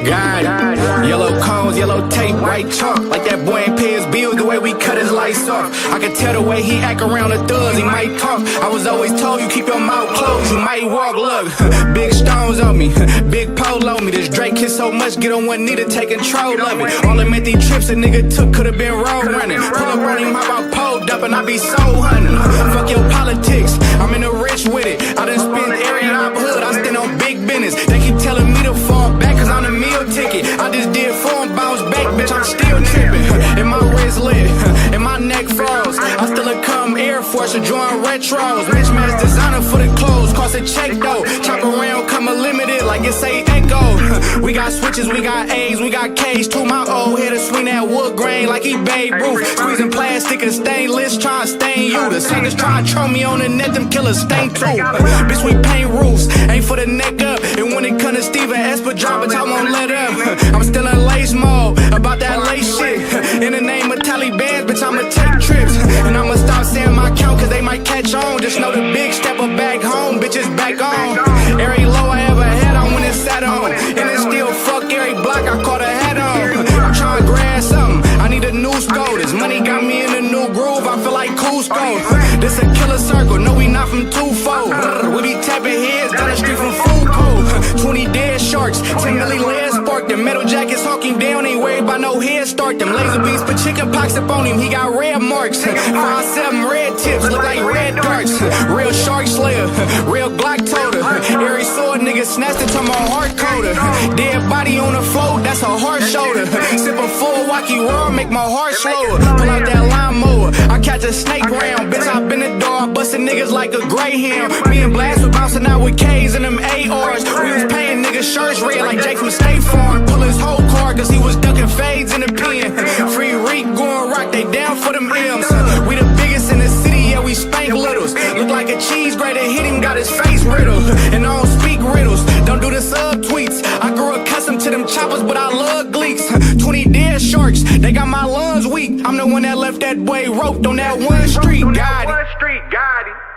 Got it. Yellow cones, yellow tape, white chalk. Like that boy ain't pay his bills the way we cut his lights off. I can tell the way he act around the thugs, he might talk. I was always told you keep your mouth closed, you might walk. Look, big stones on me, big pole on me. This Drake hit so much, get on one knee to take control of it. All them empty trips a nigga took could've been road running. Pull up on him, how about pole dumping, I be so hunting. Fuck your politics, I'm in the rich with it. I done spent every hood, I stand on big business. They keep telling me to fall back cause I'm the meal ticket. I just did 4 and bounce back, bitch, I'm still tripping. And my wrist lit, and my neck froze. I still a come Air Force or join retros. Mismatch designer for the clothes, cost a check though. Chop around, come a limited like it's a Echo. We got switches, we got A's, we got K's. To my old head to swing that wood grain like he Babe Ruth. Squeezing plastic and stainless, trying to stain you. The singers trying to throw me on the net, them killers stain too. Bitch, we paint roofs, ain't for the neck up. And when it come to Steven Esper drop it, I won't let up. I'm still in lace mode, about that lace shit. In the name of Taliban, bitch, I'ma take trips. And I'ma stop saying my count, cause they might catch on. Just know the big stepper back home, bitches back on. Every low I ever had on when it sat on. And it still fuck every block I caught a head on. I'm trying to grab something, I need a new score. This money got me in a new groove, I feel like Cusco. This a killer circle, no we not from twofold. We be tapping heads down the street from Foucault. 20 dead sharks, 10 million lead spark. Them metal jackets hawking down, ain't worried about no head start. Them laser beams put chicken pox up on him, he got red marks. 5-7 red tips, look like red darts. Real shark slayer, real Glock toter. Every sword nigga snatched it to my heart coder. Dead body on the floor, that's a hard shoulder. Sippin' full walkie raw, make my heart slower. Pull out that lawnmower, I catch a snake round. Bitch, I been the door, I bustin' niggas like a greyhound. Me and Blast were bouncing out with K's and them ARs. We was paying niggas shirts red like Jake from State Farm. Pull his whole car cause he was ducking fades in the pen. Free Reek going rock, they down for them M's. We the biggest in the city, yeah, we spank littles. Look like a cheese grater, hit him, got his face riddled. And I don't speak riddles, don't do the subtweets. I grew accustomed to them choppers, but I love gleeks. 20 dead sharks, they got my lungs weak. I'm the one that left that boy roped on that one street. Got it.